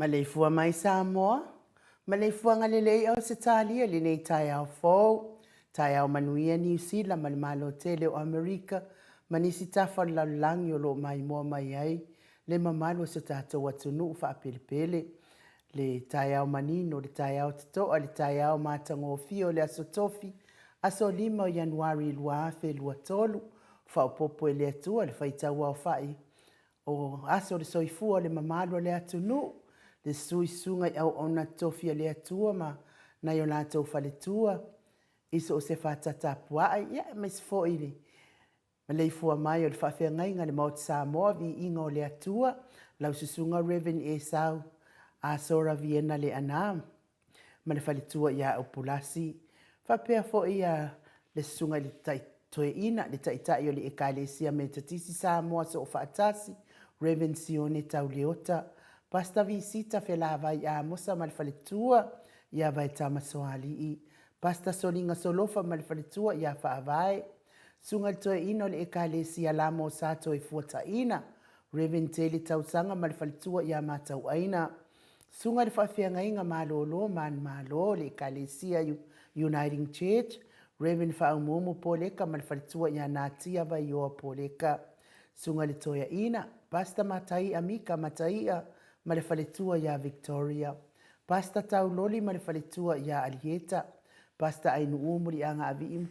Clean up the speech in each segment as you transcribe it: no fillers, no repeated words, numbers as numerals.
Maleifua mai Samoa, Maleifua ngalelei au se talia li nei tai au fōu, tai au manuia New Zealand ma le malo tele o Amerika, manisi tafa lalangi o lo mai moa mai ai, le mamalo se tātou atunu ufa apele le tai au manino, le tai au tatoa, le tai au matango fio, le aso tofi, aso 5 Januari lua afe lua tolu, fa upopo le atua, le faitau au fai, o aso le soifua le mamalo le atunu, le sui sunga au ona tofi le atua ma na yo la tau faletua iso o se fatata puai ya mes fo ili Maleifua mai o le whawhiangai ngā le maut Samoa vi inga o le atua lau susunga Reven e sau a sora Vienna le anam ma le faletua ia au pulasi whapea fo ia le susunga le tai toe ina le tai tai o le ekalesia me tatisi Samoa so o whaatasi Reven Sione tau leota Pasta visita fela vai a mosa mal faletua ia vai tama soali i pasta solinga solofa mal faletua ia fa vai sunga toe ino le ekalesia la mo sa toe fuata ina Reven tele tausanga mal faletua ia matau aina sunga le fafianga inga malolo man malo le ekalesia Uniting Church Reven fa umumu poleka mal faletua ia natia vai yo poleka sunga le toya ina pasta matai amika matai ma le faletua ia Victoria. Pasta tau loli ma le faletua ia Alieta. Pasta ainu umuri anga avim.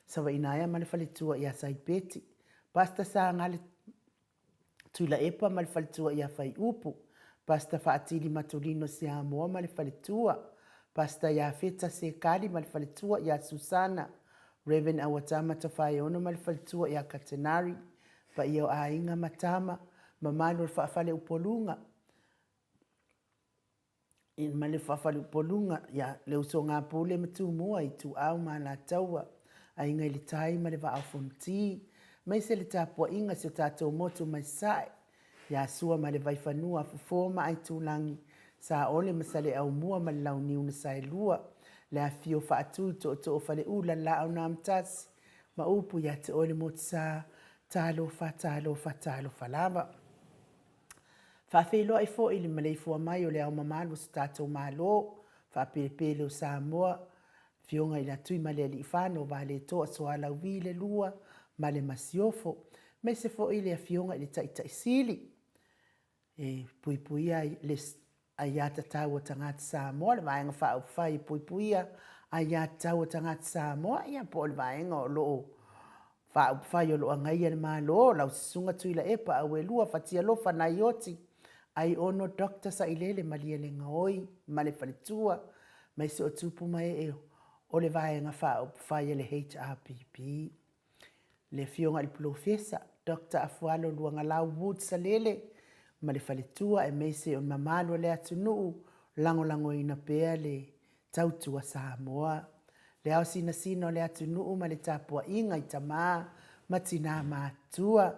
Sawa inaya ma le faletua ia Saipeti. Pasta sa ngale tuila epa ma le faletua ia Fai Upu. Pasta faatili matulino si Samoa ma le faletua. Pasta ia Feta Sekali ma le faletua ia Susana. Reven awatama tafai ono ma le faletua ia Katenari. Pa iyo ainga matama. Mamalo le faafale upolunga. In male fafalu polunga ya le usonga pole matu moa I tu au mana taua ai ngai le tai ma le va afonti mai se le tapua inga se tatou motu mai sai ya sua ma le vai fanua fofoma ai tu langi sa ole masale au mua ma lau niu na sai lua le afio fa atu to fa le ula la au na mtas ma upu ya te ole mo sa talo fa lava fa felo ai fo ile Maleifua mai o le au mamalu sta to malo fa pele o Samoa fionga ila tui male li fano vale to so ala vile lua male masiofo me se fo ile fionga ile tai sili puipuia les ayata tau tangat Samoa le vaenga fa fai puipuia ayata tau tangat Samoa ia po le vaenga lo fa fai lo ngai le malo la sunga tuila epa awe lua fatia lo fa na yoti ai ono doctor sa ilele malia le ngoi male falitua mai se o tupu mai o le vaenga fa fai le HRPP le fionga le profesa Dr. Afualo luanga lau wood salele ma le falitua e meise o mamalo le atunu lango ina pea le tautua Samoa le au sina le atunu ma le tapua inga i tama matina matua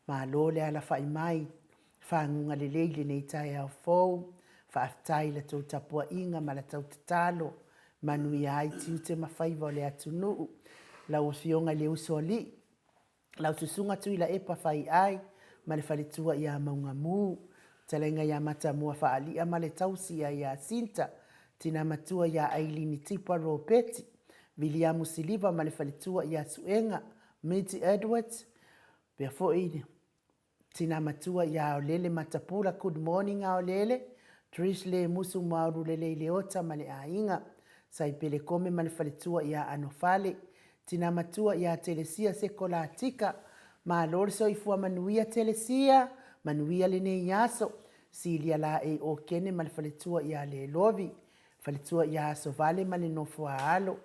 ma lo le ala fai mai whangunga le leile nei tai au fau whaaftai le tau tapua inga ma le tau tatalo manui ai tiu te mawhaiva o le atunu lau fionga le usoli lau susunga tui la epa fai ai ma le whalitua ia maunga mu talenga ia mata mua whaalia ma le tausi ia sinta tina matua ia ailini tipa ropeti Williamu Siliva ma le whalitua ia suenga Mitzi Edwards pia fo ini tina matua ia o lele matapula good morning ao lele Trish le musu mauru lele ileota ma le ainga sai pele kome ma le whalitua ia anofale tina matua ia telesia sekola tika ma lorso ifua manuia telesia manuia le nei yaso silia la e o kene ma le whalitua ia le lovi whalitua ia so vale ma le nofua alo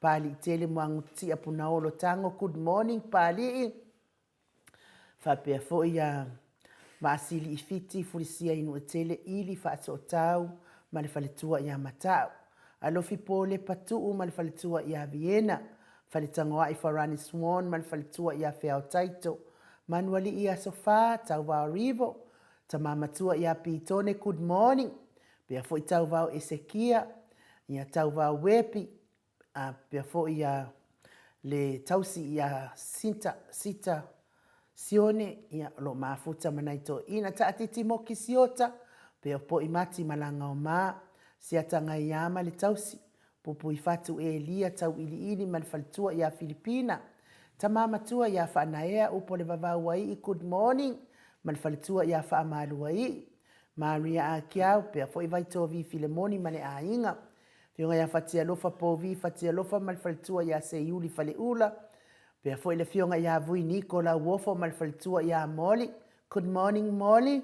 pali tele muanguti apunaolo tango good morning pali Fapea fo ia maasili i fiti furisia inu tele ili faaso tau ma le faletua ia matau. Alofi po le patuu ma le faletua ia Viena. Faletangoa i Farani Swan ma le faletua ia Feo Taito. Manuali ia sofa tau vau rivo. Tamamatua ia Pitone good morning. Pea fo i tau vau Esekia. Ia tau vau Wepi. Pea fo ia le tausi ia Sita Sione ia lo mafuta manaito ina taatiti moki siota pe po imati malanga o ma sia tanga iama le tausi pupu ifatu elia tau ili malfaltua ia Filipina tamama tua ia fanaea upo le vavau ai good morning malfaltua ia fa amalu ai Maria akiau pe fo ivaito vi Filemoni male ainga fionga ia fatia lofa po vi fatia lofa malfaltua ia se yuli fale ula Pea foi le fionga ia vui Nicola Wofo malfaltua ia Molly. Good morning Molly.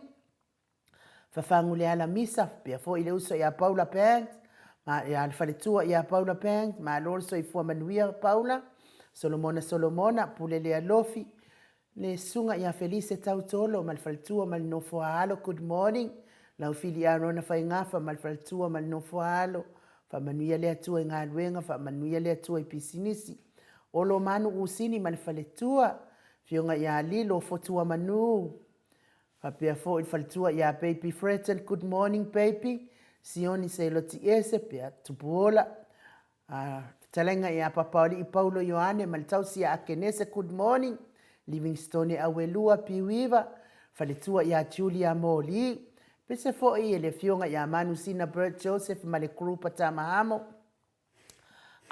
Fafangu le ala misa. Pea foi le uso ia Paula Pang. Ma ia alfalitua ia Paula Pang. Ma lorso i fua manuia Paula. Solomona pule le alofi. Le sunga ia Felice Tautolo malfaltua malnofo alo. Good morning. Lau fili a rona fai ngafa malfaltua malnofo alo. Fa manuia le atua ngā luenga. Fa manuia le atua i pisinisi. Olo manu usini malfaletua fionga ia lilo fotua manu Fapea fo il faletua ia baby Fretel good morning baby sioni se loti ese pea tupuola talenga ia papaoli i Paulo Ioane maltausi ia Akenese good morning Livingstone awelua piwiva faletua ia Julia Moli pese fo i ele fionga ia manu sina Bert Joseph male grupa tamahamo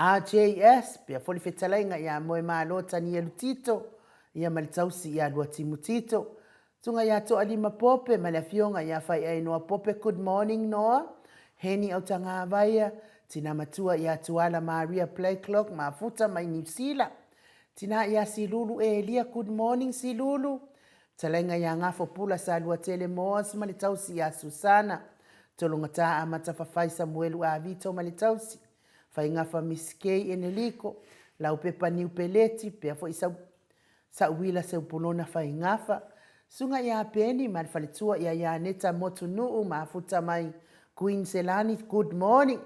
RJS, pia foli fetalainga ia moe maalota ni elutito, ia malitausi ia lua timutito. Tunga ia toa lima pope, malafionga ia fai ai noa pope, good morning noa. Heni au tanga avaia, tina matua ia tuala Maria Play Clock, maafuta mai New Zealand. Tina ia Silulu Elia, good morning Silulu. Talainga ia ngafo pula sa lua tele moas, malitausi ia Susana. Tolongata amata fafai Samuelu a Vito malitausi. Fai ngafa miskei eneliko, lau pepa niu peleti, pea fo isa wila se upulona fai ngafa. Sunga ia peni, malfalitua ia neta motu nuu, maafuta mai Queen Selani, good morning.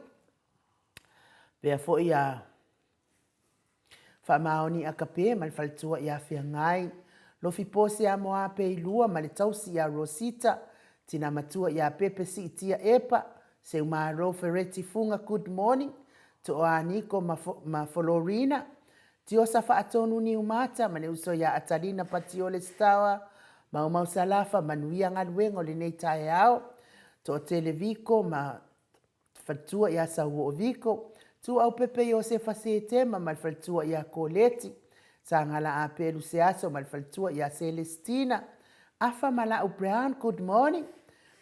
Pea fo ia fa maoni akape, malfalitua ia fia ngai. Lofi pose a moa pe ilua, malitausi ia Rosita, tina matua ia pepe si tia epa, se umaro fereti funga good morning, to o aniko ma Florina, tio sa faatonu ni umata, mane uso ia atalina patiole stawa, mau salafa manuia ngaluengo le nei tae au, to o televiko ma fatua ia sa uo viko, tu au pepe yo se fasetema mal fatua ia koleti, sa ngala a pelu se aso mal fatua ia Celestina, afa mala Brown, good morning,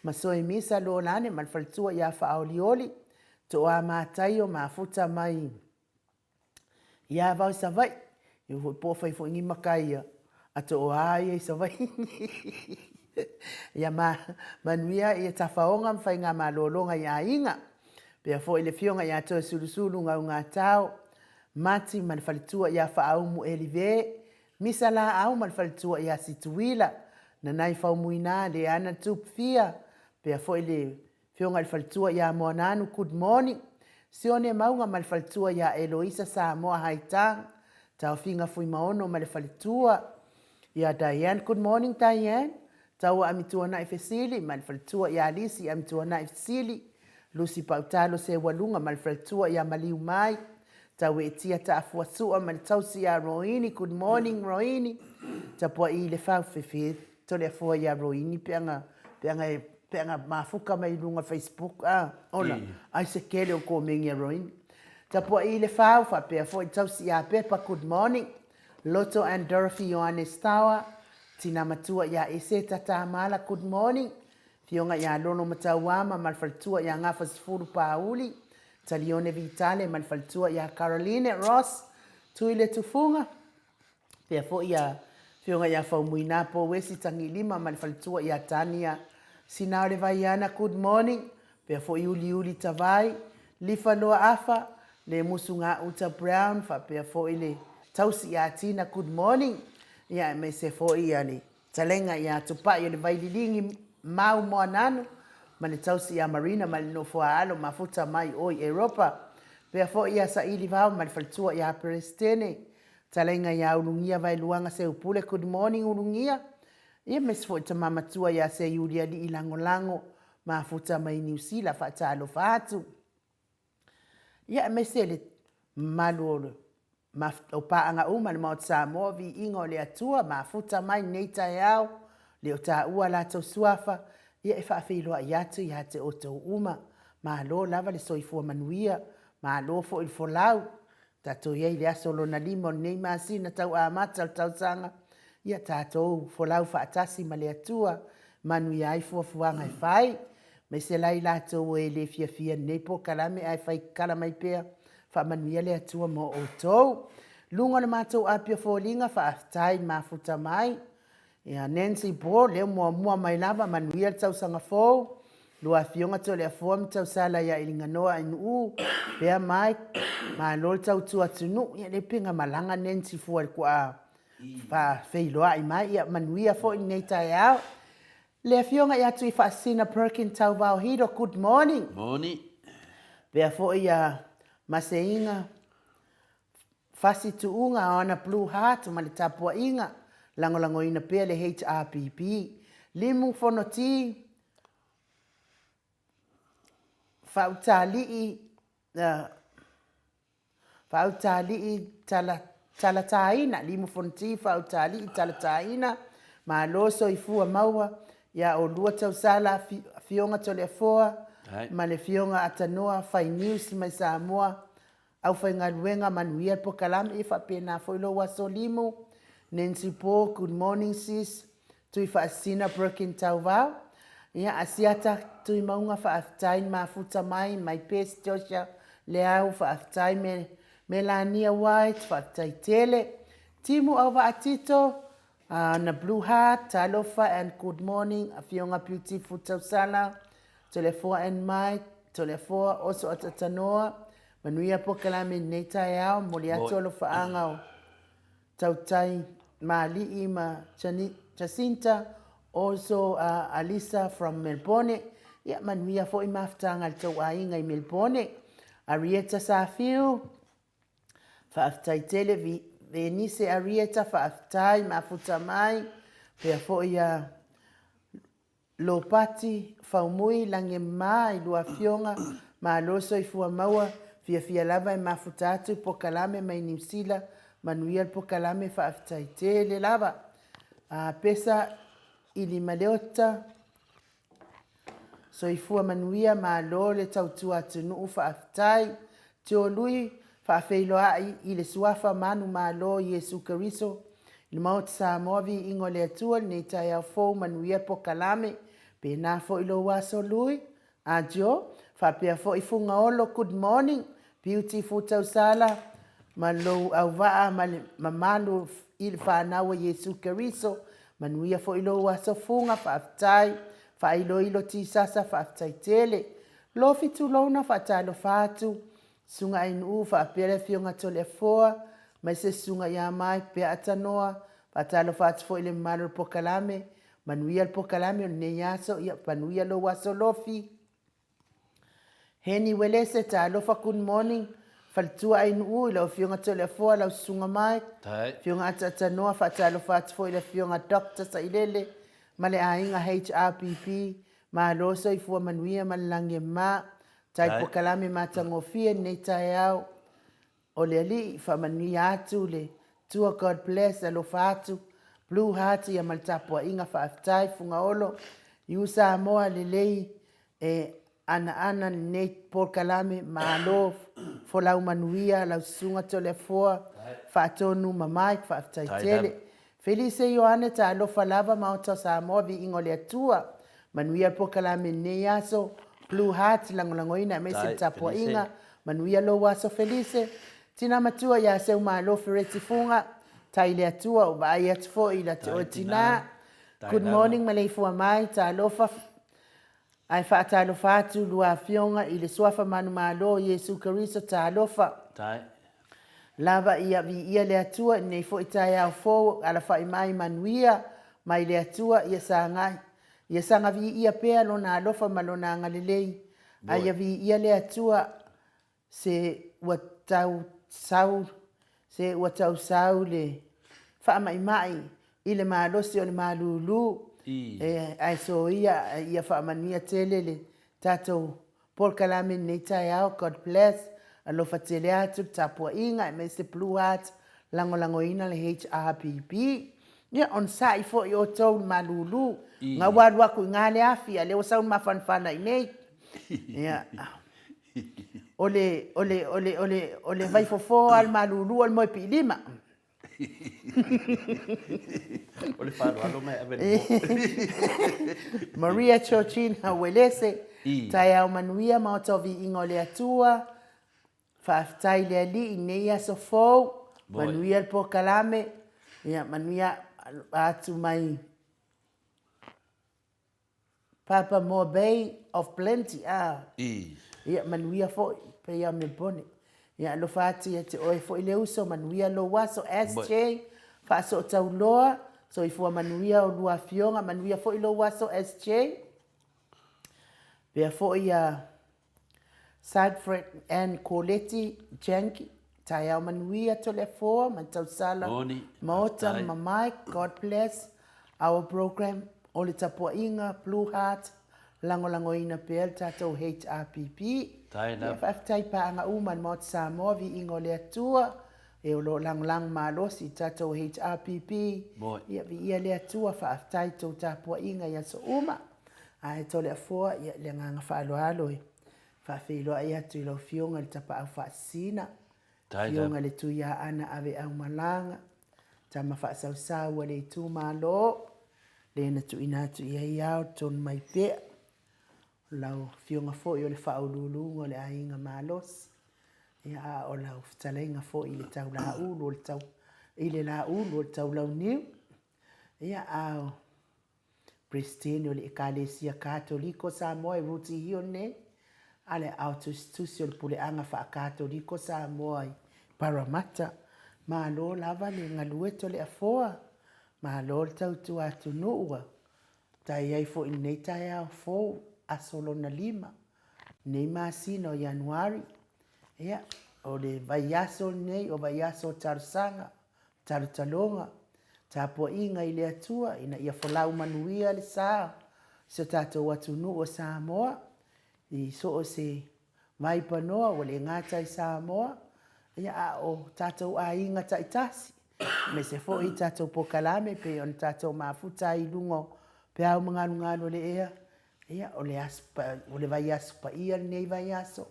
masoi misa lo lane mal fatua ia fa aulioli, to a mataio ma futa mai, ia vau sa vai, eu po fai fo ngi makaia, ato o ai sa vai, ia manuia ia tafaonga mfai ngā malolonga ia inga, pea fo ile fionga ia toa sulusulu ngā tau, mati manfalitua ia faaumu elive, misa la au manfalitua ia situila, na nai faumuina le ana tupfia, pea fo ile fionga manfalitua ia moananu good morning, sione maunga manfalitua ia Eloisa Samoa haitang, tau finga fui maono manfalitua, ia Diane, good morning Diane, tau amitua na ifesili, manfalitua ia Alisi amitua na ifesili, Lucy Pautalo se walunga malfaltua ia maliu mai. Tau e tia ta afuasua maltausi ia Roini. Good morning Roini. Tapua i le fau fefe. Tole afua ia Roini. Peanga mafuka mai lunga Facebook. Ola. Ai se kele o ko mengi ia Roini. Tapua i le fau fa pea fo i tausi ia Pepa. Good morning. Loto and Dorothy Ioannes Tawa. Tina matua ia Eseta Tamala. Good morning. Fionga ia lono matauama malfaltua ia ngafa sifuru pauli. Talione Vitale malfaltua ia Caroline Ross. Tuile tufunga. Pea fo ia fionga ia faumuina po wesi tangilima malfaltua ia Tania. Sinaole vaiana good morning. Pea fo iuli tavai. Lifa loa afa. Le musunga uta Brown. Fa pea fo ile tausi ia Tina good morning. Ia me se fo ia ni. Talenga ia tupa ia le vaililingi mau moananu, mane tausi ia Marina malino fua alo mafuta mai oi Europa. Pea fo ia sa ili vau malfaltua ia Prestene. Talenga ia ulungia vai luanga se upule good morning ulungia. Ia mes fo ita mamatua ia se yulia li ilango mafuta mai New Zealand fata alo fatu. Ia mesele malu o paanga uma le maut Samoa vi ingo le atua mafuta mai neita yao. Leo ta ua la tau suafa, ia e whaafeiloa i atu i ate o tau uma, ma lo lava le soifua manuia, ma lo fo il folau, tatou iei le aso lo na limo nei maasina tau amata tau sanga, ia tatou folau whaatasi ma le atua, manuia ai fuafuanga e whai, me se lai la tau e le fia nei po kalame ai whai kalamai pea, wha manuia le atua mo o tau, lunga na mātou apia fōlinga whaatai mafuta mai, ia Nancy Bo le mua mai lava manuia tau sanga fo lua fionga to le fo tau sala ia ilinga noa inu pea mai ma lol tau tu atunu ia le pinga malanga Nancy fo kwa fa feilo ai mai ia manuia fo nei tai au le fionga ia tu fa sina Perkin tau vau hido good morning pea fo ia maseinga fasi tuunga ona blue heart ma le tapua inga lango ina pea le HRPP. Limu fonoti fautali talataina. Limu fonoti fautali talataina. Ma loso ifua maua ya olua tausala fionga tole foa. Ma le fionga atanoa fai news mai Samoa. Au fai ngaluenga manuia po kalam ifa pena foilo waso limu. Nancy Po, good morning sis. Tui whaasina Perkin tau vau. Ia asiata tui maunga whaafitai mafuta mai pes Joshua leau whaafitai me Melania White, whaafitai tele. Timu au atito na Blue Heart, Talofa and good morning. A fionga beautiful tausala. Telefoa and Mike, telefoa also atatanoa. Manuia po kalame neta yao, moliato lo whaangau. Tautai Mali ima Jacinta, also Alisa from Melbourne. Ia manuia fo i maftanga al tau ainga i Melbourne. Arieta Safiu, whaaftai tele Venice Arieta, whaaftai mafuta mai. Pea fo ia lo pati faumui lange mai lua fionga ma loso I fua maua fia lava e mafutatu po kalame mai nimsila manuia po kalame fa aftai le lava pesa ili maleota so I fua manuia ma lo le tautua atu fa aftai te o lui fa afeiloa I le suafa manu ma lo Yesu Keriso I maut Samoa vi ingo le atua ne tai au fou manuia po kalame pe na fo ilo waso lui ajo fa pe fo I funga olo good morning beautiful tausala malo au va malu il fa na wa Yesu Keriso manuia fo ilo waso funga fa aftai fa ilo ti sasa fa aftai tele lo fitu lona fa talo fatu sunga inu fa pele fionga tole foa mai se sunga ya mai pe atanoa fa talo fatu fo ile malu po kalame manuia po kalame ne yaso ya panuia lo waso lofi heni welese talo fa good morning faltua inu ilo fionga tole foa la sunga mai fionga atanoa fa talo fatu fo ile fionga doctor sa ilele male ainga HRPP ma loso I fua manuia malange ma tai po kalame matangofia nei tai au o le ali fa manuia atu le tua God bless alo fatu blue heart ya maltapua inga fa aftai funga olo yu Samoa le lei ana nei po kalame ma lo fo lau manuia lau sunga tole foa fa tonu mamai fa aftai tele Felice Ioane ta alo falava mauta Samoa vi ingo le atua manuia po kalame ne yaso blue heart langolangoina mesi tapua inga manuia lo waso Felice tina matua ya se malo fereti funga tai le atua o vai at fo ila te otina good morning Maleifua mai ta alo fa ai fa ta alo fatu lua fionga ile swafa manu malo Yesu Keriso ta alo fa lava ia vi ia le atua nei fo itai au fo ala fa mai manuia mai le atua ia sanga vi ia pea lona alofa malona ngalelei ai vi ia le atua se watau sau le fa mai ile malosi o le malulu ai so ia fa mania telele tato por kalame nei tai au God bless alo fatele atu tapua inga me se blue heart lango ina le HRPP ya on sai fo yo to malulu nga wadwa ku ngale afia le usaun mafanfana nei ya ole vai fo al malulu al mo pilima ole fa lo mai aven Maria Chochina welese taya manuia mautovi ingole atua fa tai le ali nei so fo manuia po kalame ya manuia atu mai Papa More Bay of Plenty ya manuia fo pe ya me bone ya lo fati ya te oi fo ile uso manuia lo waso SJ fa so tauloa so ifo manuia o lua fionga manuia fo ilo waso SJ pe fo ya Sadfred and Colette Janky taya manuia tole fo mantausala mota mamai God bless our program ole tapua inga blue heart lango ina pel tato HRPP ya faftai pa anga uman mot Samoa vi ingo le atua e lo lang malo si tato HRPP ya vi ia le atua faftai to tapua inga ya so uma ai tole fo ya le nganga fa alo fa filo ia tu lo fionga le tapa au fa sina fionga le tu ya ana ave au malanga tama fa sa wale tu malo le na tu ina tu ia ia ton mai pe lau fionga fo yo le fa ululu le ainga malos ya o lau ftalenga fo ile tau la ulu le tau ile la ulu tau lau ni ya au Pristine le Ecclesia Cattolico Samoa ruti hione ale autostitution pule anga fa Cattolico Samoa Paramata ma lo lava le ngalueto le afoa ma lo tau tu atu nuua tai ai fo in nei tai au fo asolo na lima nei masino Januari ya o le vaiaso nei o vaiaso tarsanga tartalonga tapo inga ile atua ina ia folau manuia le sa so tātou atu nu o Samoa, i so o se mai panoa o le ngata i Samoa, ia a o tātou a inga ta itasi, me se fo i tātou pokalame pe on tātou mafuta i lungo pe au nganu le ea, ia o le aspa, o le vai aso pa ia nei vai aso,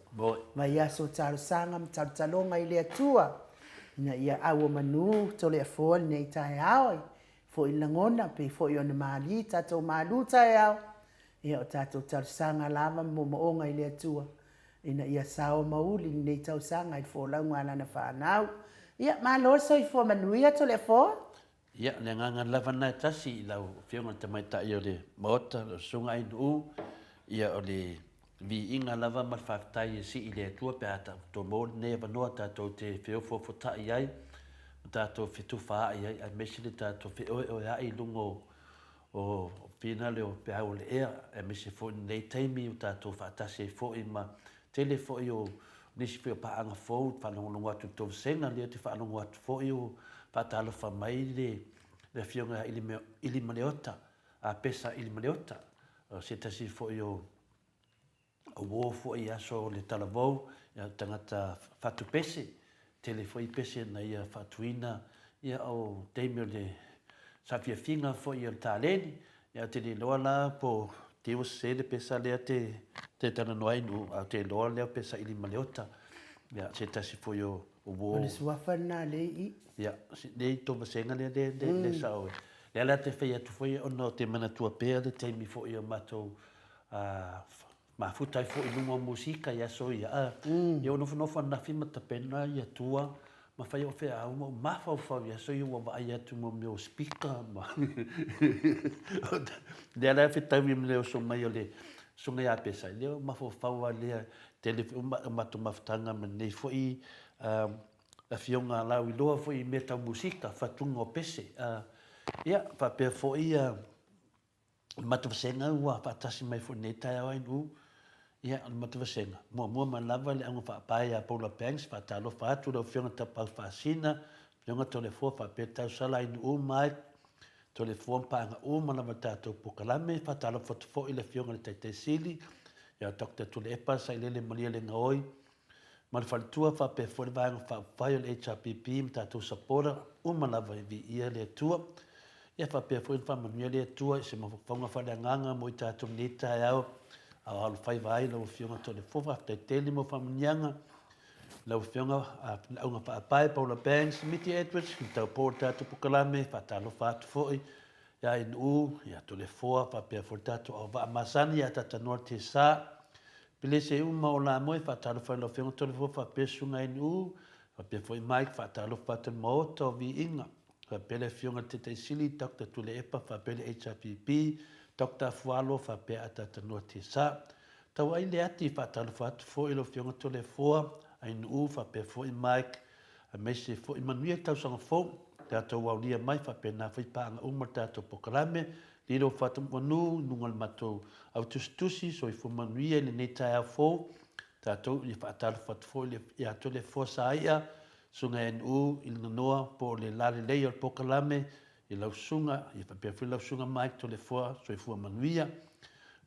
vai aso taro sanga taro talonga i le atua, ina ia au o manu to le afoa nei tae aoi, fo i langona pe fo i ona mali tātou malu tae au, ia o tātou taro sanga lava mo moonga i le atua, ina ia sao mauli nei tau sanga i fo lau ngana na whanau, ia maloso i fo manuia to le afoa, Ia, le nganga lava nai tasi i lau whionga te mai tai o le maota, o sunga i nuu, ia o le vi inga lava mal whaftai e si i le atua pe ata to mōri nei wanoa tātou te whiofo fotai ai, tātou whitu whaa ai, ai mesi le tātou whioe o ai lungo o whina leo pe au le ea, e mesi fo nei teimi o tātou whaatase fo i ma tele fo i o nisi whio paanga fo, whanongonongo atu tō senga leo te whanongo atu fo i o patalo fa mai le fionga ili maleota a pesa ili maleota se tasi fo yo o wo fo ia so le talavou ya tangata fatu pese tele fo i pese na ia fatuina ia o teimio le safia finga fo ia taleni ya te le loala po te o se le pesa le te tana noai nu a te loala le pesa ili maleota ya se tasi fo yo o wo o le suafana le i, ia nei to vasenga le sao le ala te fai atu foi ono te mana tua pea le teimi fo ia matou ma futai fo i lungo musika ia so ia ia ono fono na fima tapena ia tua ma fai o fea uma ma fa ia so ia wa ia tu mo meu speaker ma le ala fe taimi me le so mai le so ngai a pesa le ma fa wa le telefone ma tu maftanga me nei fo i la fionga lau i loa fo i meta musika fatunga o pese. Ia, fa pe fo i matavasenga ua fatasi mai fo nei tai au inu. Ia, matavasenga. Mua ma lava le anga whaapai a Paula Banks, fatalo fatu lau fionga tapau whaasina, fionga tole fua fa pe tau sala inu mai, tole fua mpaanga ma lava tātou pokalame, fatalo fatu fo i le fionga le taitei sili, ia Dr. Tule Epa sa i lele malia le ngaoi, ma le faletua faapea foi le vaega faafai o le HRPP ma tatou sapora uma lava i viia le atua ia faapea foi le faamanuia le atua i se mafafauga faaleagaga mo i tatou nei taeao ao alofai vaai lau afioga tolefua faafetaitele mo faamaniaga lau afioga auga faapae Paula Banks Miti Edwards i taupo le tatou pokalame faatalofa atu foʻi ia inuu ia tolefua faapea foi le tatou ao vaamasani ia tatanoa le tesā pele se uma o la moe whaatalo whai lau whionga tole fua whapesu ngai nu, whapea fwoi Mike whaatalo whatan maota o vi inga, whapele whionga te te sili, Dr. Tule Epa, whapele HRPP, Dr. Fualo, whapea atata noa te sa. Tau ai le ati whaatalo whatu fwoi lau whionga tole fua, ai nu, whapea fwoi Mike, a meise fwoi manuia tau sanga fwoi, tātou waulia mai whapea nā whai paanga umar tātou pokalame, Liro fatu manu nungal matou au tusi so i fumanuia le nei tai au fou tatou i whaatalo fatu fo i ato le fosa aia sunga NU i noa po le lale lei o pokalame i lau sunga i whapea fui lau sunga mai to le foa so i fumanuia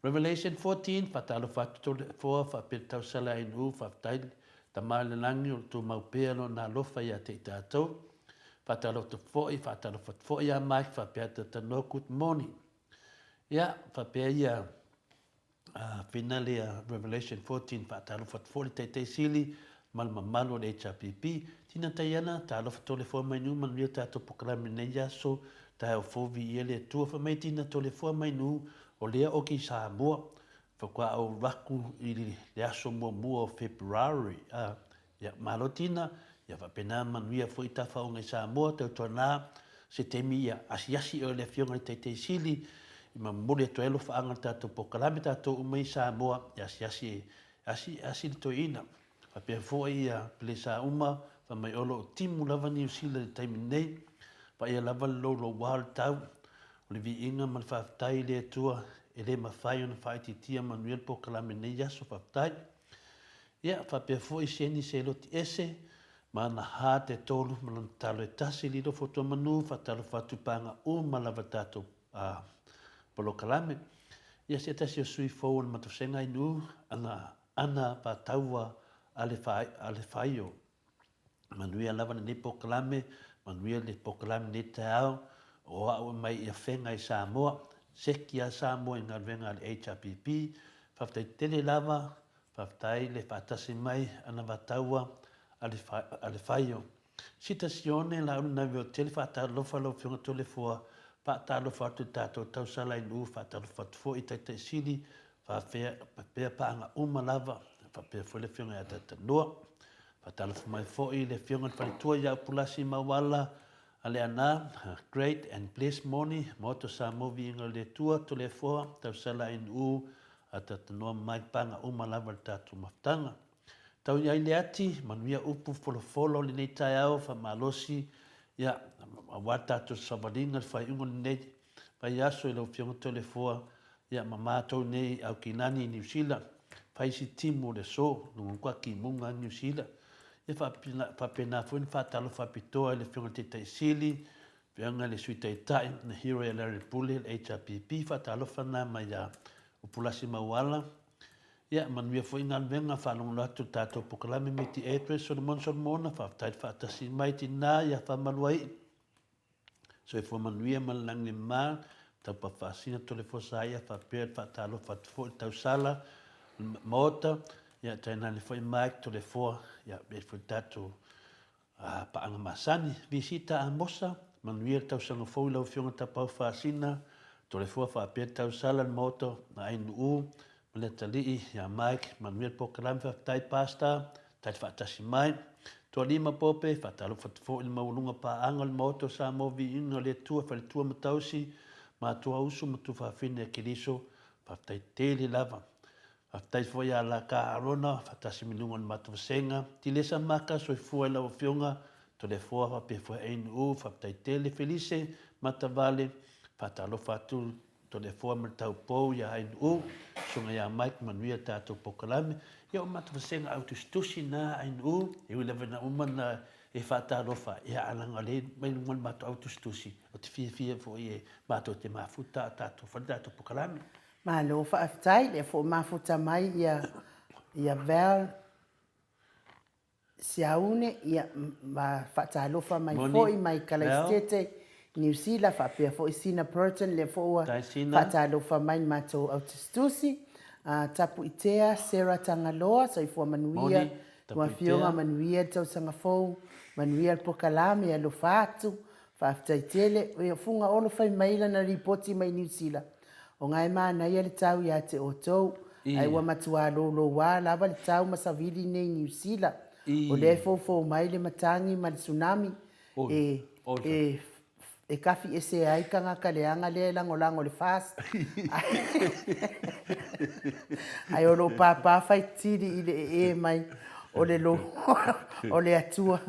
Revelation 14 whaatalo fatu to le foa whapea tau sala NU whaptai ta maale langi o tu maupea no na lofa i a te tātou whaatalo to foi whaatalo fatu foi a mai whapea ta no good morning Ia, whapea ia finale a Revelation 14 whaatalo whatfori teitei sili malmamalo le HRPP tina taiana talo whatole fua mai nu manuia tātou pokalame nei aso tae o fovi ia le tua whamei tina tole fua mai nu o lea o ki Samoa whakua au raku i le aso mua o February ia malo tina ia whapena manuia fo i tafa o ngai Samoa tau tona se temi ia asiasi o le fionga teitei sili i mamuri to elo faanga tātou pokalame tātou umei Samoa i asi to ina. Whapea fo ia pele sa uma wha mai olo o timu lava New Zealand le taimi nei pa ia lava lo wahal tau o le vi inga man whaftai le atua e le mawhai ona whaititia manuel pokalame nei yaso whaftai. Ia whapea fo i seni se lo ti ese ma na ha te tolu manan talo e tasi lido foto manu whatalo whatupanga o malava tātou polo kalame. Ia se tasi o sui fōu na matasenga inu ana pataua ale whaio. Manuia lava ni pokalame, manuia le pokalame ni te ao, o au mai ia whenga i Samoa, seki a Samoa i ngā venga le HRPP, whaftai tele lava, whaftai le whatasi mai ana wataua ale whaio. Sita sione la una veo tele whatalofa lau whiunga tole fua, whatalofa atu tātou tausala inu, whatalofa atu fo i taitai sili, whapea paanga lava, whapea fo le whiunga ia tata noa, whatalofa mai fo i le whiunga whalitua ia pulasi mawala, ale ana, great and blessed morning, moto sa movi inga le tua tole fua, tausala inu, a tata noa mai paanga lava le tātou maftanga. Tau iai le ati, manuia upu folofolo le nei tai au, wha malosi, ia, wata to sabaringa, whai ungo le nei, whai aso i lau whionga tole fua, ia, mamātou nei au kinani i New Zealand, whai si timu le so, nungu kwa ki munga New Zealand, ia whapena fuin whatalo whapitoa le whionga te taisili, whionga le sui taitai, na hero e Larry Pule, le HRPP, whatalo whana mai a upulasi mauala, ia manuia fo inga venga whanongo atu tātou pokalame me ti Edres Solomon Mona whaftaid whaatasi mai ti nā ia whamaluai. So e fo manuia malangi mā, tau pa whaasina tole fo sa ia whapea whaatalo whaatufo i tau sala, maota, ia tainani fo i maik tole fo, ia e fo tātou paanga masani, visita a mosa, manuia tau sanga fo i lau whionga tapau whaasina, tole fo whapea tau sala maota, na ainu le talii ya Mike Manuel Pokalame tai pasta tai fatasi mai to lima pope fatalo fatfo il maulunga pa angal moto sa movi inga le tua fa le tua matausi ma tua usu matu fa fine kiliso fatai tele lava fatai fo ya la carona fatasi milunga matu senga tilesa maka so fu la fionga to le fo fa pe fo en fatai tele felice matavale fatalo fatu to le fo ma tau po ya en sunga ya Mike manuia tātou pokalame, ia o matawasenga autostusi nā ainu, e wile vena umana e whātārofa, ia alanga le, mai lungan mātou autostusi, o te fia fo i e mātou te mafuta tātou whantātou pokalame. Malo whaaftai, le fo mafuta mai ia Val Siaune, ia whaatalofa mai fo i mai kalaistete, New Zealand, whapea fo i Sina Burton, le fo ua whaatalofa mai mātou autostusi, tapu itea, Sarah Tangaloa, so i fua manuia, ua fionga manuia, tau sanga fou, manuia pokalame, alo whaatu, whaaftai tele, o funga olo whai maila na ripoti mai New Zealand. O ngai mana ia le tau ia te o tau, ai ua matua lolo wā, lava le tau masavili nei New Zealand, o le fo mai le matangi ma le tsunami, e kafi e se ai kanga kaleanga le lango le fast. Ai o lo papa fai tiri i le mai o le lo o le atua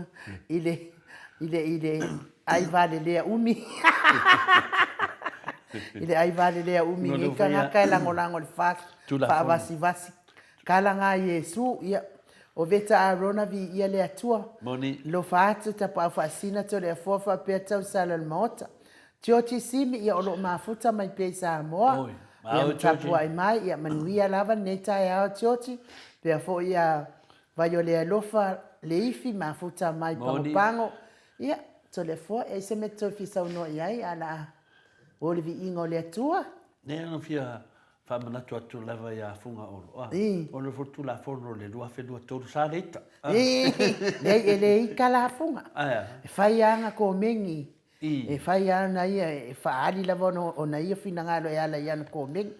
i le ai vale le umi. I le ai vale le umi e kanga kai lango le fast. Pa vasi. Kala nga Yesu ia o veta arona vi ia le atua. Lo fatu ta pa fasina to le fofa pe tau sala le mota. Tiochi simi ia o lo mafuta mai pe Samoa. Ia tapu ai mai ia manuia lava nei tai ao tiochi. Pe fo ia vai o le alofa le ifi mafuta mai pango. Ia to le fo e se meto fisa uno iai ala o le vi ingo le atua. Ne no fia whamanatu atu lava ia funga olo. O le fotu la fono le lua whenua tōru sa reita. E le ika la funga. E whai anga ko mengi. E whai anga ia, e whaari lava o na ia whina ngalo e ala iana ko mengi.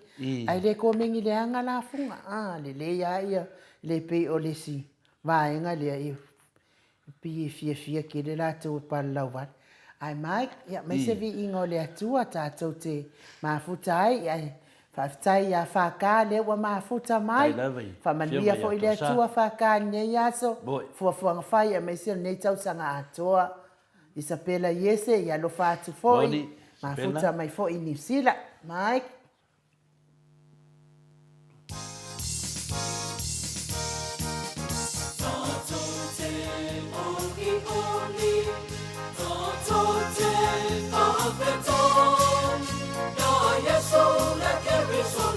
Ai le ko mengi le anga la funga. Le ia, le pei o le si. Vaenga le ia. Pi fia ke le la tau palau wale. Ai Mike, ia mai se vi ingo le atua tātou te mafuta ai, whaftai ia whaka le ua mafuta mai. Whamanuia fo i le atua whaka nei aso. Fuafuanga whai a mai se nei tau sanga atoa. Isabella Yese ia lo whatu fo i. Mafuta mai fo i New Zealand. Mike. Yes, so let every soul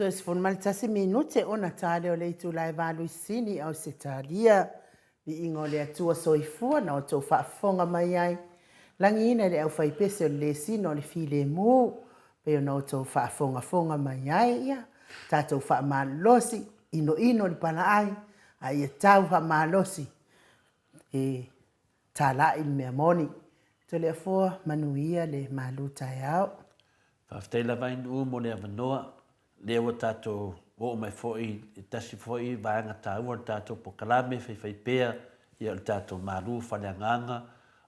To es fon maltasi minute ona tale o leitu lai valu sini au se talia. Bi ingo le atua soifua na o tau whaafonga mai ai. Langi ina le au whaipese o le sino le file mu. Peo na o tau whaafonga mai ai ia. Tātou whaamalosi ino le pala ai. A ia tau whaamalosi. E tāla il mea moni. To le afua manuia le malu tai au. Whafteila vain mo le avanoa. Lewa tātou o mai foi, tasi foi, vaanga tāua tātou po kalame, whai pēa, ia le tātou maru, whaneanganga,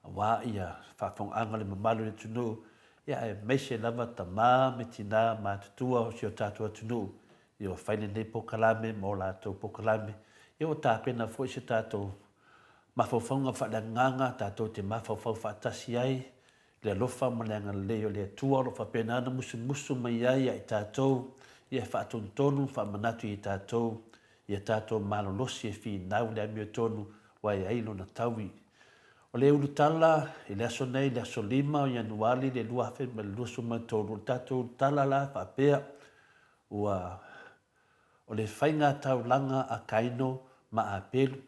wā ia whawhonganga le mamalu le tunu, ia e meise lava ta mā, me tina, mā tutua o si o tātou tunu, ia o whaine nei po kalame, mō lātou po kalame, ia o tāpena foi se tātou mawhawhonga whaneanganga, tātou te mawhawhau whaatasi ai, le alofa malenga leo le tua, lo whapena ana musu mai ai i tātou, ia whaatontonu, whamanatu i tātou, ia tātou malolosi e whinau le amio tonu, wai ailo na taui. O le urutala, i le aso nei, le aso lima o Januari, le lua hafe, me le lusu matoru, tātou urutala la, whapea, ua o le whainga taulanga a kaino ma a pelu,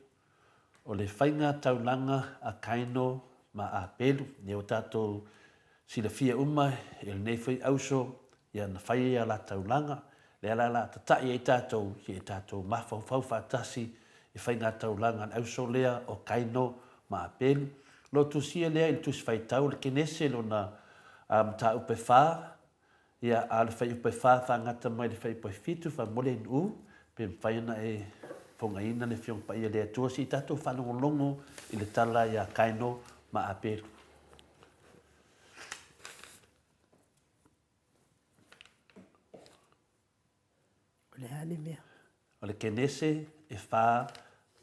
o le whainga taulanga a kaino ma a pelu, ne o tātou sila fia uma, il nefai auso, ia na whai ia la taulanga, le ala la tatai e tātou, i e tātou mawhau whaatasi, i whainga taulanga au so lea o kaino ma a pelu. Lo tu sia lea il tus whai tau, le kenese lo na ta upe wha, ia ale whai upe wha whangata mai le whai upe fitu, wha mole in u, pe whaina e whonga ina le whiong pa ia lea tua, si tātou whanongolongo i le tala ia kaino ma a pelu. O le kenese e wha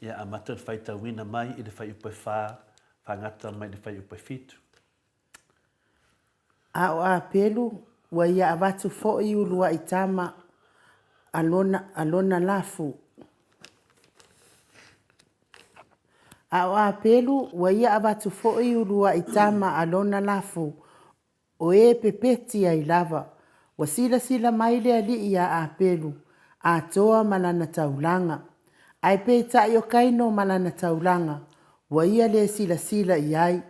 ia amata le whai tauina mai i le whai upe wha whangata mai le whai upe fitu. A o a pelu wa ia avatu fo i ulua i tama alona lafu. A o a pelu wa ia avatu fo i ulua i tama alona lafu. O e pepeti ai lava. Wa sila mai le ali ia a pelu. A toa malana taulanga. Ai pe tai o kaino malana taulanga. Wa ia le sila iai.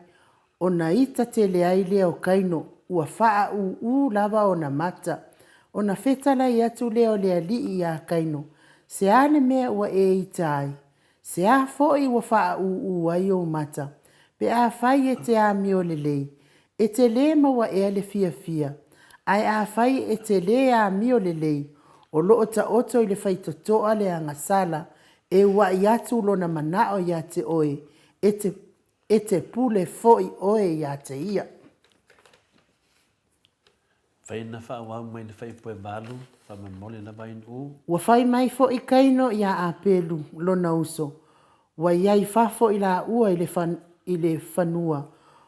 O na ita te le ai le o kaino. Ua faa u lava o na mata. O na fetala i atu leo le ali i a kaino. Se ane mea ua e itai. Se a foi ua faa u ai o mata. Pe a fai e te a mio le lei. E te le maua e ale fia. Ai a fai e te le a mio le lei. O loo ta oto i le fai totoa le angasala. E ua i atu lo na manao i te oe. E te pule foi oe i te ia. Whaina wha wau mai le whai poe walu, wha mamole na wain u. Ua whai mai fo i kaino i a pelu lo na uso. Wa iai fafo i la ua i le whanua.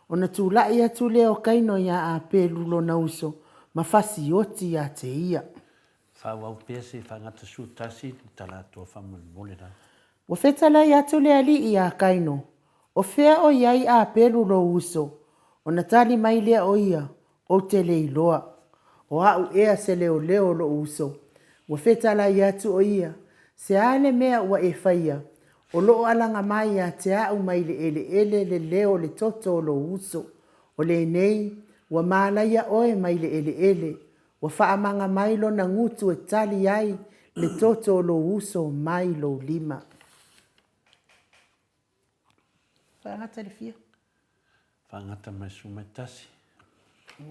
O na tūla i atu leo kaino i a pelu lo na uso. Ma fasi oti i te ia. Wha wau pese whangata su tasi, tala atua wha mamole na. Ua whetala i atu le ali i a kaino. O whea o iai a pelu lo uso. O na tali mai lea o ia. O te leiloa. O au ea se leo lo uso. Ua whetala i atu o ia. Se ale mea ua e whaia. O loo alanga mai a te au mai le leo le toto lo uso. O le nei, ua mālaia oe mai le. Ua whaamanga mai lo na ngutu e tali ai le toto lo uso mai lo lima. Whaangata le fia. Whaangata mai sumetasi. Ia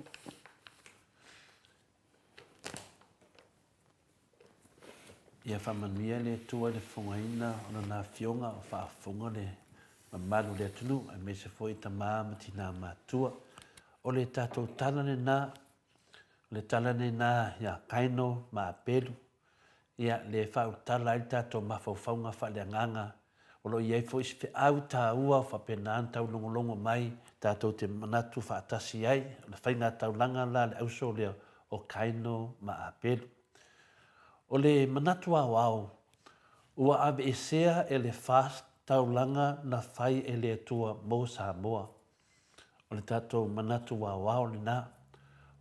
whamanuia le tua le whungaina ona nā whionga o whaafunga le mamalu le atunu a me se foi ta māma tina mātua. O le tātou talane nā, le talane nā ia kaino mā pelu. Ia le whautala i tātou mawhauwhaunga whaleanganga. O lo iei fo isi au tā ua whapena antau longolongo mai tātou te manatu whaatasi ai. Le whainga tau langa la le auso lea o kaino mā pelu. O le manatua wao, ua ave e sea e le fast taulanga na whai e le atua mo Samoa. O le tatou manatua wao le na,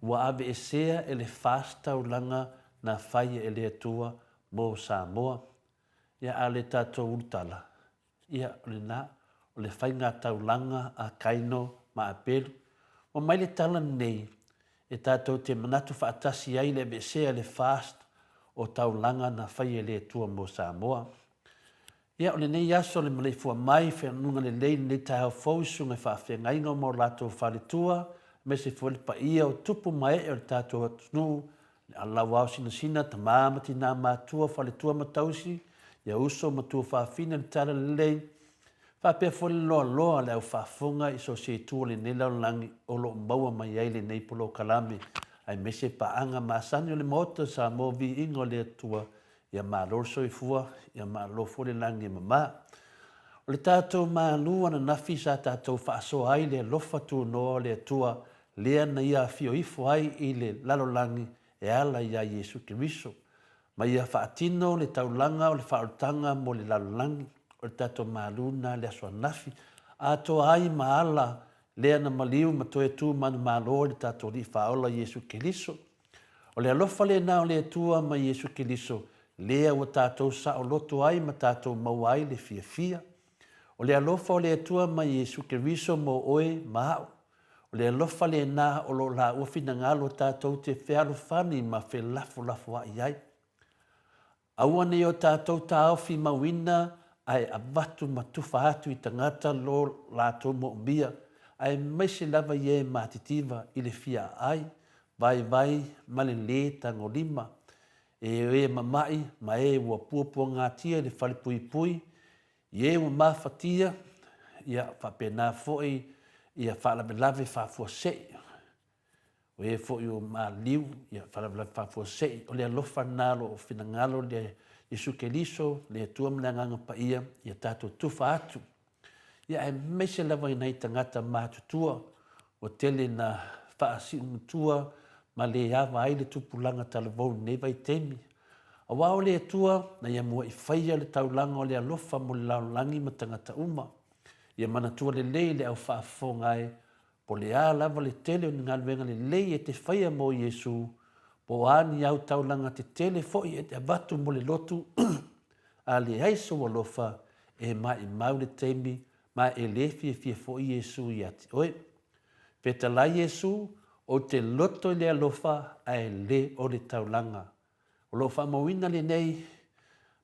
ua ave e sea e le fast taulanga na whai e le atua mo Samoa. Ia a le tatou urtala. Ia o le na, o le whainga taulanga a kaino ma a pelu. O mai le tala nei, e tatou te manatu whaatasi ai le ave e sea le fast o taulanga na whai e le tua mo Samoa. Ia o le nei aso le Maleifua mai whenunga le lei le tai hau fausunga whawhengainga mo lato whaletua me se fuele pa ia o tupu mai e o le tātou atunu le ala wau sina ta māmati nā mātua whaletua matausi ia uso matua whawhina le tala le lei whapea fuele loa loa le au whafunga i so se tua le nei lau langi o lo maua mai ai le nei polo kalame ai mese paanga masani o le mota sa mo vi ingo le atua ia mālor soifua ia mālor fole langi mama. O le tātou mālua na nafi sa tātou whaaso ai le lofa tu noa le atua lea na ia fio ifo ai i le lalolangi e ala ia Yesu Kiriso. Ma ia whaatino le taulanga o le whaotanga mo le lalolangi o le tātou māluna le aswa nafi a toa ai maala lea na maliu ma toe tu manu malo le tātou li whaola Yesu Kiriso. O le alofa le nao le atua ma Yesu Kiriso, lea o tātou sa o loto ai ma tātou mauai le fia fia. O le alofa o le atua ma Yesu Kiriso mo oe mahau. O le alofa le na o lo la uafina ngalo tātou te whialo whani ma whe lafo ai ai. Aua ne o tātou tāofi mawina ai abatu matufa atu i tangata lo lātou mo umbia. Ai maise lava ye matitiva i le fia ai, vai male le tango lima. E mamai, ma e ua puapua ngatia le fale pui, ye ua mafatia, ia whapena foi, ia whalavelave whafua sei. O e foi o ma liu, ia whalavelave whafua sei, o le alofa nalo o finangalo le Yesu Keriso, le tua mleanganga pa ia tātou tufa atu. Ia e meise lava i nei tangata mātutua o tele na whaasi umutua ma le awa ai le tupulanga talavou nei vai temi. A wao le atua na ia mua i whaia le taulanga o le alofa mo le laulangi ma tangata uma. Ia manatua le lei le au whaafonga e po le a lava le tele o ni ngaluenga le lei e te whaia mo Yesu po ani au taulanga te tele foi e te abatu mo le lotu a le aiso alofa e mai mau le temi ma e le fia fo Yesu i ati oe. Peta la Yesu o te loto le alofa a e le o le taulanga. O lo wha mawina le nei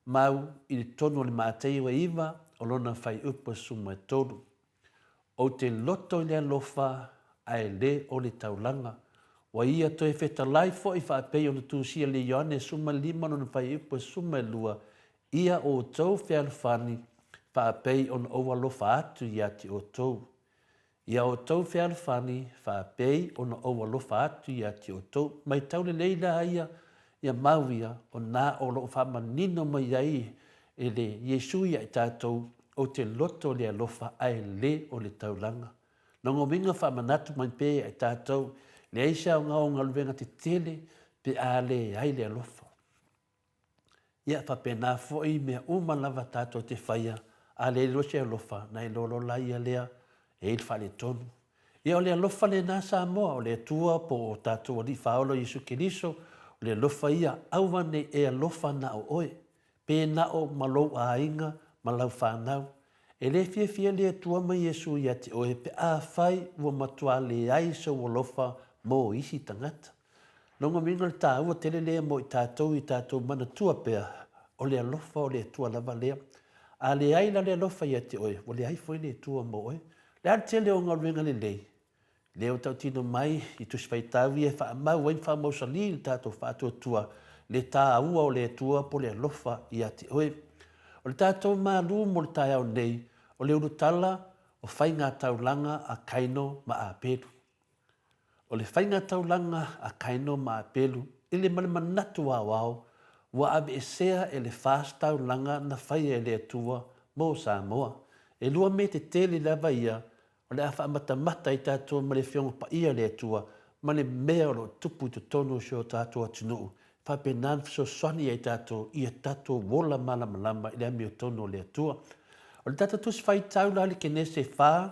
mau i le tono le mātei wa iwa o lona whai upa suma tolu. O te loto le alofa a e le o le taulanga. Wa ia toi feta lai fo i whaapei o na tūsia le Ioane suma lima no na whai upa suma lua ia o tau whialwhani whaapei on owa lofa atu i ati o tau. Ia o tau whialwhani whaapei on owa lofa atu i ati o tau. Mai tau le leila ia mauia o nā o lo whamanino mai ai e le Yesu ia i tātou o te loto le alofa ai le o le taulanga. Nongo minga whamanatu mai pe i tātou le aisa o ngau ngaluenga te tele pe a le ai le alofa. Ia whapena fo i mea umalawa tātou te whaia a le losi alofa na i lolo lai a lea e il whale tonu. Ia o le alofa le nā Samoa o le tua po o tātou o li whaolo Yesu Keriso o le alofa ia auwane e alofa na o oe. Pe na o malou a inga malau whanau. E le fia le tua mai Yesu ia te oe pe a whai ua matua le aiso o alofa mo isi tangata. Nonga minga le tā ua tele lea mo i tātou mana tua pea o le alofa o le tua lava lea. A le aila le alofa ia te oe, o le ai foi le tua mo oe. Le ar tele o ngā ruenga le lei. Leo tau tino mai i tu sfaitawi e whaamau wain whaamausali le tātou whaatuatua le tā ua o le tua po le alofa i ati oe. O le tātou mālu mo le tai au nei o le urutala o whainga taulanga a kaino ma a pelu. O le whainga taulanga a kaino ma a pelu i le manatu wao wa abe e sea e le fast taulanga na whaia e le atua mo Samoa. E lua me te tele lava ia o le awha mata i tātou ma le whionga pa ia le atua ma le mea o lo tupu i tono sio tātou atunuu. Whape nan fiso swani ai tātou i a tātou wola malama i le ami o tono le atua. O le tātou tusi whai taula ali kene se whaa,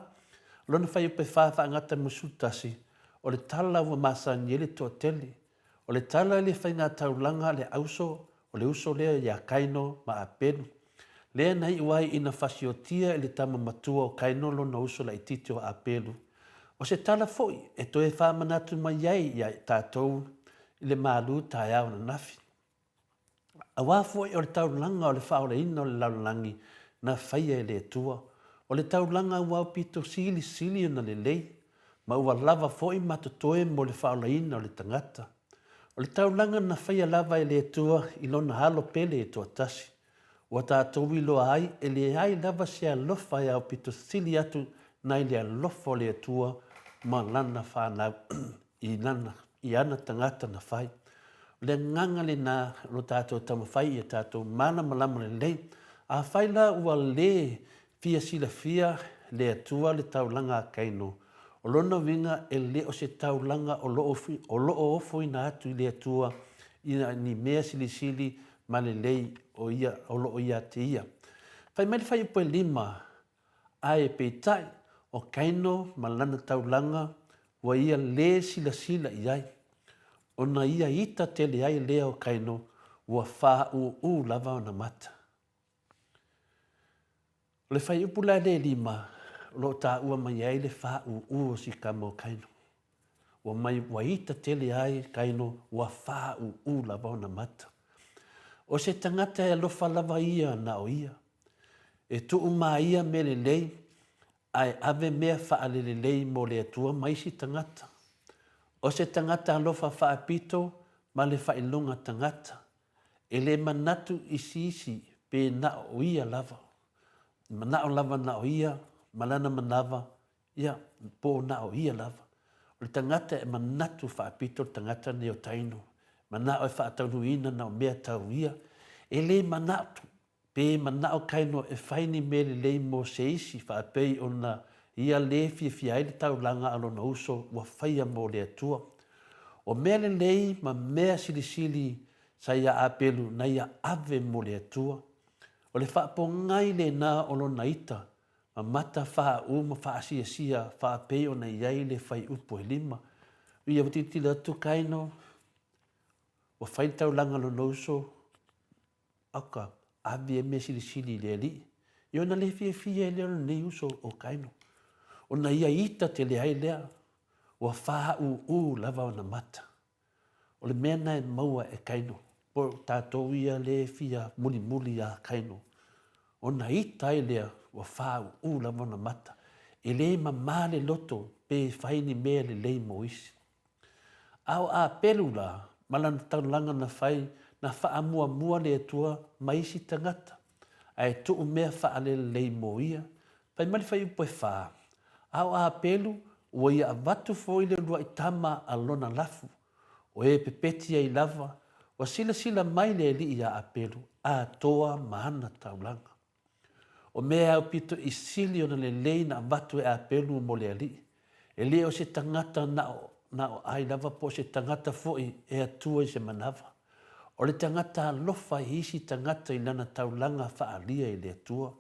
lona whai upe wha ngata musutasi, o le tala ua masa niele toa tele, o le tala le whai ngā taulanga le auso, o le uso lea ia kaino ma a penu. Lea nei uai ina whasiotia e le tama matua o kaino lona uso la ititi o a pelu. O se tala foi e toe wha manatu mai ai ia tātou i le mālu tai au na nafi. A wā foi o le taulanga o le whaore ina o le laulangi na whaia e le tua. O le taulanga ua pito sili na le lei, ma ua lava foi matotoe mo le whaore ina o le tangata. O le taulanga na whaia lava e le tua i lona halo pele e tua tasi. Ua tātou i loa ai e le ai lava se alofa e au pito sili atu na i le alofa o le tua ma lana whanau i ana tangata na whai. Le nganga le nā lo tātou tamawhai e tātou mana malama le lei, a whaila ua le fia sila fia le atua le taulanga a kaino. O lona winga e le o se taulanga o loo ofo ina atu i le atua ni mea sili ma le lei o ia o loo ia te ia. Whai mai whai upo e lima a e peitai o kaino ma lana taulanga wa ia le sila iai. Ona ia ita tele ai lea o kaino ua wha lava o na mata. O le whai upu lai le lima, lo tā ua mai ai le wha o si kama o kaino. Ua ita tele ai kaino ua wha lava o na mata. O se tangata e alofa lava ia na o ia. E tuu maa ia me le lei, ai ave mea wha le lei mo le atua mai si tangata. O se tangata alofa wha apito, ma le wha ilunga tangata. E le manatu isi pe na o ia lava. Na o lava na o ia, malana manava, ia po na o ia lava. O le tangata e manatu wha apito tangata ne o taino. Mana o e wha taunuina na o mea tau ia. E le manatu, pe mana o kaino e whaini me le lei mo se isi wha apei o na ia le fia ele taulanga alo na uso ua whaia mo le atua. O mea le lei ma mea sili sa ia apelu na ia ave mo le atua. O le whaapo ngai le na o lo na ita, ma mata wha ma wha sia wha apei o na iai le whai upo e lima. Ia watitila atu kaino, ua whain taulanga lo na uso, aka ave e mea sili le li. Ia na le fia e leo nei uso o kaino. O na ia ita te le ai lea, ua wha lava o na mata. O le mea na e maua e kaino, po tātou ia le fia muli a kaino. O na ita ai lea, ua wha lava o na mata. E le ma le loto, pe whaini mea le lei mo isi. Ao a pelu la, malana taulanga na whai, na wha mua le atua maisi tangata. Ai tuu mea wha le lei mo ia, pai mali whai upo e wha. Ao a pelu, ua ia avatu fo ile lua i tama a lona lafu. O e pepeti ai lava, wa sila mai le li ia a pelu, a toa maana taulanga. O mea au pito i sili ona le lei na avatu e a pelu mo le ali. E le o se tangata na o ai lava po se tangata foi e atua i se manava. O le tangata alofa i isi tangata i lana taulanga wha alia i le atua.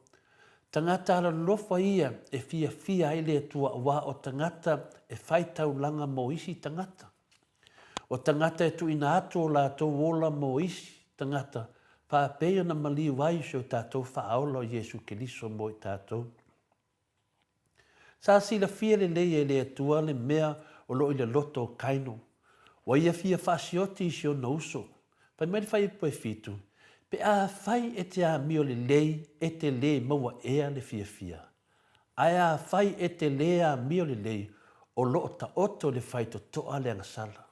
Tangata ala lofa ia e fia ai le atua wa o tangata e whai taulanga mo isi tangata. O tangata e tu ina atu o la tau wola mo isi tangata pa pēo na Maleifua o tātou whaaola o Jesu Keliso mo i tātou. Sa sila fia le lei e le atua le mea o lo i le loto o kaino. Wa ia fia whaasioti i sio na uso. Pai mai whai po e fitu. Pe a whai e te a mio le lei e te le maua ea le fia. Ai a whai e te le a mio le lei o loo ta oto le faitotoa le agasala.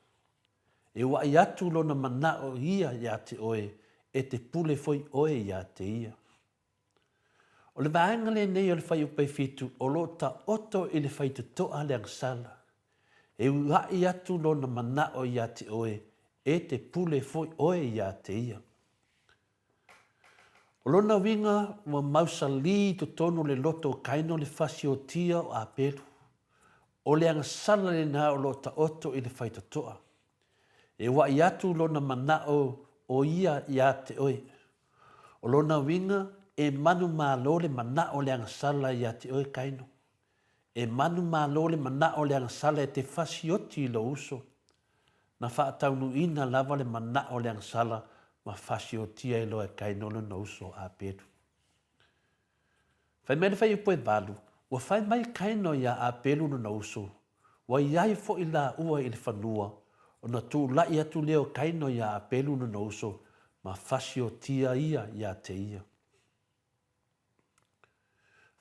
E wa'i atu lona mana'o ia iā te oe, e te pule foi oe iā te ia. O le vaenga le nei o le whai upai fitu, o lo ta oto i le whai tutoa le angsala. E uai atu lo na manao ia te oe, e te pule foi oe ia te ia. O lona winga wa mausa li to tono le loto kaino le fasi o tia o apelu. O le angsala le na o lo ta oto i le whai tutoa. E wai atu lo na manao o ia te oe. O lona winga e manu malo le manao le angsala ia te oe kaino. E manu malo le manao le angsala e te fasioti i lo uso. Na whaataunu ina lava le manao le angsala ma fasiotia i lo e kaino le no uso a petu. Whai mele whai upo e valu, wa whai mai kaino ia a pelu no uso. Wa iai fo i la ua i le whanua, o na tū lai atu leo kaino ia a pelu no uso, ma fasiotia ia te ia.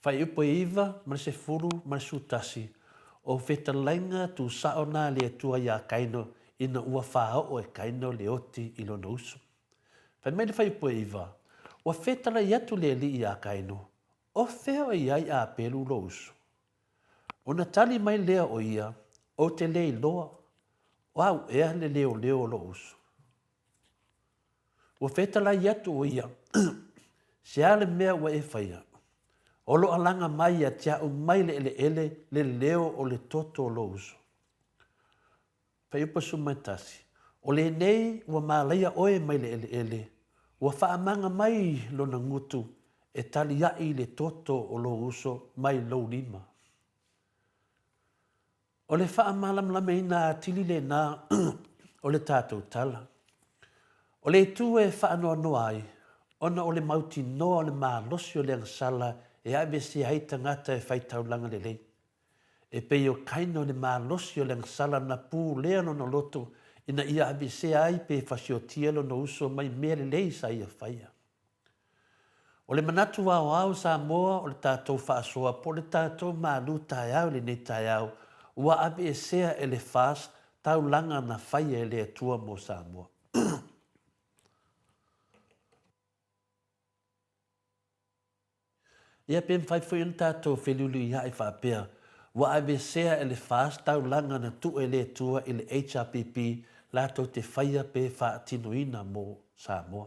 Whai upo e iwa, ma se furu, ma se utasi, o wheta lainga tu saona le tua ia kaino ina ua whao o e kaino le oti i lo uso. Whai mele whai upo e iwa, o wheta la iatu le li ia kaino, o wheo iai a pelu lo uso. O na tali mai lea o ia, o te lei loa, o au ea le leo lo uso. O wheta la iatu o ia, se ale mea ua e whaia, o lo alanga mai a tia o mai le leo o le toto lo uso. Whai upa sumaitasi, o le nei ua mālaia oe mai le ua whaamanga mai lo na ngutu e tali ai le toto o lo uso mai lo lima. O le whaamalamlame ina atili le nā o le tātou tala. O le tu e whaanoa noa ai, ona o le mauti noa o le mālosi o le angsala e awe se haita ngata e whaitaulanga le lei. E pei o kaino le mālosi o le angsala na pū lea no loto ina ia awe se ai pe whasio tielo no uso mai mea le lei sa ia whaia. O le manatu au Samoa o le tātou whaasoa po le tātou mālu tai au le nei tai au ua awe e sea e le whaas taulanga na whaia e le atua mo Samoa. Ia pen fai foi un tātou wheliulu i hae whaapea ua awe sea e le whaas taulanga na tu e le atua i le HRPP lātou te whaia pe whaatinoina mo Samoa.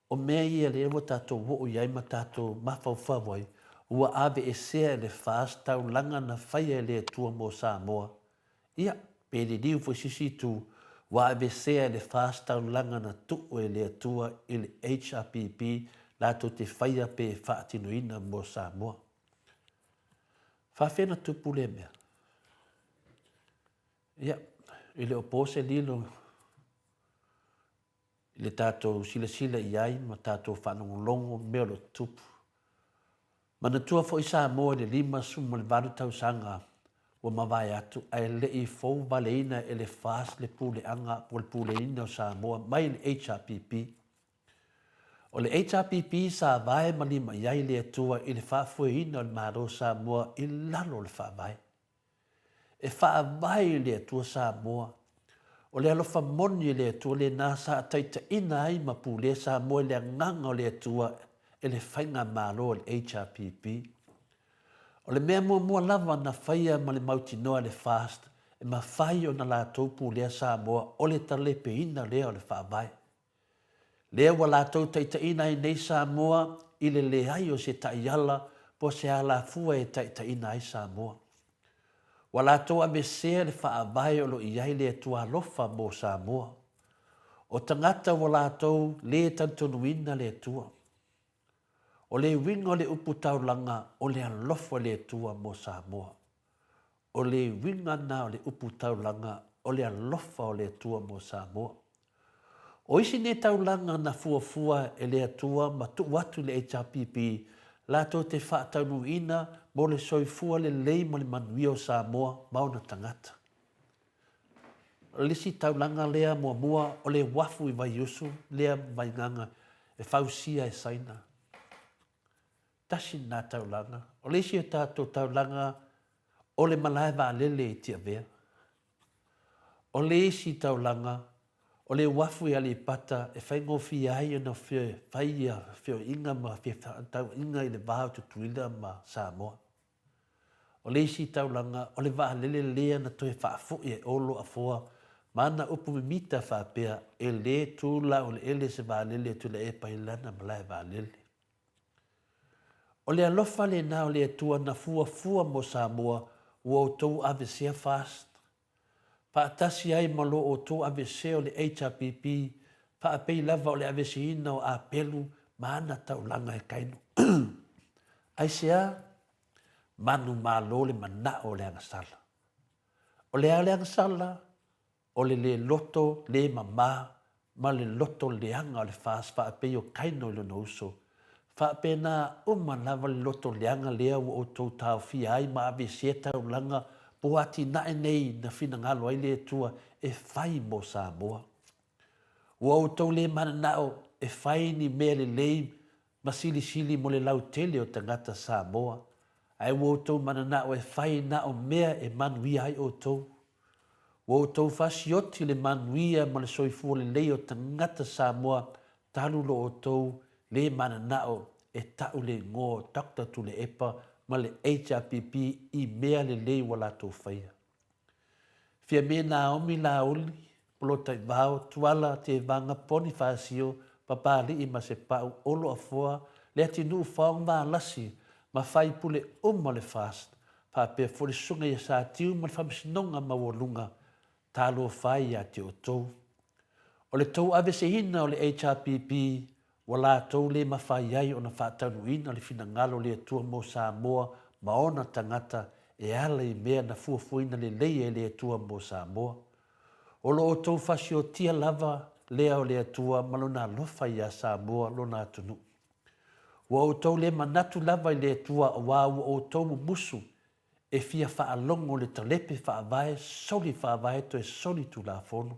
O mea ia le ewa tātou wo iai ma tātou mawhauwhawai ua awe e sea le whaas taulanga na whaia le atua mo Samoa. Ia, pe le liu fo sisi tu ua awe sea le whaas taulanga na tuku e le atua i le HRPP lātou te whaia pe whaatinoina mo Samoa. Whawhena tupu le mea. Ia, i le opose lilo le tātou sila iai ma tātou whanongolongo mea lo tupu. Manatua fo i Samoa le 5 suma le valu tausanga ua mawai atu ai le i fou valeina e le whaas le pule anga po le pule ina o Samoa mai le HRPP. O le HRPP sa vae malima iai le atua i le whaafue ina o le maro Samoa i lalo le whaavae. E whaavae le atua Samoa. O le alofa moni le atua le nasa taita ina ai mapule Samoa le nganga o le atua e le whainga maro le HRPP. O le mea mua lava na whaia ma le mauti noa le fast e ma whai o na la taupu lea Samoa o le talepe ina lea o le whaavae. Lea wa la tau taita ina i nei Samoa i le leai o se taiala po se ala fua e taita ina ai Samoa. Wa la tau ame sea le whaavae o lo iai le tua lofa mo Samoa. O tangata wa la tau le tantonuina le tua. O le winga o le upu taulanga o le alofa le tua mo Samoa. O le winga na o le upu taulanga o le alofa o le tua mo Samoa. O isi ne taulanga na fuafua e le atua ma tu watu le HRPP la to te whaataunu ina mo le soifua le lei mo le manuia o Samoa mauna tangata. O lisi taulanga lea mua o le wafu i vaiusu lea vainganga e fausia e saina. Tasi nā taulanga. O lisi o tātou taulanga o le malae va'alele i tia vea. O le isi taulanga, o le wafu ia le pata e whaingofi ai na whio inga ma tau inga i le vāo tutuila ma Samoa. O le isi taulanga, o le va'alele lea na toe whaafu'i e olo a foa, mana upu me mita whapea e le tūla o le ele se va'alele tu le e pailana malae va'alele. O le alofa le na o le atua na fua mo Samoa ua o tau avesea fast. Paatasi ai malo o tau avesea o le HRPP, paapei lava o le avesiina o apelu maana taulanga e kainu. Ai sea, manu malo le mana o le angasala. O le angasala, o le loto le mama, ma le loto le anga o le fast, paapei o kainu le no uso. Whapena lava le loto leanga lea o tau tau fia ai ma ave se tau langa poati nae nei na fina ngalo ai le tua e whai mo Samoa. Ua o tau le mana nao e whai ni mea le lei ma sili mo le lau tele o tangata Samoa. Ai o tau mana nao e whai nao mea e manuia ai o tau. O tau whasioti le manuia ma le soifua le lei o tangata Samoa talu lo o tau le mana nao e tau le ngō takta tu le epa ma le HRPP i mea le lei wala tō whaia. Fia me nā omi la oli, polo tai vāo tuala te vanga poni whaasio papali i ma se pau olo a foa le ati nuu whaong vā lasi ma whai pule le fast pa pe fori sunga i sa tiu ma whamisinonga ma walunga tālo whai a te o tau. O le tau ave se hina o le HRPP wala tau le mawhai ai o na whātaunuina le fina ngalo le atua mo Samoa ma ona tangata e ala i mea na fuafuina le leia le atua mo Samoa. O lo o tau whasio tia lava lea o le atua malona lofa i a Samoa lona atunu. Wa o tau le manatu lava i le atua wa o tau musu e fia whaalongo le talepe whaavae, soli whaavae to e soli tu la fono.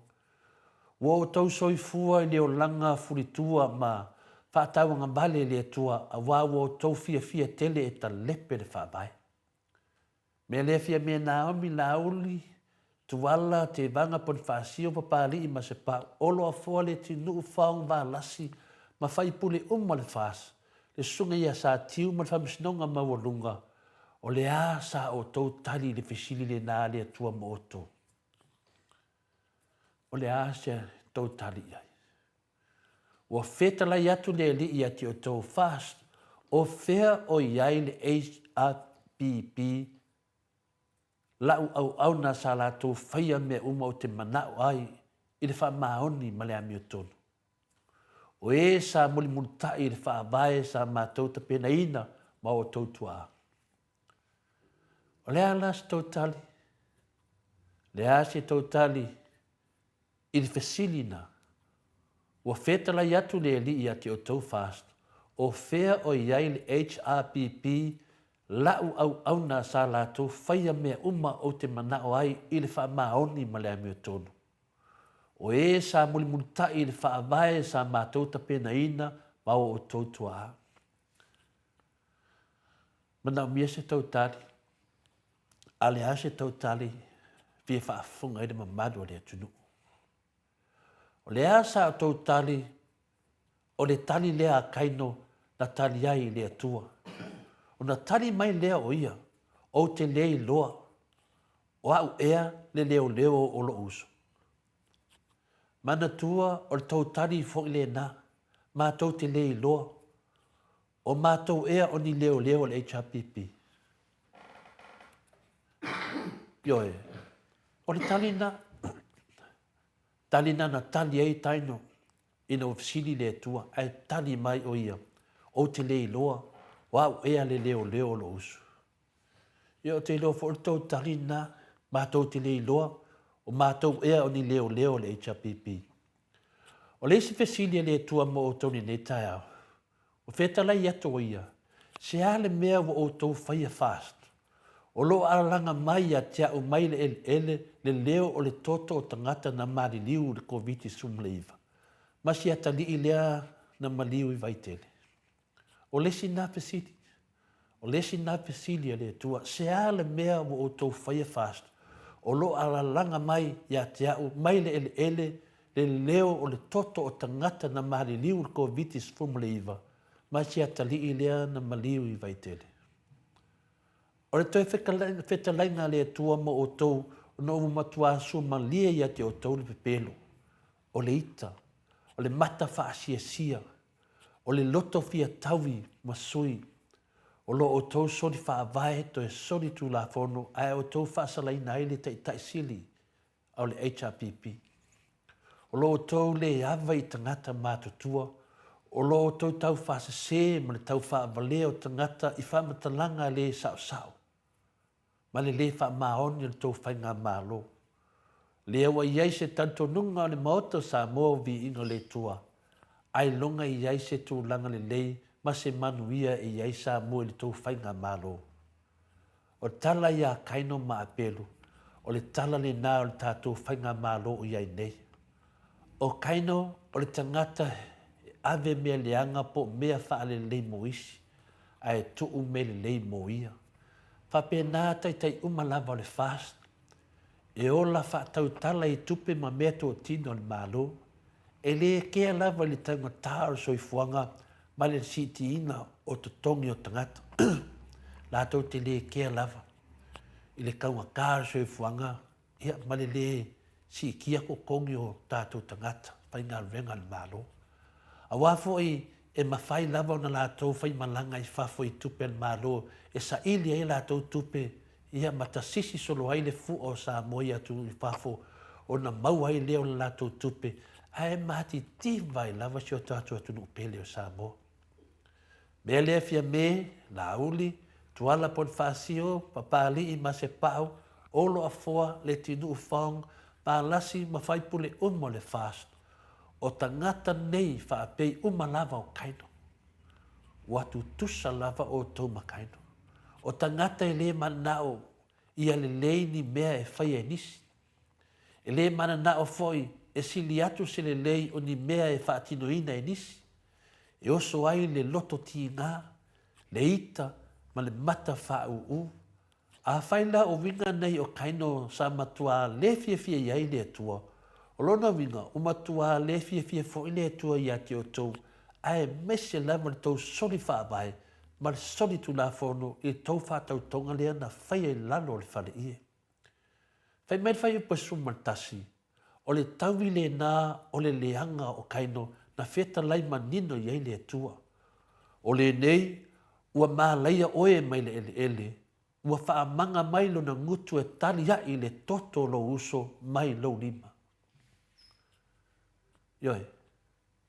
Wa o tau soifua i leo langa furitua ma whaatauanga bale le atua a wawa o tau fia tele e ta lepe le whaabai. Me le fia me Naomi la uli, tuala te vanga pon whaasio papali i ma se pa olo a fua le ti nuu whaong wā lasi ma whaipule le whaas. Le sunga ia sa tiu ma whamisnonga ma walunga o le a sa o tau tali le fisili le nā le atua mo oto. O le a se tau tali ai. Wa fetala yatu le li i ati o tau fast, o fea o iai le HRPP, lau au na sa la tau whaia me uma o te manao ai, i le wha maoni ma le ami o tonu. O e sa muli muntai i le wha avae sa mātou ta pena ina ma o tau tua. O le ala se tau tali, le a se tau tali, i le fesilina, wa fetala yatu le li i ati o tau fast, o fea o iai le HRPP, lau au na sa la tau whaia mea uma o te manao ai i le wha maoni ma le ami o tonu. O e sa muli muntai i le wha avae sa mātou ta pena ina ma o tau tua. Mana mia se tau tali, ale a se tau tali, fia wha afunga i le mamadu o le atunu. O le asa o tau tali, o le tali lea kaino na tali ai lea tua. O na tali mai lea o ia, o te lea i loa, o au ea le leo o lo uso. Mana tua o le tau tali i fong le na, mātou te lea i loa, o mātou ea o ni leo le HRPP. Ioe, o le tali na tali ei taino ina ofisili le tua, ai tali mai o ia, o te le iloa, o au ea le leo lo usu. Ia o te iloa fo tau tali na, mātou te le iloa, o mātou ea o ni leo le HRPP. O le isi fesili le tua mo o tau ni ne tai au. O fetala i ato o ia, se ale mea o tau whaia fast. O lo alanga mai a tia o mai le leo o le toto o tangata na mari liu le COVID sumleiva. Masi ata li i lea na maliu i vaitele. O lesi na pesiti. O le sina pesili le tua, se ale mea o tau whaia fast. O lo ala langa mai ia te au, mai le ele, le leo o le toto o tangata na mahali liu ko vitis fumuleiva. Mai si atali i lea na maliu i vaitele. O le toi whetalainga le tua mo o tau, no umatua su malia ia te o tau le pepelo. O le ita, o le mata whaasia sia, o le loto fia taui masui, o lo o tau sori whaavae to e sori tu la fono, ai o tau whaasalaina ai le tai sili, au le HRPP. O lo o tau le awa i tangata mātutua, o lo o tau whaasase ma le tau whaavale o tangata i whaamatalanga le sao. Ma le whaamaoni le tau whainga mālo. Le awa iai se tanto nunga o le maoto Samoa vi inga le tua. Ai longa iai se tu langa le lei, ma se manuia iai Samoa le tau whainga mālo. O tala ia kaino ma apelu, o le tala le nā o le tātou whainga mālo o iai nei. O kaino o le tangata ave mea leanga po mea whaale lei mo isi, ai tuu me le lei mo ia. Whapena tai umalawa o le fast, e ola whaatau tala i tupe ma mea tō tino le mālo, e le kea lava le tanga tāo soifuanga ma le siti ina o tongi o tangata. Lātou te le kea lava. I le kaunga kāra soifuanga, ia ma le si kia ko kongi o tātou tangata, pai ngā renga le mālo. A wafo e mawhai lava o na lātou whai malanga i whafo i tupe le mālo, e sa ili e lātou tupe, ia matasisi solo ai le fu o Samoa ia tu i whafo, o na mau ai leo le lātou tupe, ai mahati tīwai lava si o tātou atu nuk pele o Samoa. Mea lea fia me, la uli, tuala pon whasio, papali i ma se pau, olo a foa le tinu u whaong, pālasi ma whaipule umo le fast. O tangata nei whaapei uma lava o kaino. Watu tusa lava o tau makaino. O tangata e le manao, ia le leini mea e whai e nisi. E le manao foi, e sili atu se le lei o ni mea e whaatinoina e nisi. E oso ai le loto ti ngā, le ita, ma le mata whaau. A whaila o winga nei o kaino sa matua le fia iai le atua. O lona winga, o matua le fia fo i le atua i ati o tau, ai mese lama le tau soli whaavai, ma le soli tu la fono i tau whaatau tonga lea na whaia i lalo le whale ie. Whai mai whai upa sumantasi, o le taui le nā o le leanga o kaino na wheta lai manino iai le atua. O le nei, ua maa laia oe mai le ele, ua whaamanga mai lo na ngutu e tali i le toto lo uso mai lo lima. Ioi,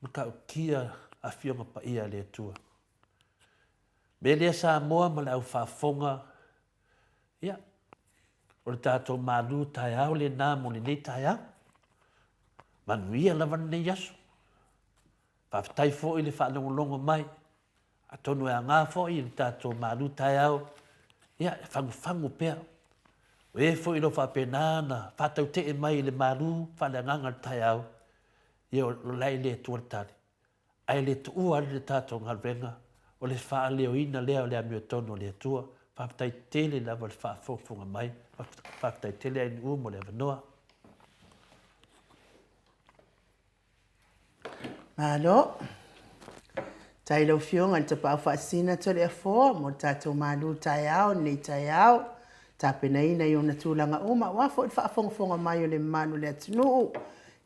maka kia a fionga pa ia le atua. Me lea Samoa ma le au whaafonga, ia, o le tātou mālu tai au le nā mo le nei tai au, manuia lava nei yaso. Whaafitai fo i le whaanongolongo mai, a tonu e a ngā fo i le tātou mālu tai au, ia, whangu pēr. O e fo i lo whaapenāna, whaatau te e mai le mālu, whaananganga tai au, ia o lai le tuatari. Ai le tua le tātou ngalwenga, o le wha leo ina lea o le amio tono le tua, whaafitai tele lava le whaafonga mai, whaafitai tele ai ni mo le avanoa. Malo, tai lau fionga ni te pao whaasina to le afoa, mo tātou mālu tai au, nei tai au, tāpena ina i ona tūlanga uma, wafo i whaafonga mai o le manu le atunu,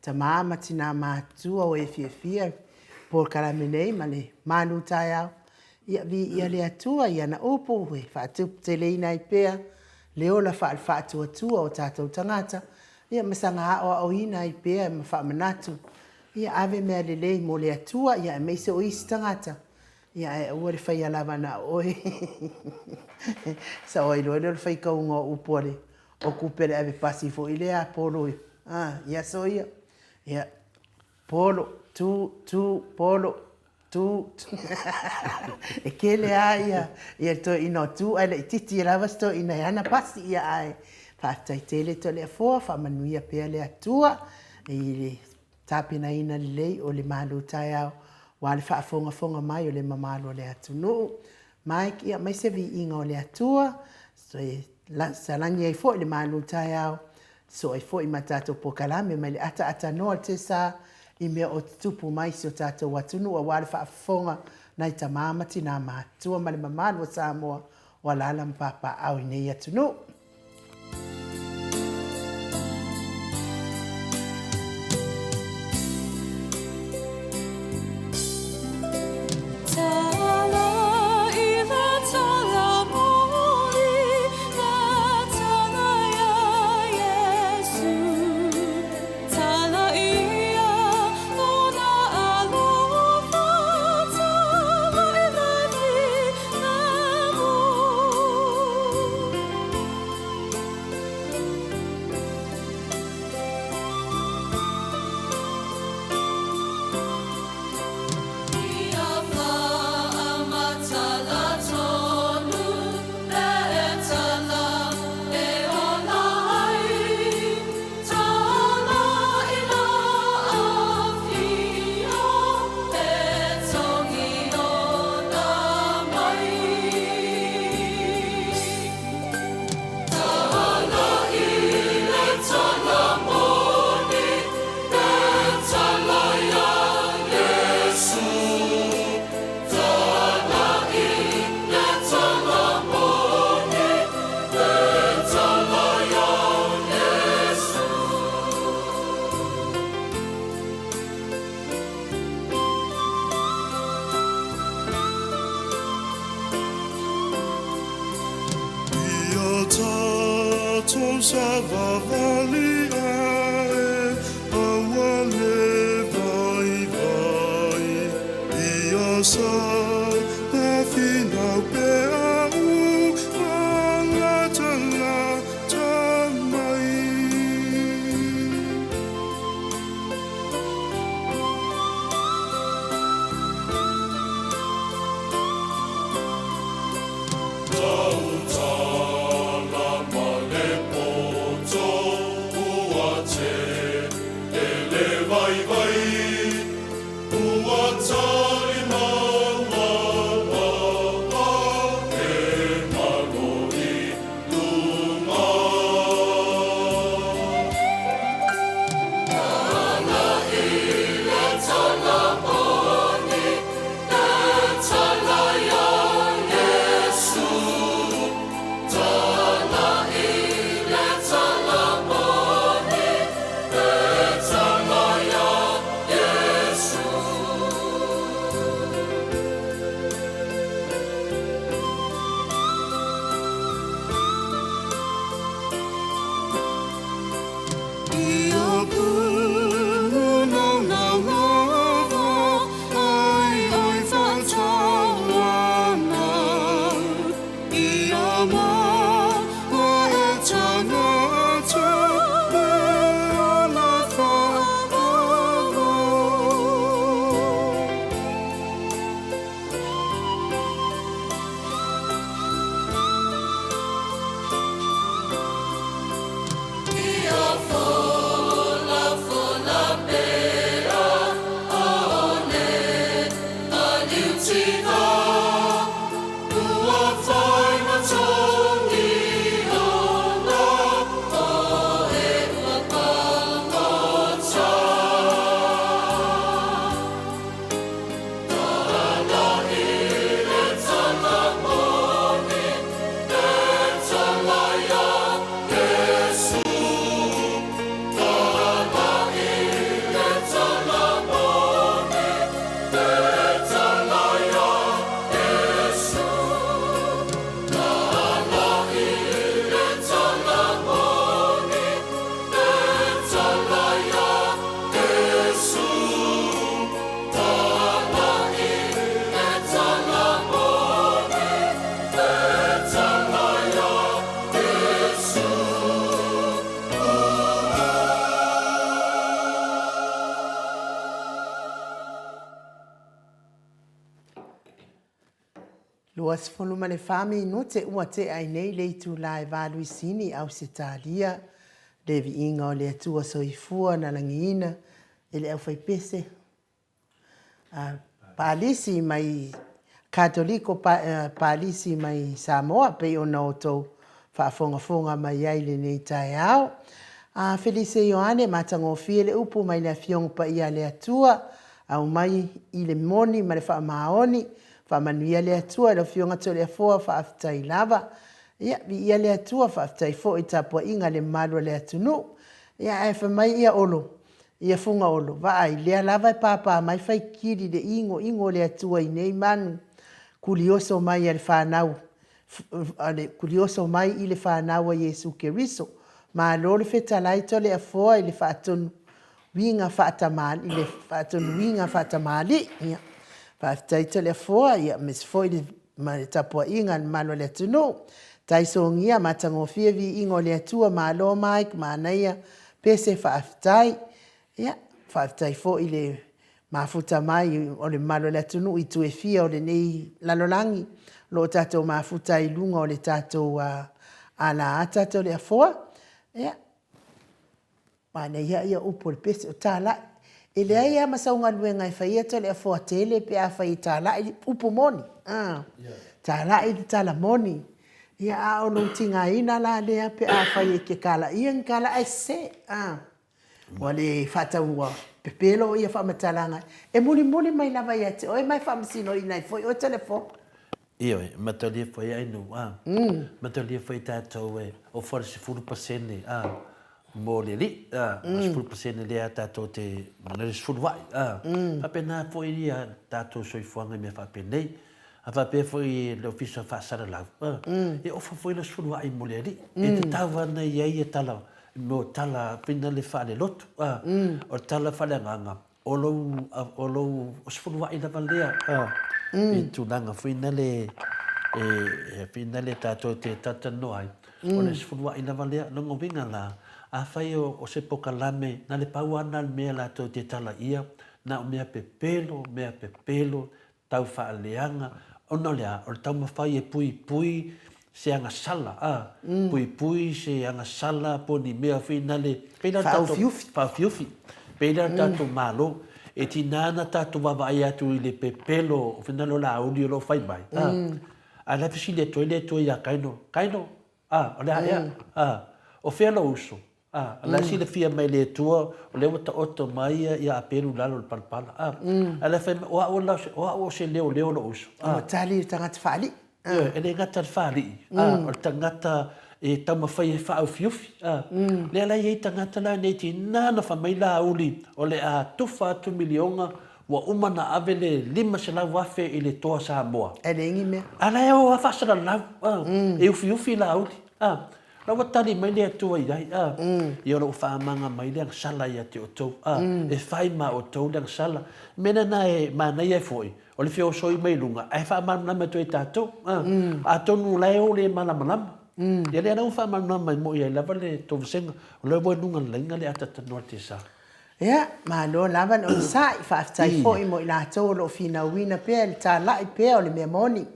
ta mama tina mātua o e fia, por karamenei ma le manu tai au, ia vi ia le atua, ia na upu, we whaatupu te leina i pēr, le ola whaatua o tātou tangata, ia masanga hao au ina i pēr, ma whaamanatu, ia ave mea le lei mo le atua, ia e meise o isi tangata, ia e ua le whai alawa na oe, sa oi loe le whai kaunga o upore, o kupere ave pasi fo i lea polo, ia so ia, polo, polo, e kele a ia to ino tu ai le titi lava sto ina ana pasi ia ai fatai tele to le fo fa manuia pe le atua e tapina ina le o le malu tai au wa le fa fonga mai o le mamalo le atunu mai kia mai se vi inga o le atua, so e salangi ai fo le malu tai au, so e fo i matato po kalame, mai le ata noa te sa, i mea o tupu mai si o tātou watunu, a wale whaafonga nai ta mamati nā mātua, ma le mamalu o Samoa, o alala mpapa au i nei atunu. Luas foluma le fami no te ua te ai nei le tu lai valu sini au se talia le vi inga o le atua soifua na langina ele au fai pese palisi mai Katoliko palisi mai Samoa pe ona o tau whaafonga mai ai le nei tai au. Felice Ioane matangofie le upu mai le fionga pa ia le atua au mai i le moni ma le whaamaoni whaamanuia le atua le fionga to le afoa whaafitai lava. Ia le atua whaafitai fo i tapua inga le malua le atunu. Ia e mai ia olo. Ia funga olo. Vai lea lava e papa mai fai kiri le ingo le atua i nei manu. Kulioso mai le whanau. Kulioso mai i le whanau a Yesu Keriso. Ma lor fetalai to le afoa i le whaatonu winga whaatamali. I le whaatonu winga whaatamali. Ia. Whaafitai to le afoa ia mes foi le tapua inga malo le atunu. Taisongia matangofia vi ingo le atua ma lo Mike ma naia pese whaafitai. Ia, whaafitai fo i le mafuta mai o le malo le atunu i tue fia o le nei lalolangi. Lo tatou mafuta i lunga o le tatou ala tatou le afoa. Ia, mana ia upo le pese o tala. E lea ia masaunga luenga i whaia to le afoa tele pe a whai tala i upo moni. Tala i tala moni. Ia a o no tinga ina la lea pe a whai ke kala. Ia kala ai se. Wale fata ua pepelo ia whamatalanga. E muli mai lava ia te. Oe mai whamasino ina i foi o telefo. Iyo, matalia foi ai nu. Matalia foi tātou o 40% mo le li. 40% lea tātou te manere sfurwai. Papena foi ia tātou soifuanga me whapenei. A whapea foi le ofisa whaasara lau. E ofa foi le sfurwai mo le li. E te tāwana iai e tala. No tala pina le whale lotu. O tala whale nganga. O lou o sfurwa i lava lea. E tūnanga whina le tātou te tatano ai. O le sfurwa i lava lea. Longo winga la. A whai o se pokalame. Na le pauana mea la tau te tala ia. Na o mea pepelo. Tau whaaleanga. O no lea. O le tau mawhai e pui. Se anga sala, pui se anga sala po ni mea whina le pena fiufi pena tatu malo e tinana tatu wawai atu i le pepelo whina lo la uli o lo whai mai a la fisi le toi ia kaino o le haea o whea lo uso a la si le fia mai le tua o le wata oto mai ia a peru lalo le palpala a la whai o se leo lo uso Tali tangata whaali. E le ngata whaari, o tangata e taumawhai e whaau fiufi. Le alai e tangata la nei ti nana whamai la uli o le a tuwha atu milionga wa umana ave le 5 se lau wafe i le toa Samoa. E le ingi mea. Ala e o a whasara lau, e ufiufi la uli. La watari mai le atua i ai. I ora o whaamanga mai le ang sala i ate o tau. E whai ma o tau le ang sala. Mena na e manai e foi. O le fio soi mai lunga. Ai whaamanama tu e tātou. A tonu leo le malamalama. Ia le anau whaamanama i mo i ai lava le tau senga. O le lunga lenga le atatanoa te sa. Ia, ma lo lava o sa i whaafitai fo i mo i la tau lo fina wina pea le tā lai pea o le mea moni.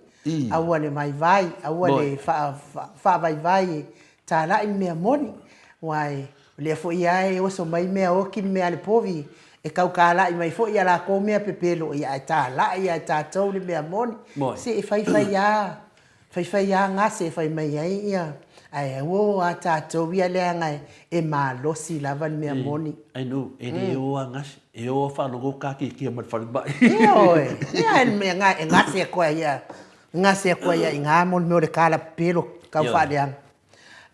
Aua le mai vai, aua le wha vai tā lai mea moni. Wai, le fo i ai oso mai mea oki mea le povi. E kau kāla i mai fo i ala ko mea pepelo i ai tā la i ai tā tau le mea moni. Se e whai a ngase e whai mai ai ia. Ai o a tā tau ia lea ngai e mā losi lava le mea moni. Ai nu, e le o a ngase. E o a whanongo kaki ki a mat whalibai. Ia oe. Ia e mea ngai e ngase e koe ia. Ngase e koe ia i ngā moni meo le kāla pepelo kau whaaleanga.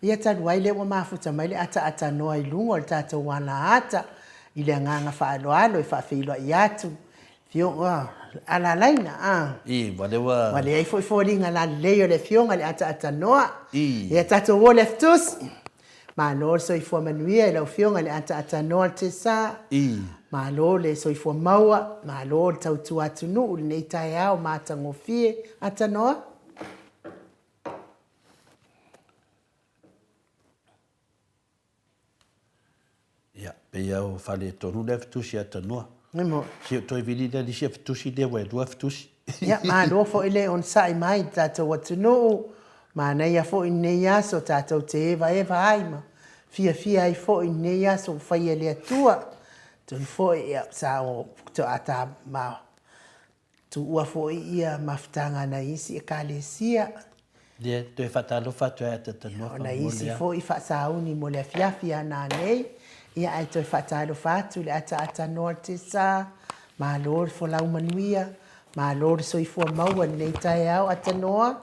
Ia tanu ai le wa mafuta mai le ata noa i lungo le tātou wana ata. I le nganga whaaloalo i whaafeilua i atu. Fionga, ala laina, walewa. Wale ai foi ringa la leo le fionga le ata noa. Ia tato wo leftus. Ma lo so i fua manuia i lau fionga le ata noa te sa. Ma lo le so i fua maua. Ma lo le tautu atu nu. Le nei tai au ma atango fie ata noa. Pea o whale tonu le fitusi atanua. Nemo. Si o toi vili le lisi fitusi le wai dua fitusi. Ia, ma lo fo ile on sai mai tātou atunu. Ma nei a fo i nei aso tātou te eva aima. Fia ai fo i nei aso whai e lea tua. Tun fo i sa o to ata ma tu ua fo ia maftanga na isi e kalesia. Dia te fatalo fatu e te tanoa Na fa isi molia. fo i whaasauni mo le fiafia nā nei. Ia ai toi whaatalo whātu le ata noa te sā. Mā lor fo lau manuia. Mā lor soifua maua nei tai au ata noa.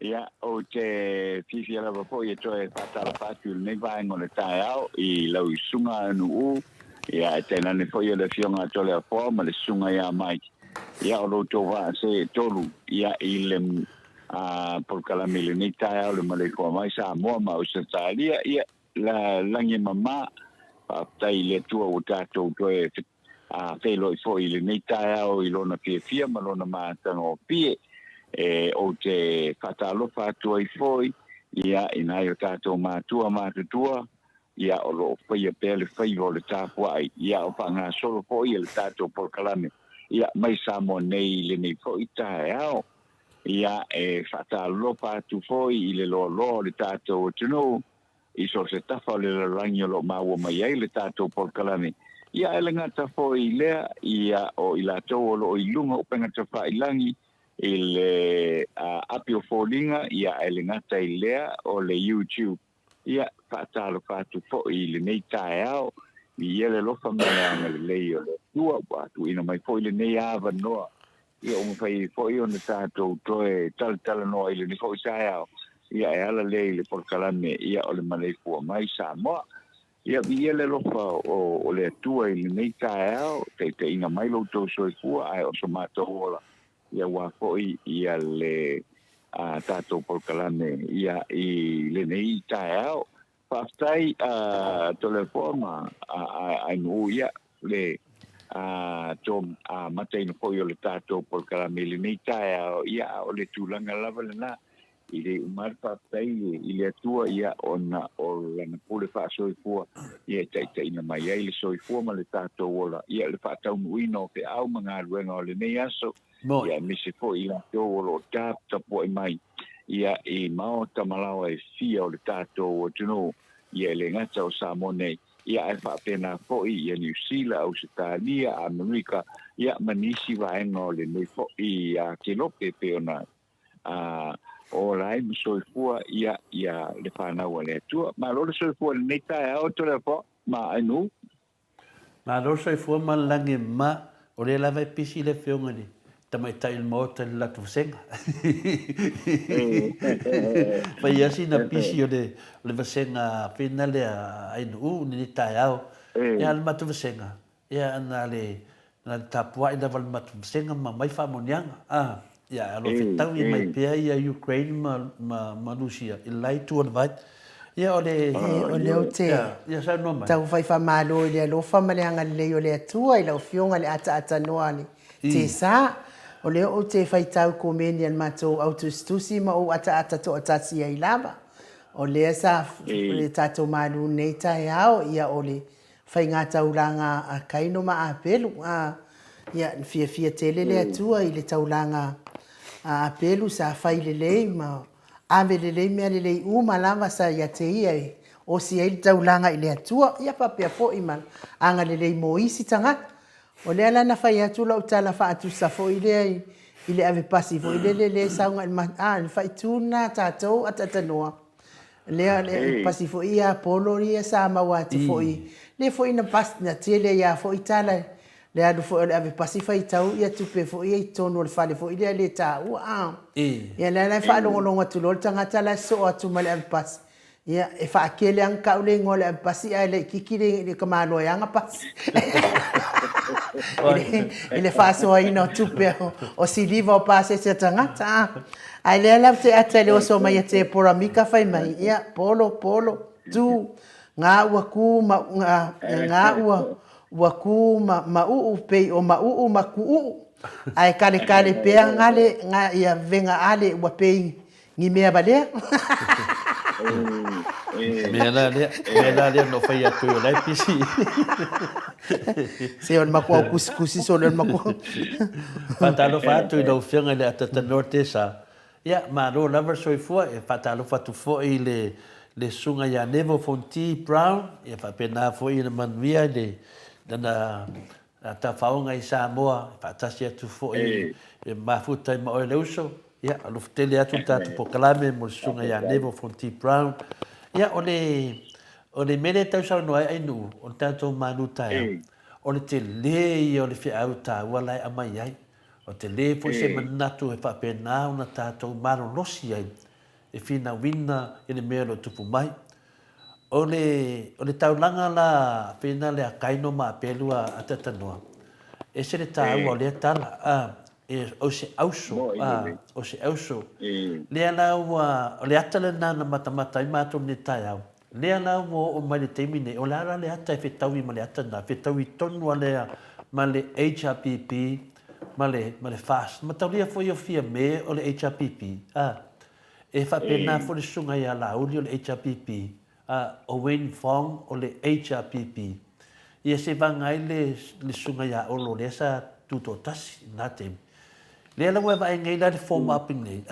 Ia o te fifia lava po ia toe fatala fatu nei vai ngone tai au I lau I sunga anu u ia e tēnā ne fo ia le fionga tole a po ma le sunga ia mai ia o lo to va se tolu ia I le por kala mele nei tai au le Maleifua mai Samoa ma o se talia ia la langi mama pa tai le tua o tato toe felo I fo I le nei tai au I lona fia ma lona mātanga o pie o te whatalofa atua I foi, ia ina o tātou mātutua, ia o lo whaia pēle whai o le tāpua ai, ia o whanga solo foi le tātou porkalame, ia mai Samoa nei le nei foi tae ao, ia whatalofa atu foi I le lo le tātou o tino, I so se tafa le rangi o lo maua mai ai le tātou porkalame, ia ele ngata foi lea, ia o I lātou o lo I lunga o pengata whailangi, il apio folinga ia ele ngata I lea o le YouTube ia fatalo fatu fo I le nei tae ao I ele lofa mea le lei o le tua watu ina mai fo I le nei ava noa ia o mwhai fo I o ne tātou toe tala noa I le ni fo I tae ao ia e ala lei le porkalame ia o le Maleifua mai Samoa ia vi ele lofa o le tua I le nei tae ao te ina mai lo tau soifua ai o so mātou ola ia wa foi ia le tato porkalame ia I le nei tae pastai telefona ai no ia le tom matei no foi le tato porkalame le nei tae ia o le tulanga lava na I le umar pastai I le tua ia ona o la pole fa soifua ia tai na mai ai le soifua ma le tato ola ia le fa tau uino pe au manga ruenga o le nei aso ia misi fo I la tō lo tāpta po I mai ia I mao tamalawa e fia o le tātou o tino ia le ngata o Samoa nei ia e whapena fo I New Zealand au Australia Amerika ia manisi vaenga o le nei fo I ke lope peona o lai msoifua ia le whanau le atua ma lo le soifua le nei tae au tole po ma anu Ma lo soifua ma langi ma o le lava pisi le fionga ni. Tamai tai il mota le latu senga. Pai asi na pisi o le vasenga pina le ainu ni tai au. Ia le matu vasenga. Ia ana le tapua ina val matu vasenga ma mai whamonianga. Ia alo fitau I mai pia ia Ukraine ma Rusia. I lai tu on vai. Ia o le o te ia sa no mai. tau whai whamalo I le alofa ma le anga leo le atua I lau fionga le ata noa ni. Te sā, o leo o te whai tau komeni an matou autostusi ma o ata to atasi ai lava. O lea sa le tatou malu nei tai ao ia o le whai ngā tauranga a kaino ma a pelu. Ia fia tele le atua I le tauranga a pelu sa whai le lei ma ave le lei mea le lei uma lava sa ia te ia o si ai tauranga I le atua ia papea po I man anga le lei mo isi tangata. O le ala na fai atu la utala fa atu sa fo ile ave pasi fo ile le saunga le fai tuna tatou atanoa le pasi fo ia polo ia sa mawati fo le fo ina pas na tele ia fo itala le adu fo le ave pasi fai tau ia tupe fo ia tono le fale fo ile le ta ia la fa longa tu lo tanga tala so atu male ave pasi ia e fa akele an kaule ngole ave pasi ale kikire le kamalo ia nga pasi ele faso ai no tupe o si liva o pase se tangata ai le la te atele o so mai te pora mika fai mai ia polo tu nga ua ku ma nga ua ku ma u pe o ma u ma ku ai kale pe ngale nga ia venga ale ua pe ngi mea bale Mela le no fai atu lai pisi. Se on makua kusi so on makua. Fatalo fatu I no fianga le atata norte sa. Ia ma ro lava soifua e fatalo fatu fo I le sunga ia Nevo Fonti Brown e fa pena fo I na manuia le dana ta faunga I Samoa fa tasi atu fo I mafuta I ma o leuso ia alo tele atu tatu po kalame mo sunga ia nevo Fonty Brown ia o le mele tau sa no ai nu o tatu manu tai o le te le o le fi au ta wala ai mai ai o te le po se manatu e fa pena una tatu manu losi ai e fina wina I le melo tupu mai o le taulanga la pena le akaino ma pelua atatanoa e se le tāua o le tala o se auso o se auso le ala o le ata le nana matamata I mātou ni tai au le ala o mai le teimi nei o le ala le ata e whetau ma le ata na whetau I tonu a lea ma le HRPP ma le fast ma tau lia foi o fia me o le HRPP e whapena fo le sunga I a lauri o le HRPP o Wayne Fong o le HRPP ia se vangai le sunga ia olo le sa tuto tasi na te le ala wa vai ngai la le form up nei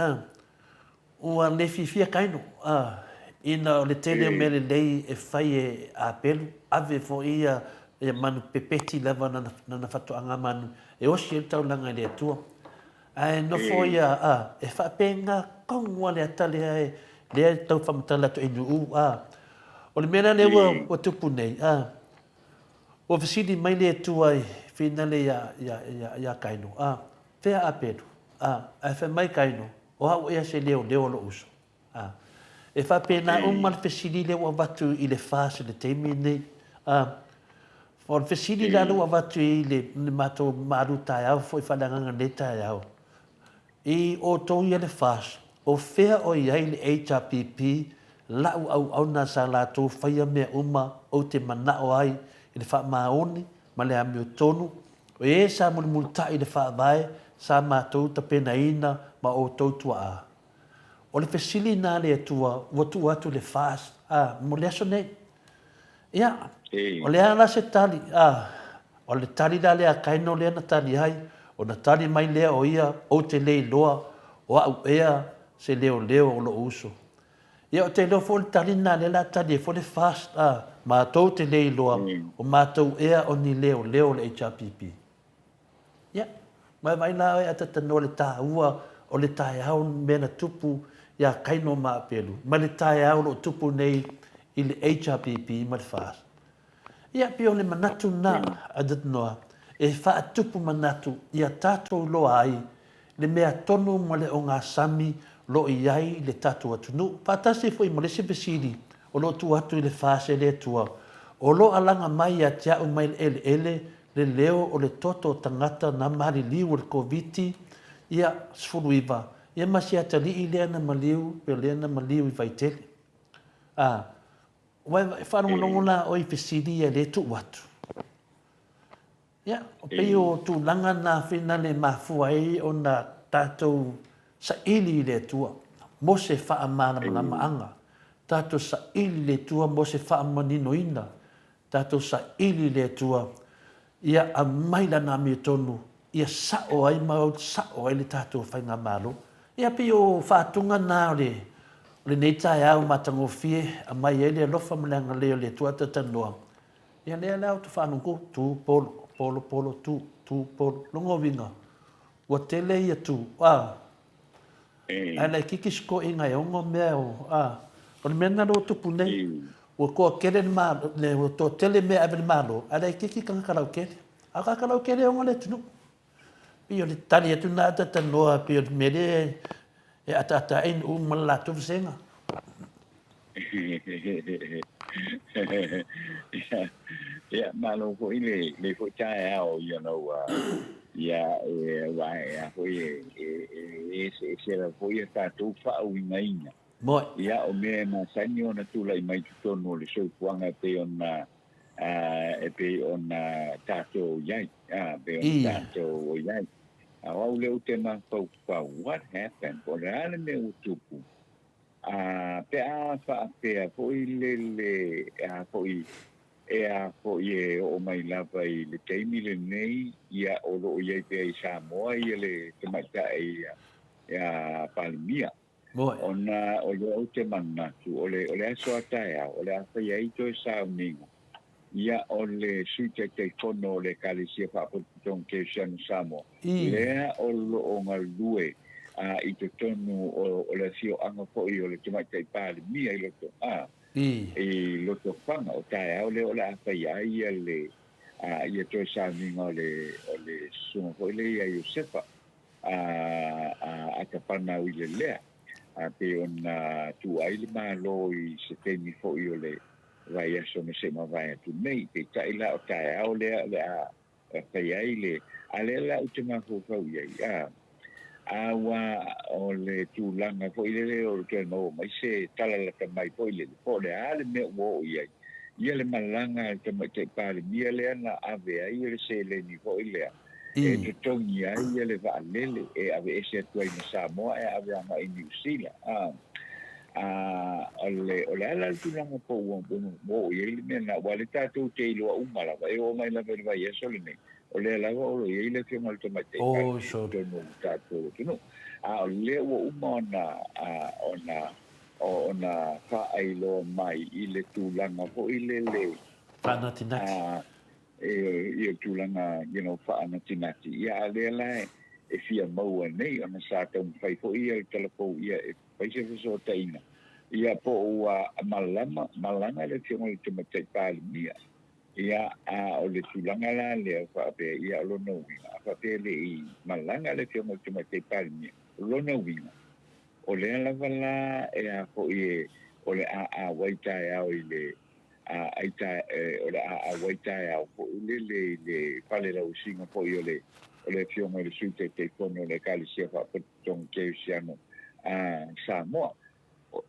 o le fifia kaino ina le tele mele lei e fai e apelu ave fo ia e manu pepeti lava na fatu anga manu e osi e tau langa le tua ai no fo ia e fa penga kongwa le atale le tau famatala to inu o le mena le wa tupu nei o fisidi mai le tuai fina le ya kaino fe apedu a fe mai kaino o ha ia se leo lo uso e fa pena mal fisidi le wa batu I le fase le temi nei for fisidi la lo batu I le mato maru tai au foi fa langa le tai au I o to ia le fase o fe o ia le HRPP la au na sala to faia me uma o te mana o ai I le wha maoni, ma le ami o tonu, o e sa multa I le wha vai, sa mātou ta pena ina, ma o tautua a. O le fesili nā le atua, watu atu le fast, mo le aso nei. Ia, o le ala se tali, o le tali da le a kaino le na tali hai, o na tali mai lea o ia, o te lei loa, o au ea, se leo o lo uso. Ia o te leo fo le tali nā le la tali, fo le fast, mātou te lei loa, o mātou ea o ni leo le HRPP. Ia, mai vai la e atatano le tā ua o le tae au mena tupu ia kaino maa pelu. Ma le tae au lo tupu nei I le HRPP ma le fast. Ia pio le manatu na atatanoa e wha tupu manatu ia tātou loa ai le mea tonu ma le o ngā sami lo iai le tātou atunu. Pātase fo I mo le sepesiri o lo tu atu I le fase le tua. O lo alanga mai a tia o mai ele le leo o le toto tangata na mari liu o le COVID ia sfuluiva. Ia masi atali I lea na maliu, pe lea na maliu I vaitele. Wai whanongonongo na o I fesiri e le tu watu. Ia, o pei o tu langa na whina le mafua e o na tātou sa ili le tua. Mo se wha amana mana maanga. Tātou sa ili le tua mo se wha amanino ina. Tātou sa ili le tua. Ia a maila na mi tonu. Ia sao ai mau sao ai le tātou whainga malo. Ia pi o whātunga nā le. Le neitai au matango fie. A mai e le lofa malanga leo le tua tatanoa. Ia lea leo tu whanungu. Tu polo, tu polo. Longo winga. Wa tele ia tu. Ai kiki sko inga e ongo mea o. O le mena lo tupu nei. O ko kere malo le o to tele me ave malo ala kiki kan karaoke aka karaoke le ngole tunu pio le tali tu na ta no pio mele e ata in mala tu senga yeah malo ko ile le ko chai ao wai ko se la ko ta tu fa winga Moi. Ia o me na sani ona tula mai tonu le so kuanga pe ona pe ona tato yai pe ona tato yai au le o te ma what happened o le ale me utupu pe fa pe po ile po o mai lava I le teimi le nei ia o lo yai pe Samoa ia le te mai ia palmia ona o le o te manatu o le aso ataea o le afa ia ito e sa uninga ia o le suite te kono o le kalisia whapotong ke sianu Samoa. I. Lea o lo o ngalue i te tonu o le fio anga po i o le tumai te pāle mia i loto i loto whanga o tae au le o le awhai ai a le ia toi sa minga o le sunga po i le ia Iosefa a ka pana i le lea pe ona tu ai le malo i se temi po i o le vai aso me se ma vai atu nei pe tai la o tae au le a whai ai le ale la o te mako kau iai awa o le tūlanga po i le o le no mai se tala la ka mai po i le po le ale me wo iai ia le malanga te mai te pare mia le ana ave ai le se le ni po i le e te tongi ai le va lele e ave ese tu ai Samoa e ave ama i New Zealand ole ala tūlanga po wo iai le mena wale tātou te iloa umala e o mai la vai eso le nei o le lava o le ile ke mal to mate to no tato no o le o umana ona fa ai lo mai ile tūlanga po ile le Whanatinati. E tūlanga fa anatinati ia le la e fia maua nei ona sa tau fai po ia telepo ia e pai se so taina ia po malanga le ke mal to mate pa mia ia o le tūlanga la le whape ia lona winga. Whape le i malanga le whionga te mai te palmi lona winga. O le alava la e a po i o le a waitai au i le o le a waitai au po i le pale la usinga po i o le whionga le suite te kono le kalisia whape tong ke usiano Samoa.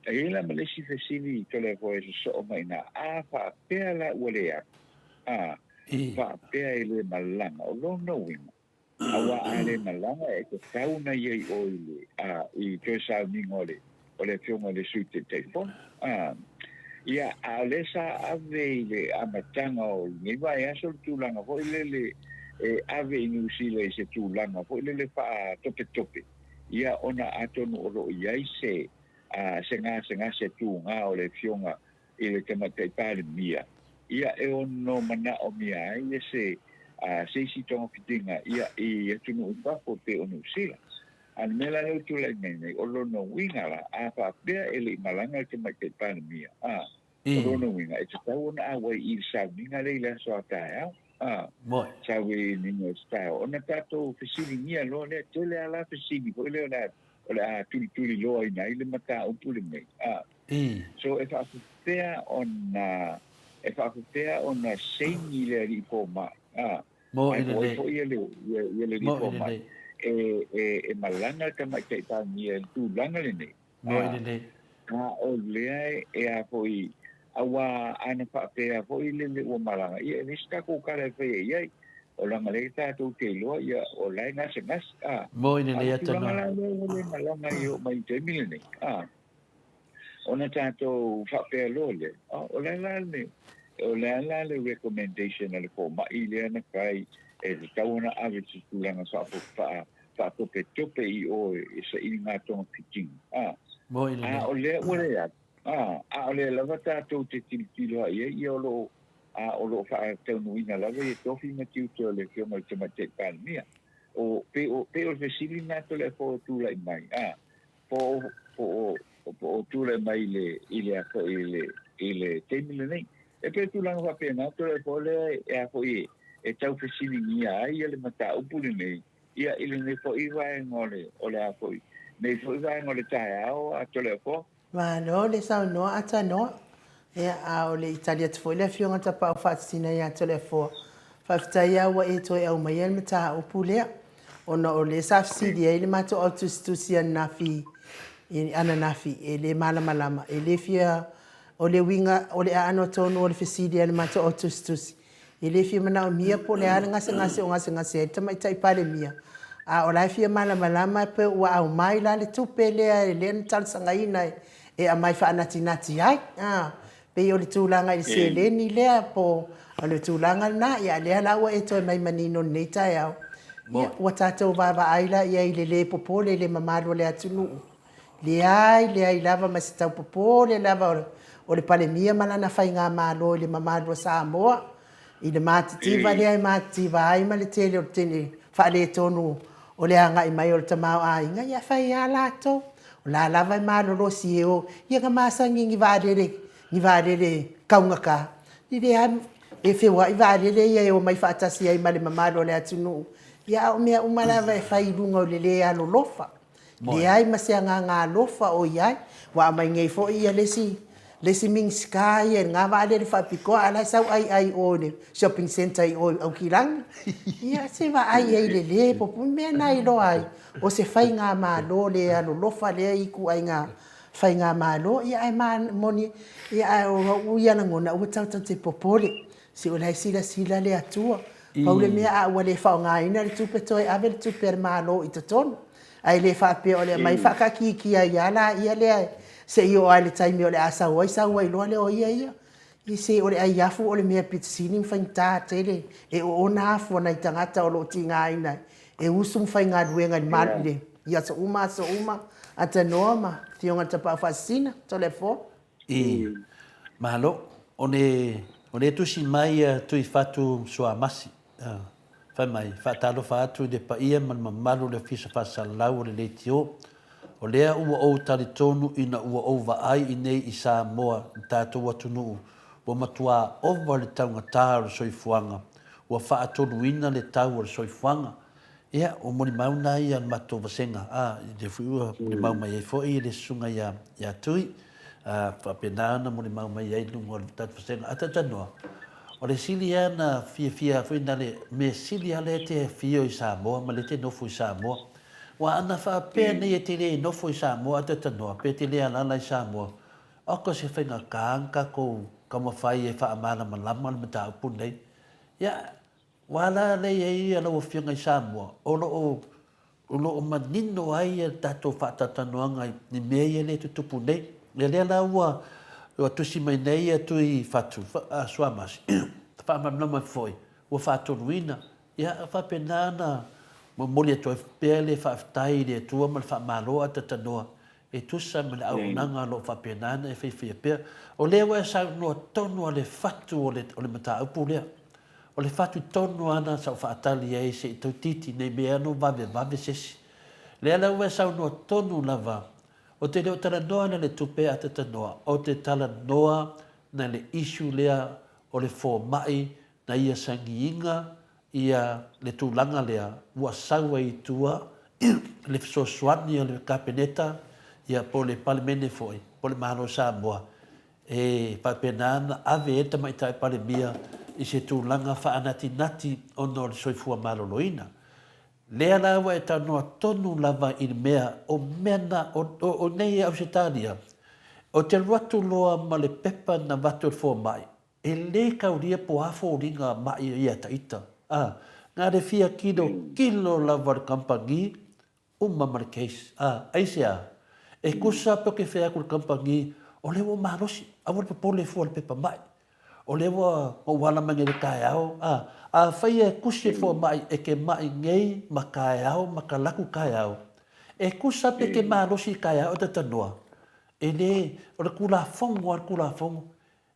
E la malesi fesili tole ko e so mai na whapea la ualea whapea ele malanga o lona winga. Awa ale malanga e te tauna iei o ile i toi sa mingo o le whionga le suite te fon. Ia a le sa ave ile amatanga o ngi vai aso tūlanga ho ile le ave i New Zealand i se tūlanga ho ile le wha tope. Ia ona atonu o ro iai se se tu nga o le whionga i le te pāle mia. Ia e ono mana o mia ai e se si tonga fitinga ia i atunu upako te onu sila. An mela leo tu lai nei o lono winga la a whapea e le malanga te pāle mia. O lono winga e te tau ona awai i sa minga le ila so atai au. Sa we ningo style. Ona tato fesini nia lo le tele ala fesini po le o le a tuli loa i nai le mata upule nei. So e whakupea ona seini le ri po ma. Mo i le po i le ri po ma. E malanga ka mai te tangi e tu langa le nei. Mo i le O lea e a po i awa ana whapea po i le o malanga. Ia e nista ko kare whea iai. O langa le tātou te loa ia o lai ngase ngas. Mo i le atano. Malanga i o mai te mile nei. Ona tātou whapea lo le. O lai la le recommendation ale ko mai le ana kai e te tauna ave te tūlanga whapope tope i o e sa i ngā tonga piting. Mo i le O le ure atu. O le lava tātou te tilo ia i o lo wha taunuina lava i tofi matiu te o le whionga te mate pālmia. O pe o vesili nato le po tūlai mai. Po tūlai mai i le teimile nei. E pe tūlanga whape nato le po le e a po i e tau vesili nia ai le mata upuli nei. Ia ili ne po i vai ngole o le a po i. Nei po i vai ngole tae au a tole po. Malo le sau noa ata noa. Ia a o le Italia te foi le whionga ta pao whaatina ia tole fo. Whaftai awa e toi au mai el mata upulea. Ona o le safsidi e le mato o tustusi anafi. Ana nafi e le malama. E le fia o le winga o le ano tonu o le fisidi e le mato o tustusi. E le fia mana o mia po le ana ngase e tamai tai pare mia. O lai fia malama pe ua au mai la le tupe lea e le talsanga ina e a mai whaanatinati ai. Pe o le tūlanga i se leni lea po o le tūlanga na ia lea laua e toi mai manino nei tai au. Ua tātou vava aila ia i le popole le mamalo le atunu. Le ai lava masitau popole lava o le palemia malana whai ngā malo le mamalo Samoa. I le matitiva le ai matitiva ai ma le tele o tene fa le tonu o le anga I mai o le tamau ai nga ia fai ala to o la lava I malo lo si o ia ka masangi ngi vadere kaunga ka I le am e fe wa I vadere ia o mai fa tasi ai ma le mamalo le atunu ia o mea umalava e fai lunga o le alo lofa le ai ma se nga lofa o ia wa mai ngai fo ia lesi ming sky e nga va le fa piko ala sau ai o le shopping center o au kilang ia se va ai le po me na I lo ai o se fai nga ma lo le alo lofa le I ku ai nga fai nga ma lo ia ai man moni ia o ia na ngona o tau te popole se o lai sila le atua Paule mea a wale fa nga ina le tupe toi ave le tupe malo I te ton ai le fa pe o le mai fa ka ki ia la ia le se io ai le taimi o le asa oi sa oi lo le o ia I se o le ai afu o le mea pitsini mfainta tele e o na afu na itangata o lo tinga ina e usum fainga duenga I malile ia so uma ata noma tionga tapa fasina telefo mahalo one tu si mai tu I fatu sua masi fa mai fa talo fatu de pa ia man malu le fisa fa salau le tio o lea ua o tali tonu ina ua o vaai I nei I Samoa tātou atunu ua matua ova le taungata o le soifuanga ua wha atonu ina le tau o le soifuanga ia o moni mauna ia mato vasenga I te fuiua moni mau mai e fo I le sunga ia tui whapenana moni mau mai e lungo le tatu vasenga atatanoa o le sili ana fia fuina le me sili ale te fio I Samoa ma le te nofu I Samoa wa ana fa pe ne te le no foi Samoa te no pe te le ala I Samoa o ko se fenga kanka ko kama fai e fa amana malama le mata pu nei ya wala le ye ala o fianga I Samoa o lo manino ai tato fa tatano ngai ni me ye le tu pu nei le la wa o tu si mai nei tu I fatu a sua mas fa mamma foi o fa to ruina ya fa penana mo moli to pele fa tai le tu mal fa malo ata tanoa e tu sa mal au nanga lo fa penana e fe pe o le wa sa no tonu le fatu o le mata upu le o le fatu tonu ana sa fa tali e se to titi ne be no va se le ala wa sa no tonu lava o te le tala noa na le tupe ata tanoa o te tala noa na le isu lea o le fo mai na ia sangiinga ia le tūlanga lea ua saua I tua le fesoasoani o le kapeneta ia po le palemene foi po le mahalo Samoa e papenana ave e tamaita e palemia I se tūlanga whaanatinati ono le soifua maloloina lea lawa e tanoa tonu lava I le mea o mena o nei au se tālia o te ruatu loa ma le pepa na watu e fo mai e le kauria po hafo ringa mai ia taita ngā re fia kilo lava le kampangi markeis aise e kusa pe ke fea kul kampangi o le wo marosi a wo popole fo le pepa mai o le wo o wala mangi le kai au a fai e kusi fo mai e ke mai ngei ma kai au ma kalaku kai au e kusa pe ke marosi kai au te tanoa e le o le kula fongo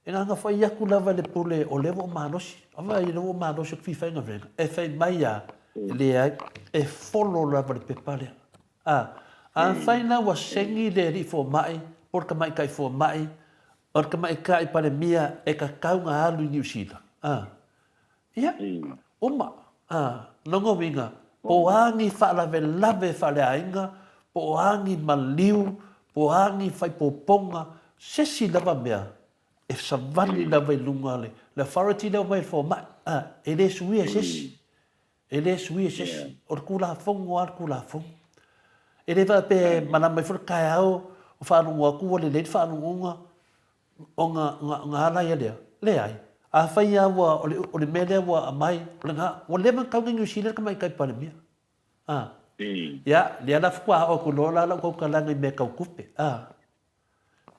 e nga fai ia kula va le pole o le wo marosi ava I le wo marosi fi fai nga venga e fai mai ia le ai e follow la le pepa le fai na wa sengi le ri fo mai por ka mai kai fo mai or ka mai kai pale mia e ka kaunga alu New Zealand ia uma longo winga po angi fa la lave fa le ainga po angi maliu po angi fai poponga sesi lava mea e savali lava I lunga le la farati lava fo mai e le sui sesi or kula fongo e le va pe mana mai for kai au o fa no ku le fa no o nga ala ia le ai a fai wa o le mele wa mai o nga o le man kaunga New Zealand ka mai kai pa le mia ya le ala fua o ku lola la ko kala ngai me ka kupe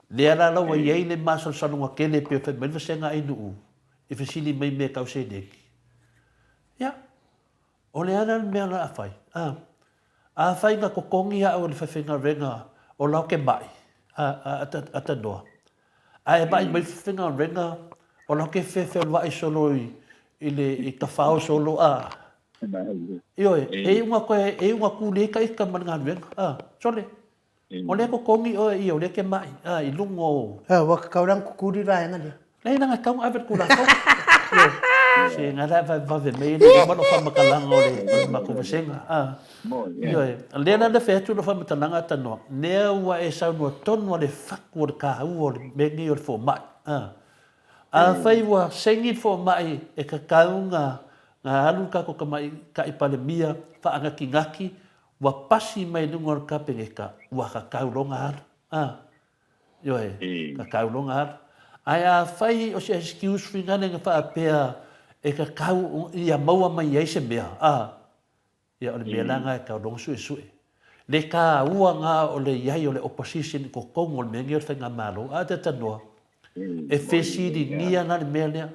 le ala la wa ye le masal sanu wa kele pe fe me senga I nu e fe sili mai me ka se de ya o le ana me ala fai a fai na kokongi a o le whawhenga renga o lau ke mai ata noa. A e mai whawhenga renga o lau ke whewhe wai soloi i ka whao solo Io unga koe, unga kule ka ika mananga wenga. Sole. O le ko kongi o i o le ke mai. I lungo. Waka kaurang kukuri rai ngale. Lai nanga kaung avet kula ko. Se ngara va ve me le mano fa makalanga o le mako vesenga. Io le na le fetu no fa matalanga tano. Ne wa e sa no tono le faku o ka u o me ngi o fo mai. Fai wa sengi fo mai e ka kaunga nga alu ka ko ka ipale mia fa anga kingaki wa pasi mai nunga ka pengeka wa ka kaulonga yo ka kaulonga ai fai o se excuse finga nga fa apea e ka kau ia maua mai ai se mea ia o le mea langa e kaulonga sui le ka ua nga o le iai o le opposition ko kongo le mengi o le whainga malo te tanoa e fesiri ngia na le mea lea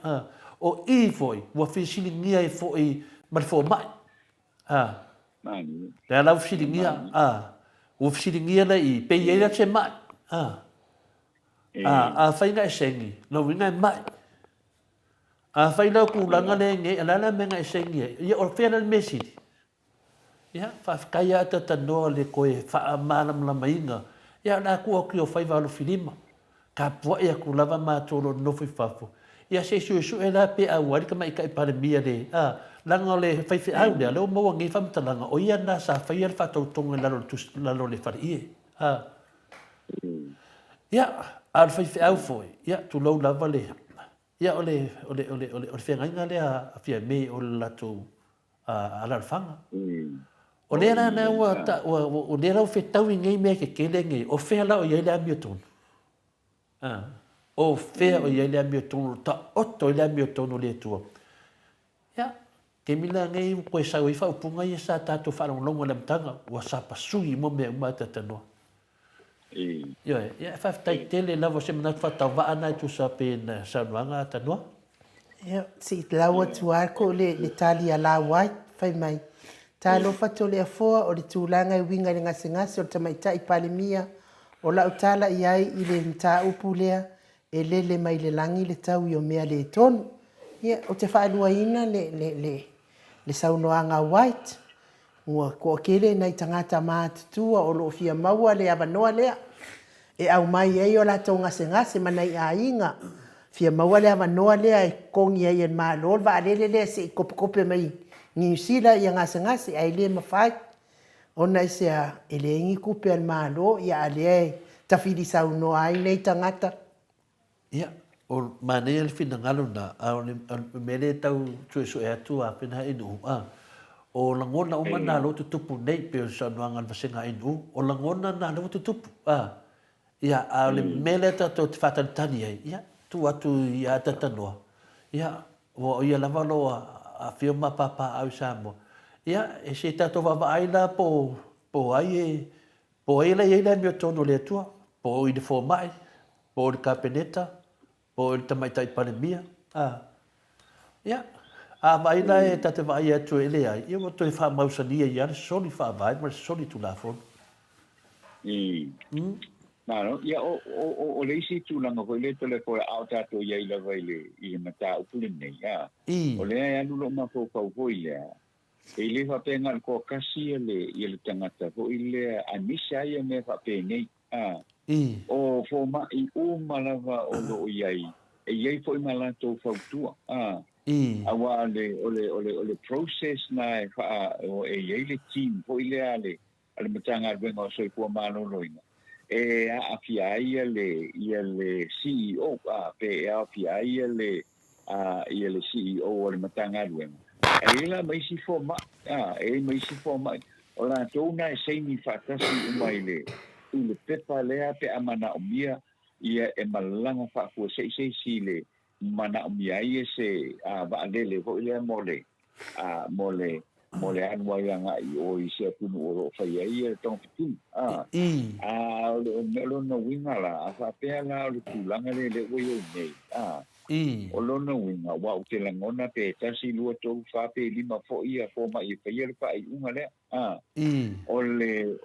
o i foi wa fisili ngia e foi ma fo mai le la fisili ngia o fisili ngia la i pe ia che mai fainga e sengi no winga mai fainga ku langa le nge la menga e sengi ia o fena le mesidi ia fa kaya ta no le koe fa malam la mainga ia na ku o ki o faiva lo filima ka po ia ku lava ma tolo no fi fafo ia se su ela pe a wari ka mai ka pare mia le langa le fai fi au le lo mo ngi fam talanga o ia na sa fai el fato tonga la lo le fari ia al fai fi au foi ia tu lo lava le ia o fenga nga le a fia me o la tu ala fanga o le na o le ra fe tau ngai me ke kele ngai o fe la o ia le amio o fea o ia le mio tonu ta oto le mio tonu le tua ya ke mila ngai ko sa wi fa punga ia sa ta to fa longo le mtanga wa sa pasui mo me ma ta tano ya fa tai tele la vo se mna fa ta va ana tu sa pe na sa wanga tano ya si la wa tu arko le Italia la wai fai mai ta lo fa to le fo o le tulanga winga le ngasinga o tamai tai palemia o la utala iai i le mta upulea e lele mai le langi le tau i o mea le tonu. Ia, o te whaelua ina le saunoanga white. Ua kua kele nei tangata mātutua o lo fia maua le avanoa lea. E au mai ei o la tau ngase manai a inga. Fia maua le avanoa lea e kongi ei en maa lor. Va alele lea se i kope mai New Zealand ia ngase ai le mawhai. Ona isea e le ingi kupe al malo ia ale tafiri sauno ai nei tangata. Ia, o mane el fina ngalo na o mele tau tue e atu a pena inu o langona o mana lo tutupu nei pe sa noanga vasenga inu o langona na lo tutupu ia a le mele ta to fata tani ia tu atu ia tatanoa ia o ia lavalo a firma papa au samo ia e se tato va aila po ai la ia mio tono le tua po i de formai po il capeneta po il tamaitai panemia ia a vai la e tate vai atu ele ai ia mo to fa mausania ia soli fa vai ma soli tu la fon no ia o le isi tu langa ko le tole ko auta to ia ila vai le i mata upulin nei ia o le ia lu ma ko ko ia e le fa penga ko kasi le tangata ko ile anisa ia me fa pe nei o fo ma i o malava o lo iai e iai foi mala to fa tua awa le process na fa o e iai le team foi le ale matanga venga so ko malo loina e a fia ia le CEO pe a fia ia le CEO o le matanga venga e la mai si forma mai si forma o la tona e sei mi fatasi mai le pepa lea pe amana o mia ia e malanga fa ko sei si le mana o mia ia se va le ho le mole anwa nga i o i se punu o fa ia tong pitu lo no winga la fa pe la le tulanga le o yo nei o lo no winga wa o te langona pe tasi lu to fa pe lima fo ia fo ma i fa ia fa i unga le o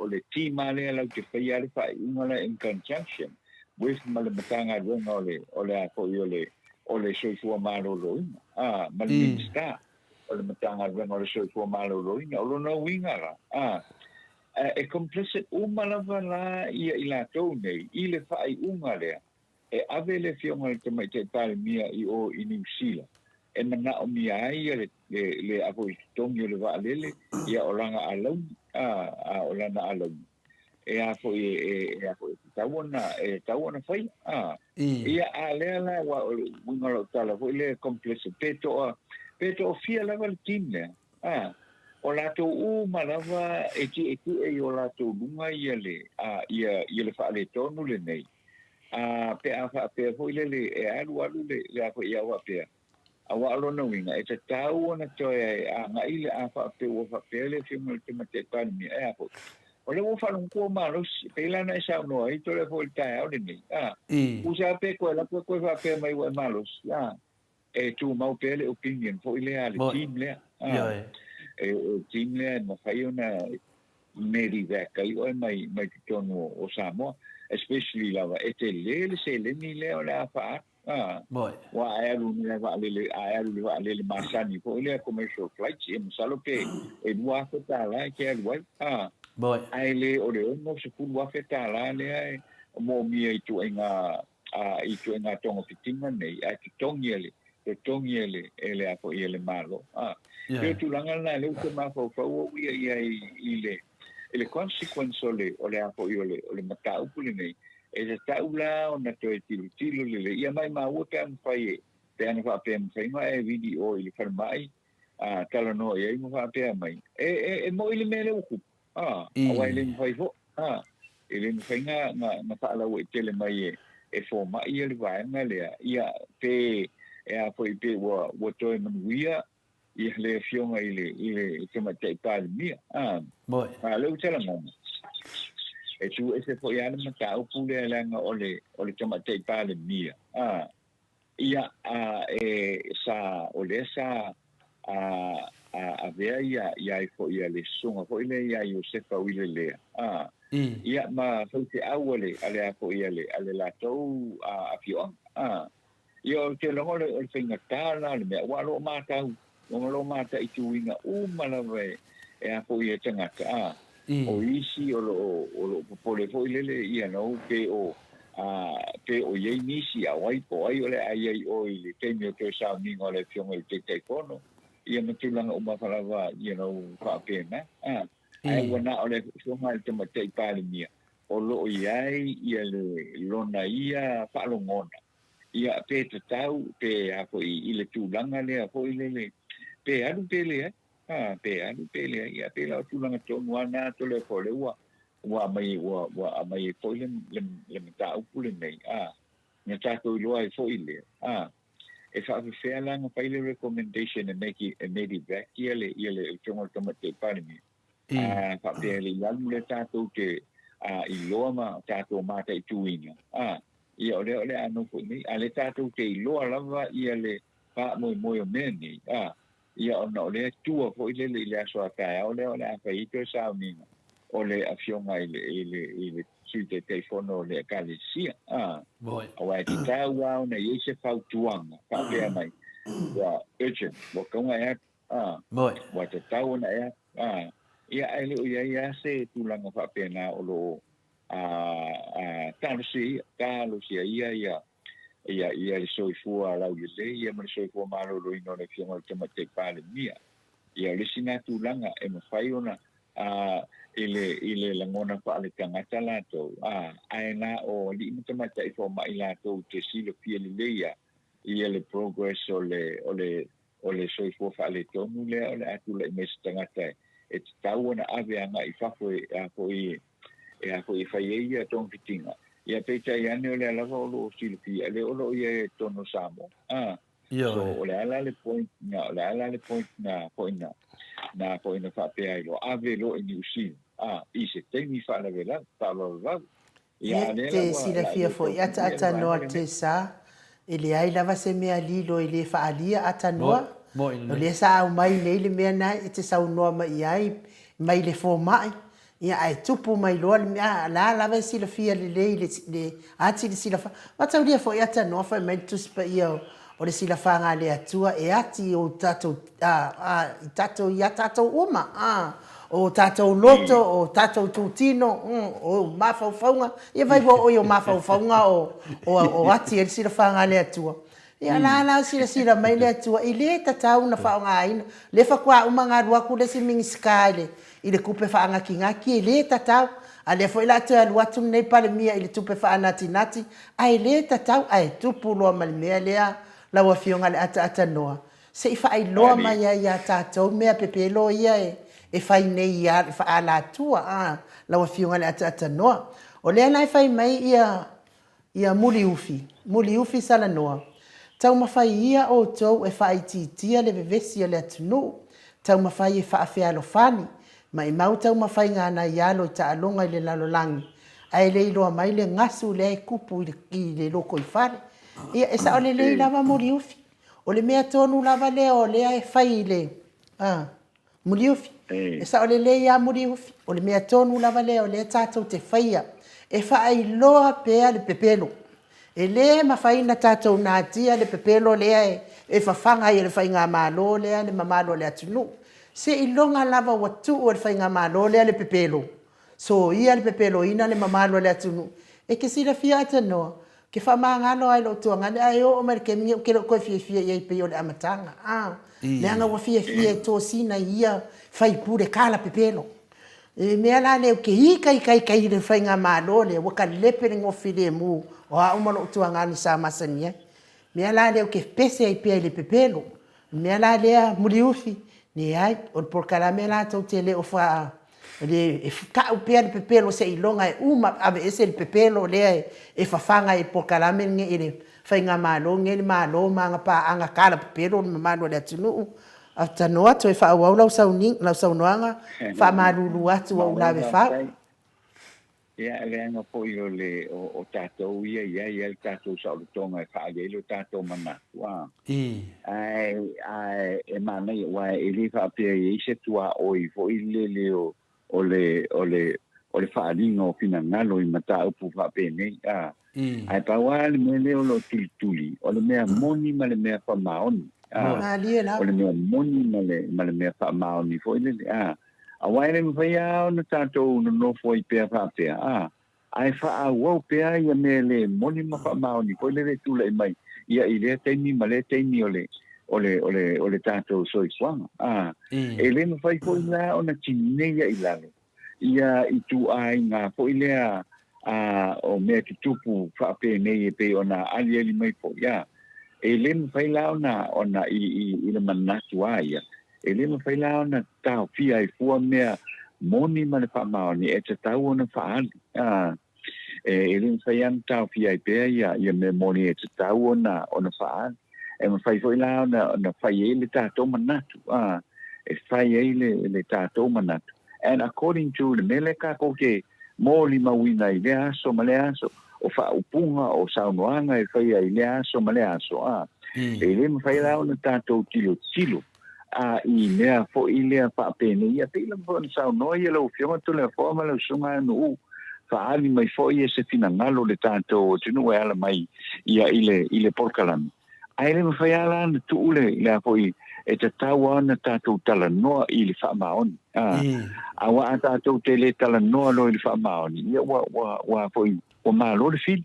le team ale la te fa ia fa i unga le in conjunction with male matanga winga o le ko yo le o le soifua malōlōina ma le minista o le matagaluega o le soifua malōlōina o lona uiga la e complicit uma lava la ia i latou nei i le fa'ai'uga lea e ave le fioga le tamaʻitaʻi palemia i o i niusila e mana'o mia ai ia le afoitotogi o le va'alele ia o laga alauni o lana alauni e a fo'i e a fo'i tauana fai ia a lea la ua o le uiga lo'o tala fo'i le complicit pe to'ofia lava le tim lea o latou uma lava e ki'eki'e i o latou luga ia le fa'aletonu lenei pe a fa'apea fo'i lele e alualu le a fo'i au apea awa alona winga e te tau ona toe a ngai le a fa'apea ua fa'apea le fioga le tamaʻitaʻi palemia e a fo'i o le ua fa'alogokua malosi pei lana e saunoa ai tole fo'i le taeao lenei usa pe koe la koe fa'apea mai ua e malosi e tumau pea le opinion fo'i lea le team lea e team lea na fai ona Maleifua i oe mai tonu o Samoa especially lava e te le seleni lea o le a fa'a wa aeru ni le wa'alele masani fo'i lea commercial flights e masalo pe e lua afe tāla e ke alu ai ai le o le ono se pulu afe tāla lea e mo mia i tuenga tonga pitinga nei a ki tongi ele e le a fo'i ele malo pe tulanga na le uke mafau ia i le consequence o le a fo'i o le mataupu le nei e te taula o na toe tilo lele ia mai maua pe anu whai pe anu whapea mwhainga e video i le whanamai tala no e ai mwhapea mai e mo i le mele uku awa i le mwhai fo i le mwhainga na whaalau e tele mai e fōma i le vaenga lea ia pe e a fo i pe ua toe manuia i le fionga i le tamaʻitaʻi palemia leu tala ngoma e tu e se foi ana mataupu le langa o le tamaʻitaʻi palemia ia sa o le sa avea ia i fo'i a le suga fo'i le ia Iosefa uile lea ia ma faufeʻau ale a fo'i a le latou afio'aga ia o te logo o le faigatā la le mea ua lo'o matau lo'o mataʻituiga uma lava e a fo'i e tagata o isi o lo popole fo'i lele ia nou pe o iai nisi a wai po ai o le ai o i le teimi o te sauniga o le fioga i le taʻitaʻipono ia matulaga uma falava ia nou fa'apena ae ua na o le fioga i le tamaʻitaʻi palemia o lo'o iai ia le lona ia fa'alogona ia pe tatau pe a fo'i i le tulaga lea fo'i lele pe alu pe lea ia pe la tulaga tonu ana tole fo le ua mai foi le mataupu lenei na tatou iloa e fo'i lea e fa'afefea laga pai le recommendation e Maleifua ia le toga o tamaʻitaʻi palemia fa'apea le ialu le tatou te iloa ma tatou mataʻituiga ia o le ano fo'i nei a le tatou te iloa lava ia le fa'amoemoe o mea nei ia ona o le tua fo'i lele i le aso ataeao lea o le afaito e sauniga o le afioga i le sui taʻitaʻifono o le ekalesia auā e tatau a ona iai se fautuaga fa'apea mai ua urgent ua kauga e atu ua tatau ona e atu ia ai le o iai a se tulaga fa'apena o lo'o talosia ia le soifua lau lelei ia ma le soifua malōlōina o le fioga o le tamaʻitaʻi palemia ia o lesi na tulaga e mafai ona i le lagona fa'ale tagata latou ae na o li'i ma tamaʻitaʻi fo'ama'i latou te silofia lelei ia le progress o le soifua fa'aletonu lea o le atula'i mai se tagata e tatau ona ave aga'i fafo e a fo'i fai ai ia togafitiga ia peitai ane o le alava o lo'o silofia le o lo'o ia e tono Samoa so o le ala le point na po'ina fa'apea ai lo ave lo'o i niusila i se taimi fa'alavelaga ia te silafia fo'i atanoa te sa e leai lava se mea lilo i le fa'alia atanoa o le sa au mai nei le mea nai e te saunoa mai ai mai le foma'i ia ai tupu mai loa le mea la lava silafia le ati le silafa mataulia fo'i atanoa fai mai tusi pa ia o le sila whanga le atua e ati o tatou tatou uma o tatou loto o tatou tutino o mafaufaunga ia vai o yo mafaufaunga o ati e sila whanga le atua ia la sila mai le atua i le tatau na whaonga aina le whakua umanga ruaku le si mingi skale i le kupe whaanga ki ngaki i le tatau a le foi la te alu atu nei pale mia i le tupe whaanati nati ai le tatau ai tupu loa mali mea lea laua fionga le ata noa se i whaai loa mai ia tatou mea pepelo ia e whai nei ia e whaala atua laua fionga le ata noa o lea nai whai mai ia muli ufi sala noa tau mawhai ia o tau e whai titia le vevesi o le atunu tau mawhai e whaafealo fani mai mau tau mawhai ngana i alo i taalonga i le lalolangi ai le iloa mai le ngasu le e kupu i le loko i whare ia e sa o le lei lava muli ufi o le mea tonu lava lea o lea e whai le muli ufi e sa o le lei a muli ufi o le mea tonu lava lea o lea tātou te whaia e whaai loa pea le pepelo e le mawhai na tātou nā tia le pepelo lea e whawhanga i le whai ngā mālo lea le mamalo le atunu se ilonga lava watu o le whai ngā mālo lea le pepelo so ia le pepelo ina le mamalo le atunu e ke sira fia ata noa ke whamangalo ai lo tuanga le ai o mai ke mi ke lo ko fia ia pe o le amatanga le anga wa fia to sina ia fai pure kala pepelo e me ala le ke kai le whai ngā mālo le wa ka lepe ngo file mu o a uma lo tuanga ni sa masania me ala le ke pese ai pe le pepelo me ala le muri ufi ni ai o por caramela to tele o fa le ka o pe le pepelo se ilonga e uma ave ese el pepelo le e fafanga e por caramel nge ele fa nga malo nge malo manga pa anga kala pepelo malo le tunu afta no to fa wa la saunoanga fa malulu atu wa la fa ia le anga po i o tatou ia le tatou sa o tonga e wha le tatou mana wa ai e mana i wa e li fa pe i se tua o i fo i le o le whaaringa o fina ngalo i mata upu wha pe nei ai pa wa le mele o lo tuli o le mea moni ma le mea wha maoni o le mea moni ma le mea wha maoni fo i le a waile mwhia o na tātou no foi pea whapea. Ai wha wau pea ia me le moni mawha maoni. Koe le tula i mai. Ia i lea teimi ma le teimi o le tātou soi kwanga. E le mwhai foi la o na tineia i lale. Ia i tu ai ngā foi lea o mea ki tupu whapea nei e pe o na ali mai po. E le mwhai la o na i le manatu aia. E le mawhai lao na tau fia i fua mea moni ma le whamaoni e te tau o na whaali. E le mawhai an tau fia i pēr ia me moni e te tau o na whaali. E mawhai fwoi lao na whai e le tātou manatu. E whai e le tātou manatu. And according to le mele ka koke mō li mawina i le aso ma le aso o wha upunga o saunoanga e whai i le aso ma le aso. E le mawhai lao na tātou tilo. I mea fo i lea whaapene ia te ila mwana sao noa ia lau whionga tu lea whaama lau sunga anu whaali mai fo i e se fina ngalo le tātou o tunu e ala mai ia i le porkalami. Ai le mawhai ala na tu ule lea fo i e te taua ana tātou tala noa i le whaamaoni. Awa a tātou te le tala noa lo i le whaamaoni. Ia wa fo i wa malo le fili.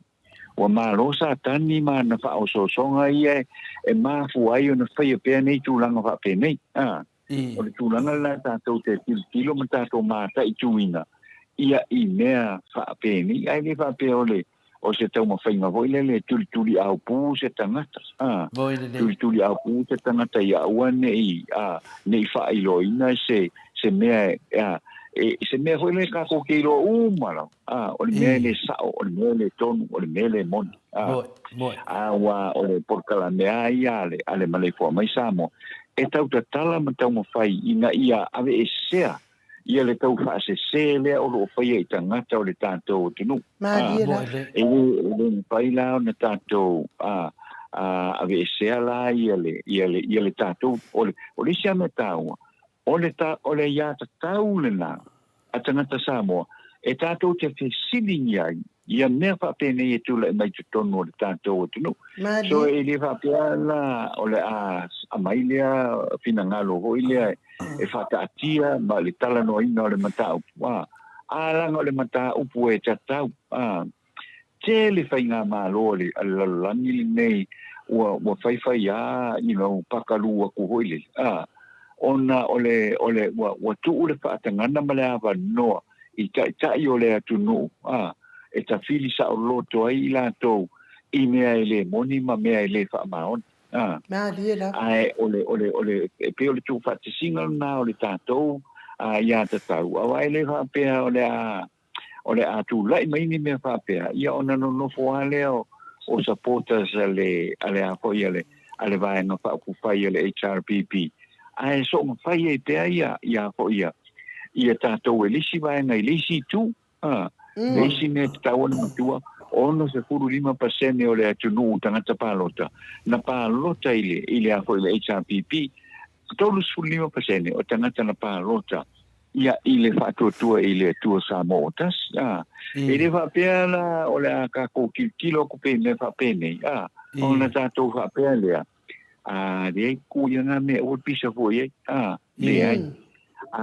Wa malo sa tani ma na fa o so songa ia e ma fu ai ona fa ia pe nei tu langa fa pe nei o le tu langa la ta to te kilo ma ta to ma ta i tuina ia i mea fa pe nei ai le fa pe o se tau ma fa inga voi le tuli au pu se tangata tuli au pu se tangata ia wane i nei fa i lo ina se mea se mea hoi le kako ke ilo umara. O le mea le sao, o le mea le tonu, o le mea le moni. Wa o le porkala mea ia ale Maleifua mai Samoa. E tau ta tala ma tau ma whai ina ia ave e sea. Ia le tau wha se lea o lo whai e tangata o le tātou o tunu. E le whai lao na tātou ave e sea la ia le tātou. O le sea me tāua. O le ia ta tau le nā, a tangata Samoa, e tātou te whesilingi ai, ia mea whapene e tula e mai te tono o le tātou o tunu. So e le whapea la, o le a mai lea whina ngalo hoi lea, e whakaatia, ma le tala no ina o le mata upu. Āranga o le mata upu e tatau. Te le whai ngā mālo le alalangi le nei, ua whaiwhai pakalu a kuhoi le. Ona ole ua tuu le whaatangana ma le awa noa, i tai o le atu no. E ta fili sa o loto ai I lātou, I mea ele moni ma mea ele whaamaon. Ai ole e pe ole tu whaatisinga na ole tātou, ia tatau. Awa ele whapea ole atu lai mai ni mea whapea. Ia ona no foale o supporters ale apoi ale vaenga whaakufai ale HRPP. Ai so ma fai e pea ia apoi ia tātou e lisi vaenga I lisi tu. Lisi ne tawana matua. Ono se 45% o le atunu tangata palota. Na palota ile apoi le HRPP. Tolu 5% o tangata na palota. Ia ile whatuatua ile tua Samoa tas. E le whapea la o le kako kilo kupe me whapene. Ona tātou whapea lea. Le kuia ngā me o pisa fo ye. Le ai.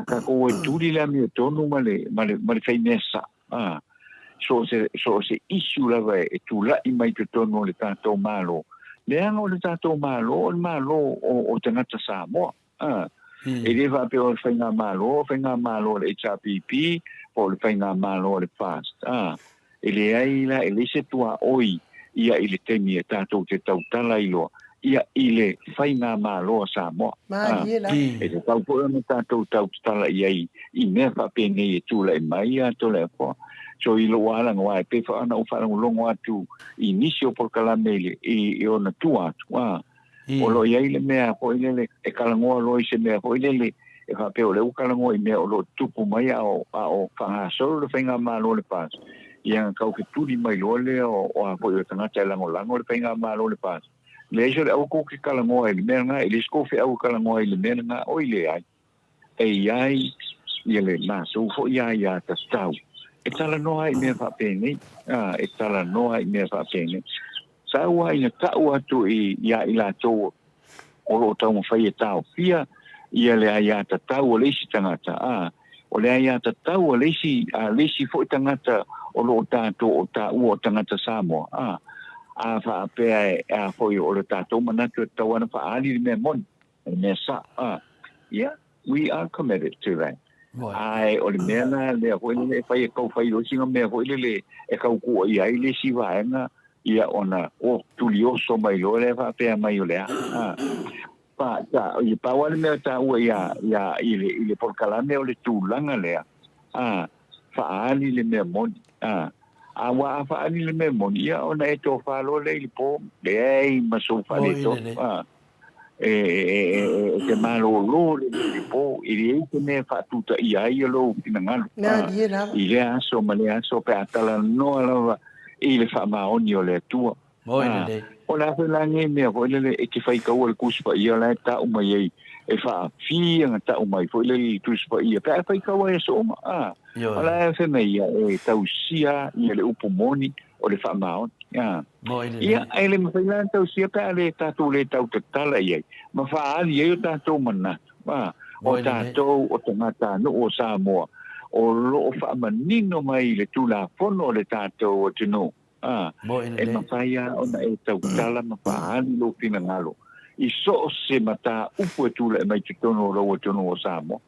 Kako e turi la me tonu ma le whainesa. So se issue la vai e tula I mai te tonu le tātou malo. Le anga o le tātou malo, o le malo o tangata Samoa. E le whapea o le whainga malo le HRPP, o le whainga malo le FAST. E le aila, e le se tua oi, ia I le temi e tātou te tautala iloa, ia I le whainga malo a Samoa. E te taupo e me tātou tautala I mea whapea nei e tula e mai a tole a poa. So I lo wala ngā e pefa ana o whanau longo atu I nisi o porkalamele I ona tu atu. O lo iai le mea ko ile e kalangoa lo I se mea ko ile e whapea o le ukalangoa I mea o lo tupu mai a o whangasoro le whainga malo le pas. Ia kau ke turi mai lo le o a ko I o tangata e lango le whainga malo le pas. Le iso le au ko ke kalangoa I le mea ngā, I le skofe au kalangoa I le mea ngā o ile ai. E iai, ia le maso fo iai a tastau. E tala noa I mea whapene, e tala noa I mea whapene. Saua ina tau atu I la tō o lo tau mawhai e tau pia, ia le aiata tau o leisi tangata. O le aiata tau o leisi fo tangata o lo tātou o tāu o tangata Samoa. A whaapea e foi o le tātou manatu e tau ana whaali le mea moni, le mea sa. Yeah, we are committed to that. Ai o le mea na le hoi le whai e kau whai rosinga mea hoi le e kau kua I ai le si vaenga ia ona o tuli oso mai lo le whapea mai o lea. I paua le mea ta ua ia ile porkalame o le tūlanga lea. Whaali le mea moni. Awa whaali le mea moni ia ona e tō whalo le ili pō. Le ei maso whale tō. Te malo lo le po I te me fatuta I ai lo pinangalo I le aso ma le aso pe atala no ala I le whamaoni o le tua o la whelange mea o le e te whai kau al kuspa I ala e ta umai ei e wha whianga ta umai fo le kuspa I pe whai kau e so ma o la e whenei e tau sia I le upomoni o le whamaoni Ia, ai le mawhaila tau sia ka le tātou le tau te tala iai. Ma whaali e o tātou mana. O tātou o tangata no o Samoa. O lo whaamanino mai le tūla whono le tātou o tino. E mawhaia o na e tau tala ma whaali lo pina ngalo. I so se mata upu e tūla e mai te tono o o tono o Samoa.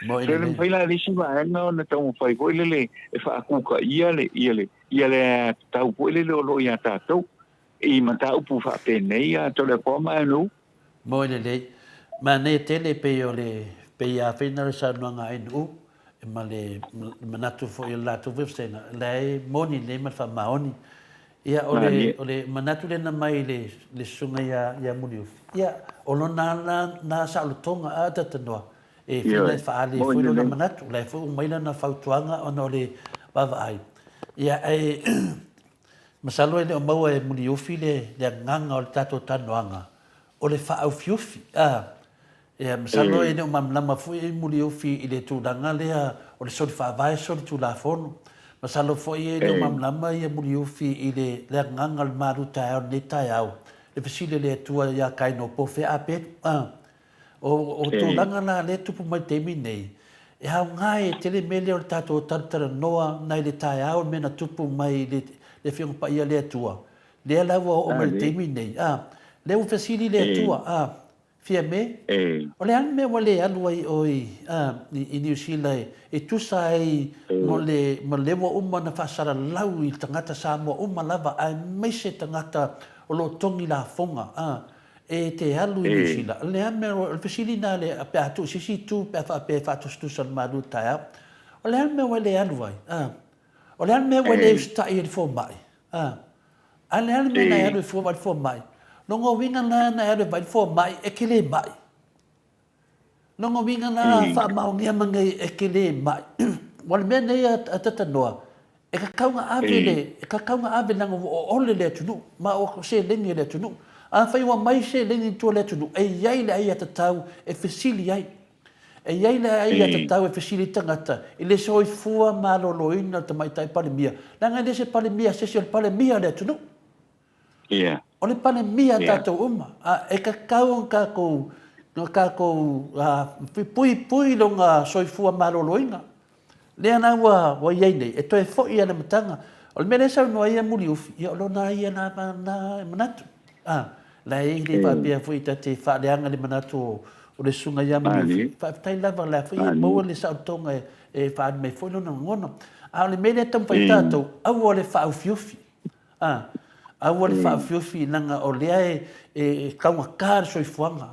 So le mawhaila le si waenga o na tau mawhai ko le e whaakuka ia le tau po le lo ia tātou I mata upu whapene ia tole poma anu. Mo le ma ne tele pe o le pe ia whena sa noanga enu e ma le manatu fo I la tu vifsena le moni le ma fa maoni ia o le manatu le na mai le sunga ia muniu ia o lo na sa lo tonga a tatanoa e fina faali foi lo na manatu le fo mai na fautuanga ona le bava ai ia ai masalo ele o mau e muniu file le nganga o le tato tanoanga o le fa au fiufi Ia masalo e ne mamlama fu e muri ofi i le tūranga lea o le sori whaavae sori tū la fono. Masalo fo e ne mamlama i muri ofi i le nganga le maru tai au ne tai au. Le fasile le tua ia kai no po fe apet. O tūranga la le tupu mai temi nei. E hau ngai e tele mele o le tato o tartara noa nai le tai au mena tupu mai le whionga pa ia le tua. Le lawa o mai temi nei. Le u fasile le tua. Fia me, o le ane me wale anu ai oi i New Zealand e tusa ai mo le wa uma na whasara lau i tangata Samoa uma lava ai meise tangata o lo tongi la fonga e te alu i New Zealand. Le ane me o le whasili na le pe atu sisi tu pe whatu stusan maru taia. O le ane me wale anu ai. O le ane me wale ustai i fo mai. A le ane me na anu i fo mai. Nongo winga na ere vai fo mai e kele mai. Nongo winga na fa maungia mangai e kele mai. Wal mena ia tata noa. E ka kaunga ave nanga o ole le tunu. Ma o se lengi le tunu. A fai wa mai se lengi tu le tunu. E iai le ai atatau e fesili ai. E iai le ai atatau e fesili tangata. I le soi fua maloloina ta mai tai palemia. Langa le se palemia se palemia le tunu. Yeah. O le pane mia tātou uma. E ka kau pui longa soifua maroloinga. Lea na wa iei nei. E toi fo ia na matanga. O le mele sau noa ia muri ufi. Ia olo na ia na manatu. La e le whapea fo i te whaaleanga le manatu o le sunga ia muri ufi. Whaptai lava la fo i maua le sau tonga e whaani mai fo ino na ngona. O le mele tam whai tātou. Au o le whaufi ufi. Au le whaafiofi nanga o lea e kaunga kāre soifuanga.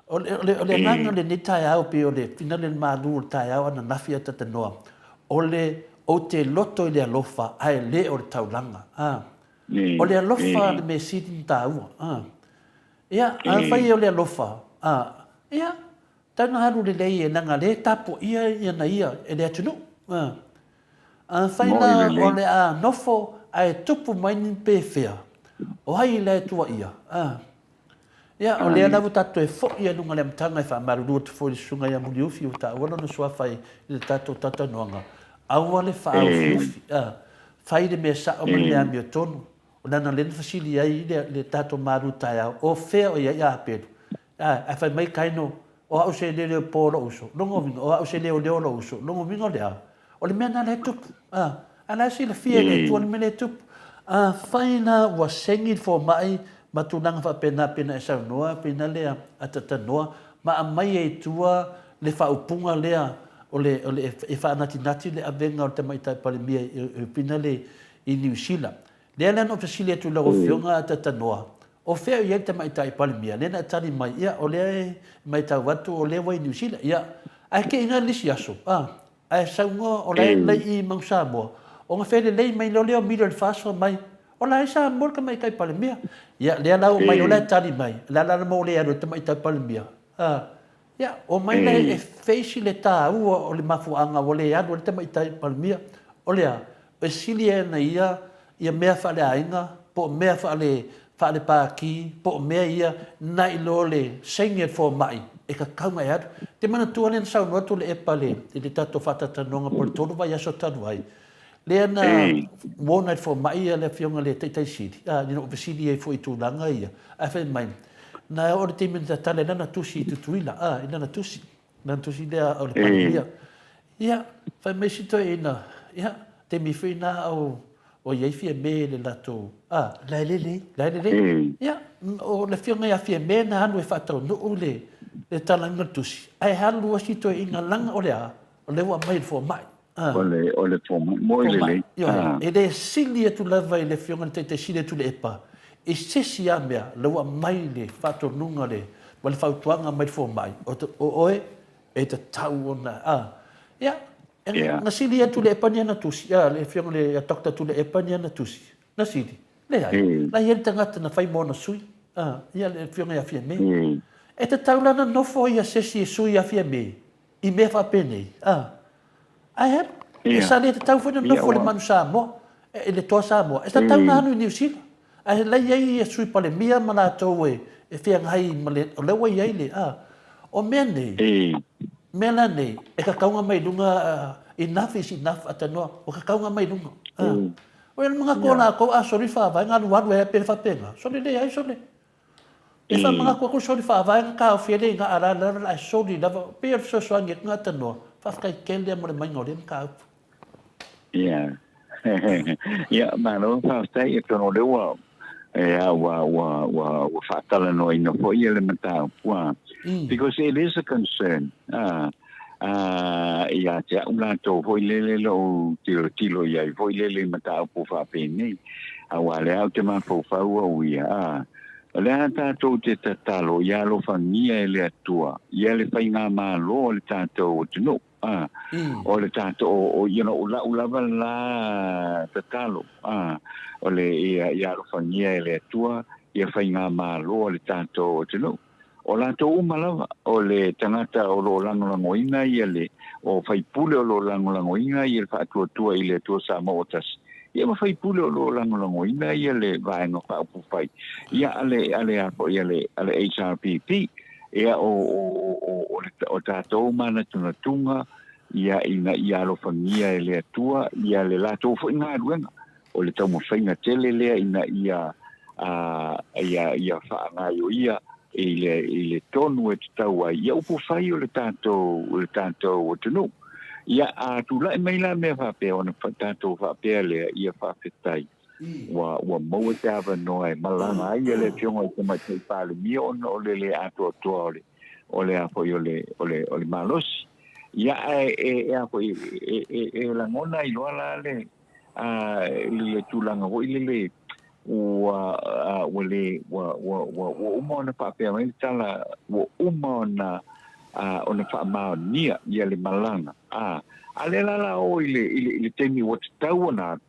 O le nganga le ne tai au pe o le finale maru o tai au ana nafia tata noa. O le o te loto i le alofa ai le o le taulanga. O le alofa le me siti ta ua. Ia, whai o le alofa. Ia, tauna haru le lei e nanga le tapo ia na ia e le atunu. Whai na o le nofo ai tupu mai ni pe fea. O hai le tua ia. Ia, o lea lavu tatu e fo ia nunga le mtanga e wha marurua te fo i sunga ia muri ufi o ta wana no sua whai i le tatu tata noanga. Aua le wha au ufi. Whai le mea sa o mani mea mea tonu. O nana lena fasili ai le tatu maru tai au. O fea o ia ia aperu. A whai mai kaino o au se leo po lo uso. Longo vingo, o au se leo lo uso. Longo vingo lea. O le mea na le tupu. Ala si le fia le tuan mele tupu. Whaina wa sengi fo mai ma tunanga wha pena e sau noa, pena lea atata noa. Ma a mai e tua le whaupunga lea o le e whanati le avenga o te maitai palemia pena le i New Zealand. Lea lea no fasile tu lau fionga atata noa. O fea i te maitai palemia. Lea na tani mai ia o lea maitai watu o lea wa i New Zealand. Ia, ai ke inga lisi aso. Ai saunga o lea i Mau Samoa. O nga fere lei mai lo leo miro le faso mai. O la isa morka mai kai palemia. Ia lea lau mai o lea tani mai. La mo lea ro te mai tai palemia. Ia o mai le e feisi le tā ua o le mafuanga o lea ro te mai tai palemia. O lea e sili e na ia mea whale ainga. Po mea whale pāki. Po mea ia nai lo le sengi e fo mai. E ka kaunga e atu. Te mana tua le sau noatu le epa le. Te le tato whatatanonga por tolu vai aso tanu ai. Lea na wona fo mai le fionga le teitai siri. Ni no vesili e fo i tūlanga ia. A whai mai. Na ore te mena tale nana tusi i tutuila. Nana tusi. Nana tusi lea o le pandemia. Ia, whai mai sito e na. Ia, te mi whina o iei fia me le lato. Lailele. Ia, o le fionga ia fia me na anu e whatau nuu le talanga tusi. Ai halu a sito e inga langa o lea. O le wa mai fo mai. O le fomo mo le e le sili e tu lava i le fionga te sili e tu le epa e sesi a mea le wa mai le whatonunga le ma le whautuanga mai fo mai o oe e te tau ona ia na sili e tu le epa ni ana tusi le fionga le atokta tu le epa ni ana tusi na sili le ai la ia tangata na whai mona sui ia le fionga ia fia me e te tau lana nofo ia sesi e sui a fia me i me whapene ai he e sa le tau foi no foi le manu Samoa e le toa Samoa e tau na anu New Zealand ai le ia e sui palemia mana to e fia ngai ma le o le wa ia le O mea nei, mea la nei, e ka kaunga mai lunga enough is enough atanoa, o ka kaunga mai lunga. O e mga kona ko a sori whawai, ngā ruaru e pe whapenga. Sori le ai sori. E wha mga kua sori whawai, ngā o whiere ngā arara ai sori lava, pe e soangi ngā atanoa, whawkai kele mo le mai ngore mga upu. Yeah. Yeah, mano whawtai e tono le wau. Wa whatala no ina po i ele mata pua. Because it is a concern. Ia te ula tō hoi lele lo tilo iai hoi lele mata po whapene. Awa le au te mafo whau au ia. Le ata tō te tatalo ia lo whangia ele atua. Ia le whai ngā mā lo le tātou o tino. O le tātou o ulawa la tatalo. O le ia lo whangia ele atua. Ia whai ngā mā lo le tātou o tino. O la tō umalawa, o le tangata o lo langolangoina ia le, o whaipule o lo langolangoina ia le whaatua i le atua Samoa tas. Ia ma whaipule o lo langolangoina ia le vaenga whaupufai. Ia ale apo, ia le HRPP, ia o tātou mana tunatunga, ia lo whangia e le atua, ia le la tō fo inga aruenga. O le tau mo whainga tele lea ina ia whaangaio ia, ile tonu e tau ai ia upo fai o le tātou o tunu. Ia tu lai mai la mea whapea o na tātou whapea lea ia whawhetai. Wa maua te awa noa e malanga ai le pionga i te mai tei pāle mia o le atua toa o le apo i o le malosi. Ia apo e langona i loa la le tūlanga ho i le wa umona papea mai tala wa umona ona fa ma nia ia le malanga ale la o ile temi what tauna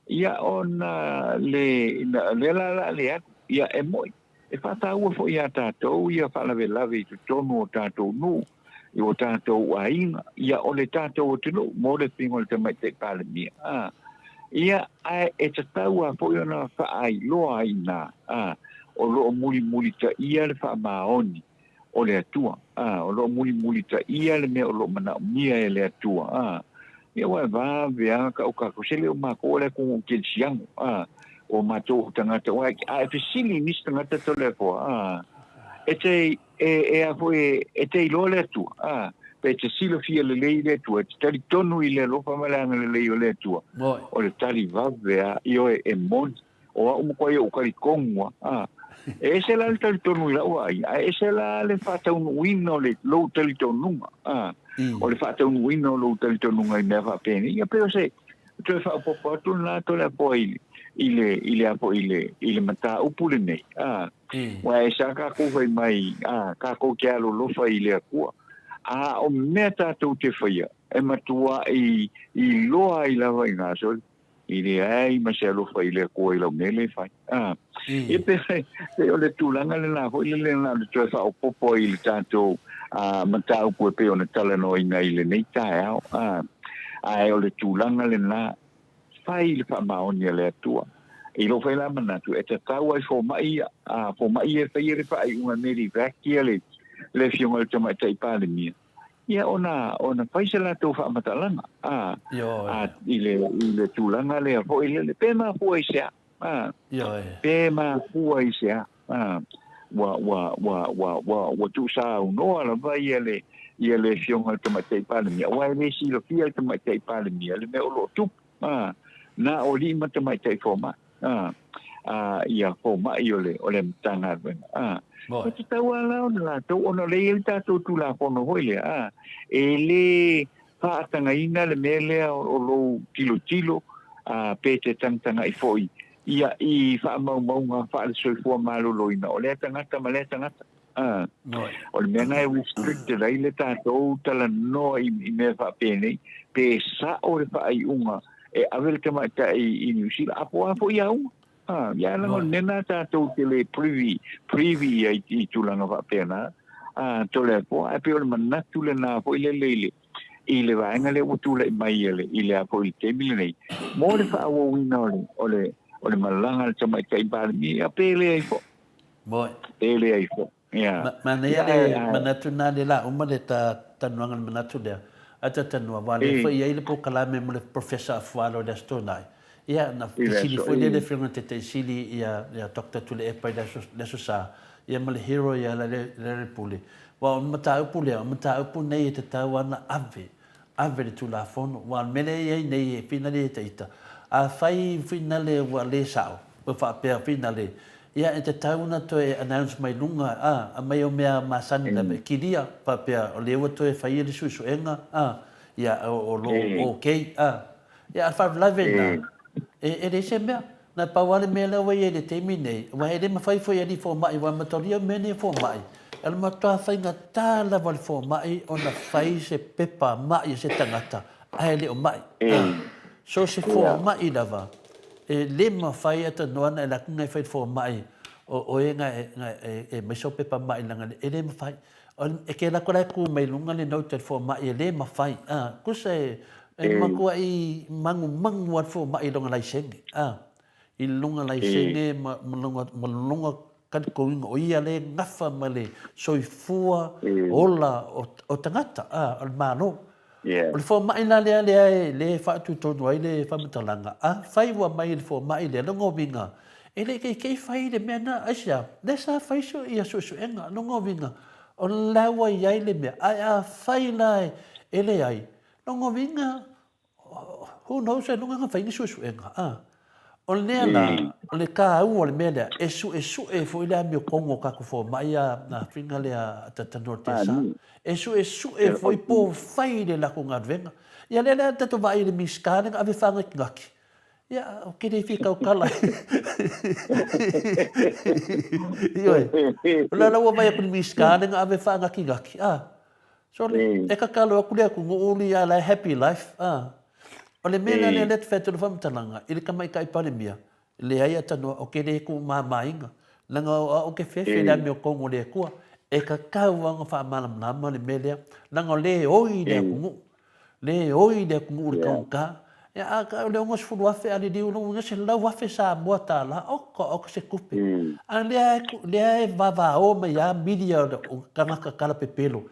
ia ona le la ia e moi e fa ta u fo ia tatou ia fa la lave tu tono tatou nu i o tatou ainga ia o le tatou tino mo le pingo le mai te pale mia ia e te tau a po iona whaai loa ina o loo muli ta ia le wha maoni o le atua o loo muli ta ia le mea o loo mana mia e le atua ia wai vā vea ka o kako sele o mako o le kong ke siango o mato tangata wai e fisili nis tangata to le po e te ilo le atua pe te silo fia le lei le tua, te tari tonu i le lopa malanga le lei o le tua. O le tari vavea, io e moni, o a umukwai o kari kongwa. E se la le tari tonu i la uai, e se la le whata unu wina o le lou tari tonunga. O le whata unu wina o lou tari tonunga i mea whapene. Ia peo se, tu e whapopo atu na to le apo i le mata upule nei. Wa e sa kako vai mai, kako ke alo lofa i le akua. O mea tātou te whaia, e matua i loa i lawa i ngā soli, i le ai ma se alofa i le koa i lau mele whai. E pe o le tūlanga le nā hoi le nā le tue whao popo i le tātou matau kua pe o na talano i ngā i le nei tae au. E o le tūlanga le nā whai le wha maoni le atua. I lo whai la manatu, e te tau ai fō mai e whai e whai unga meri vakia le fionga le tamai tai pāle mia. Ia ona paisa la tau wha matalanga. I le tūlanga lea po i le pēmā hua i sea. Pēmā hua i sea. Wa tu sa unoa la vai ia le fionga le tamai tai pāle mia. Wa le silo fia le tamai tai pāle mia. Le me olo tup. Na o li ma tamai tai fōma. Ia fōma i o le mtanga venga. E te tau ala o la tau ono le il tātou tu la pono hoi lea. E le whaatanga ina le melea o lo tilo pe te tangtanga i foi. Ia i whaamaunga whaale soifua malolo ina. O lea tangata ma lea tangata. O le mea ngai restricted ai le tātou tala noa i mea whaapene. Pe sa o le whaai unga. E awele te mai ta i New Zealand. Apo ia unga. Ia lango nena tātou te le privi i tūlanga whapena. Tole po, e pe o le manatu le nā po i le leile. I le vaenga le utula i mai i le apo i te mile nei. Mō le whaawo wina o le malanga le tamai kai pāle mi, a pēle ai fo. Pēle ai fo. Mana ia le manatu nā le la uma le tanuanga manatu lea. Ata tanua wale fo ia ile po kalame mo le professor afualo le astonai. Ia na tisili fo le whiunga te sili ia Dr. Tule Epai le susa. Ia ma le hero ia le pule. Wa mata upu lea, mata upu nei te tau ana ave le tula fono. Wa mele ia nei e fina le teita. A fai fina le wa le sao. Wa fa pea fina le. Ia e te tauna to e announce mai lunga a mai o mea masani na me kiria pa pea o lewa to e whaia le susuenga ia o lo okay ia fa lave na e le se mea na pa wale mea lewa e le teimi nei wa e le mawhai fo ia li fo mai wa matoria mene fo mai el matoa whainga tā la wale fo mai o na whai se pepa mai se tangata ai le o mai so se fo mai lava e lema fai ata noana e lakunga e fai fo mai o e nga e mai so pepa mai langa e lema fai e ke la kola ku mai lunga le no te fo mai e lema fai kusa e makua i mangu at fo mai longa lai senge i lunga lai senge malunga kan ko inga o ia le ngafa male soifua ola o tangata al mano o le fo mai la le fa tu tonu ai le fa matalanga fai wa mai le fo mai le longo vinga e le ke fai le mena asia le sa fai so ia so enga longo vinga o lawa ia le me a fai lai ele ai longo vinga who knows e longa fai ni so enga o le na o le ka u o le mena e fo ile mi kongo ka ko fo mai na finga le ta norte sa e fo i po fai le la kunga venga ia le ta vai le miskane ave fanga ngaki ia o ke le fika o kala ioi la vai ku miskane ave fanga ngaki so e ka kalo ku le ku ngoli ia la happy life o le mena le let fetu le famtalanga ile ka mai kai palemia le ai atano o ke le ku mamainga langa o ke fefe la me kongo le ku e ka kauanga fa malam nama le melea langa le oi le ku le ka ya ka le ngos fu wafe ali di uno ngese la wafe sa bota la o se kupe le va o me ya media o kana kala pepelo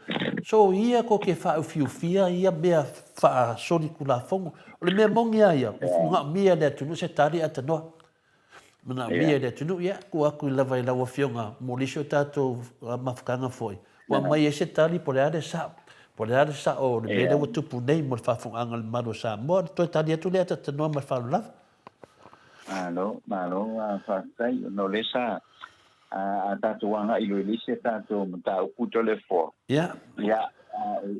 so ia ko ke fa fiufia ia bea fa solikula fongo o le me mongia ia nga mia le tunu se tari atano mana mia le tunu ia ko aku lava la wafionga molisho tato mafkanga foi wa mai se tari por ale sa o le mele o tupu nei mo fa funga le maro sa mo to tari atu le atano ma fa lava malo fa sai no le sa a tatuanga i le se tatu mata o le fo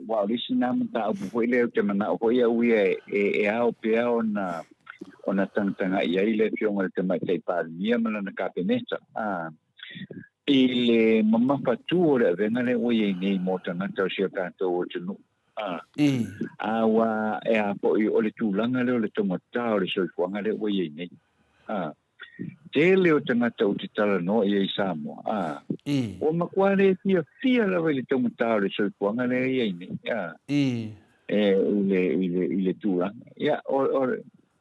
wa origina mata o foi le te mana o ia ui e ao pe ona tanga ia ile fionga te mai te pa mia mana na kapeneta ile mama patu le venga le ui nei mo tanga tau sia kato o tunu wa e a po i ole tulanga le tomata o le soifuanga le ui nei te leo tangata o te tala no i Samoa. O makua le fia la le tomata o le soifuanga le ia nei. Ile tura. Ia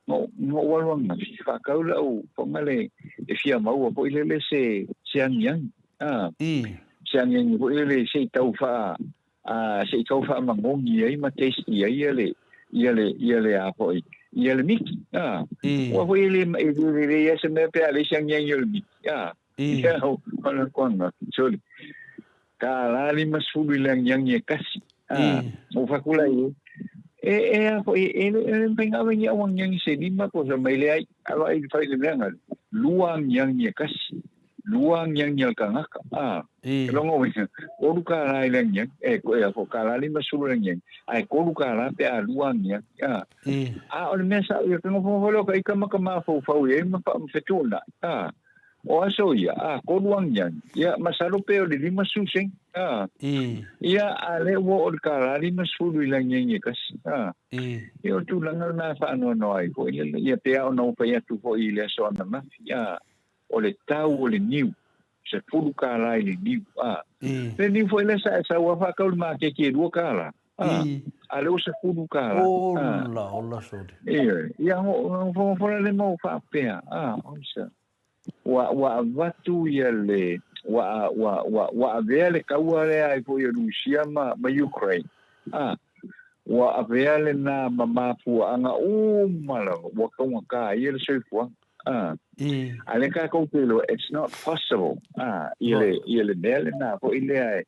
no walwanga fa kaula o pongale e fia mau po ile se angiang siang po ile se tau fa mangongi ai ma testi ai ile a po ia le miki wa ho ile ia se me pe ale siang le miki ia ona kona soli ka la li masulu lang yang kasi o fa kula po penga venga wang yang se lima ko sa mai le ai alo ai fa le ngal luang yang kasi luang yang kangaka longo o lu ka la lang yang ko ya ko ka la li masulu lang yang ai ko lu ka la pe a luang yang o le mesa yo tengo fo lo ka ikama kama fo e ma fa fetuna o aso ia ko luang yang ya masalo pe o le lima suseng ia ale wo o ka la li masulu lang yang kasi yo tu lang na fa no ai ko ia pe o no pe ya tu fo ile so na ma o le tau o le niu se fulu ka la le niu le niu foi le sa wa fa ka ma ke dua kala ale o se fulu ka la ola so ia ho le mo fa pe o sa wa vatu ia le wa avea le kaua le ai po Rusia ma Ukraine wa avea le na Maleifua anga mala wa ka ia le soifua ale ka ko pelo it's not possible ile mele na po ile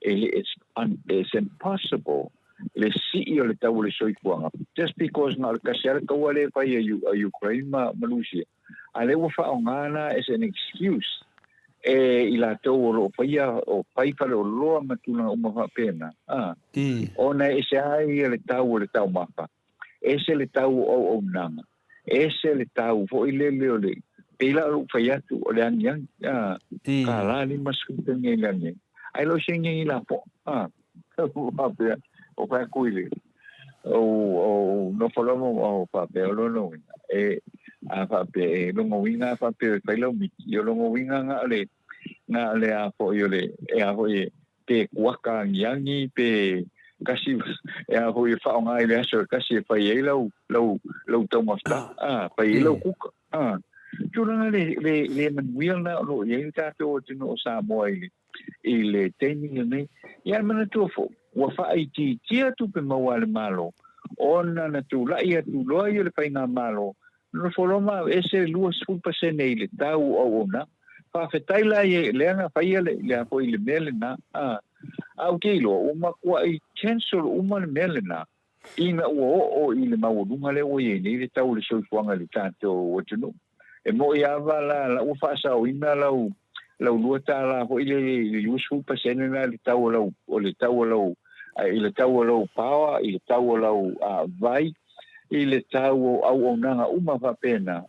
it's impossible le CEO le tau le soifua just because na ka ser ka wale pa Ukraine ma Rusia ale wa fa ngana is an excuse ila to lo faia o pai fa lo matuna uma fa pena ona ese ai le tau mapa ese le tau o nanga ese le tau fo ile le pela lo faia tu o le anyang kala ni masku ngene ai lo singi la po o pa kuile o no follow o pa pe lo no a fa pe lo winga fa pe fa lo mi yo lo winga nga le a fo yo le a fo pe waka yangi pe kasi a fo fa nga ile so kasi fa ye lo to mo sta pa ye lo ku tu na le man wil na lo ye ta to no Samoa ile teni ne ya man to fo wa fa iti tia tu pe mawale malo ona na tu la ia tu lo ia le pa na malo no foloma ese luas fulpa senele tau o ona fa fetaila ye lenga fa ia le po ile mele na au kilo uma kwa I cancel uma le mele na ina o ile mawudunga le o ye ni le tau le soifanga le tanto o tunu e mo ia la u fa sa o ina la luata la po ile luas fulpa senele le tau o le tau ile tau lo power ile tau lo vai ile tau au nanga uma fa pena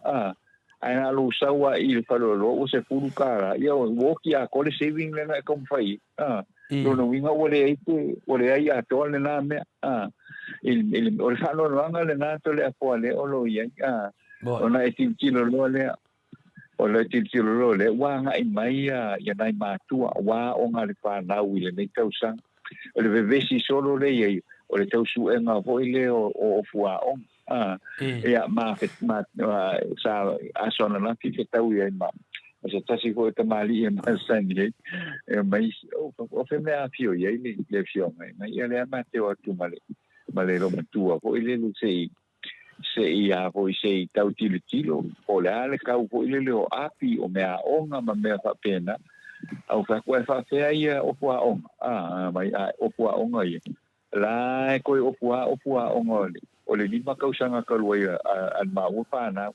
ana lo sawa ile falo o se furu kara ia o ki a kole saving le na kom fai lo no winga ole ai a to le na me il o falo no anga le na to le a le o lo ia ona e tin kilo lo le o le tin kilo lo le wa nga I mai ia nai matua wa o nga le fa na ile nei tausa o le vevesi solo le ia o le tausu e nga vo ile o fua o ia ma sa asona na fi tau ia ma sa tasi ko te mali e ma sangi e mai o fe me a fio ia le fio mai ia le ma te o tu male lo matua ko ile lu se ia ko se tau tilo o le ale ka ko ile o api o me a onga ma me fa pena au fa ko fa fe ia o fua o mai o fua o ngai la ko o fua o ngai o le lima kausanga ka luai an mau fa na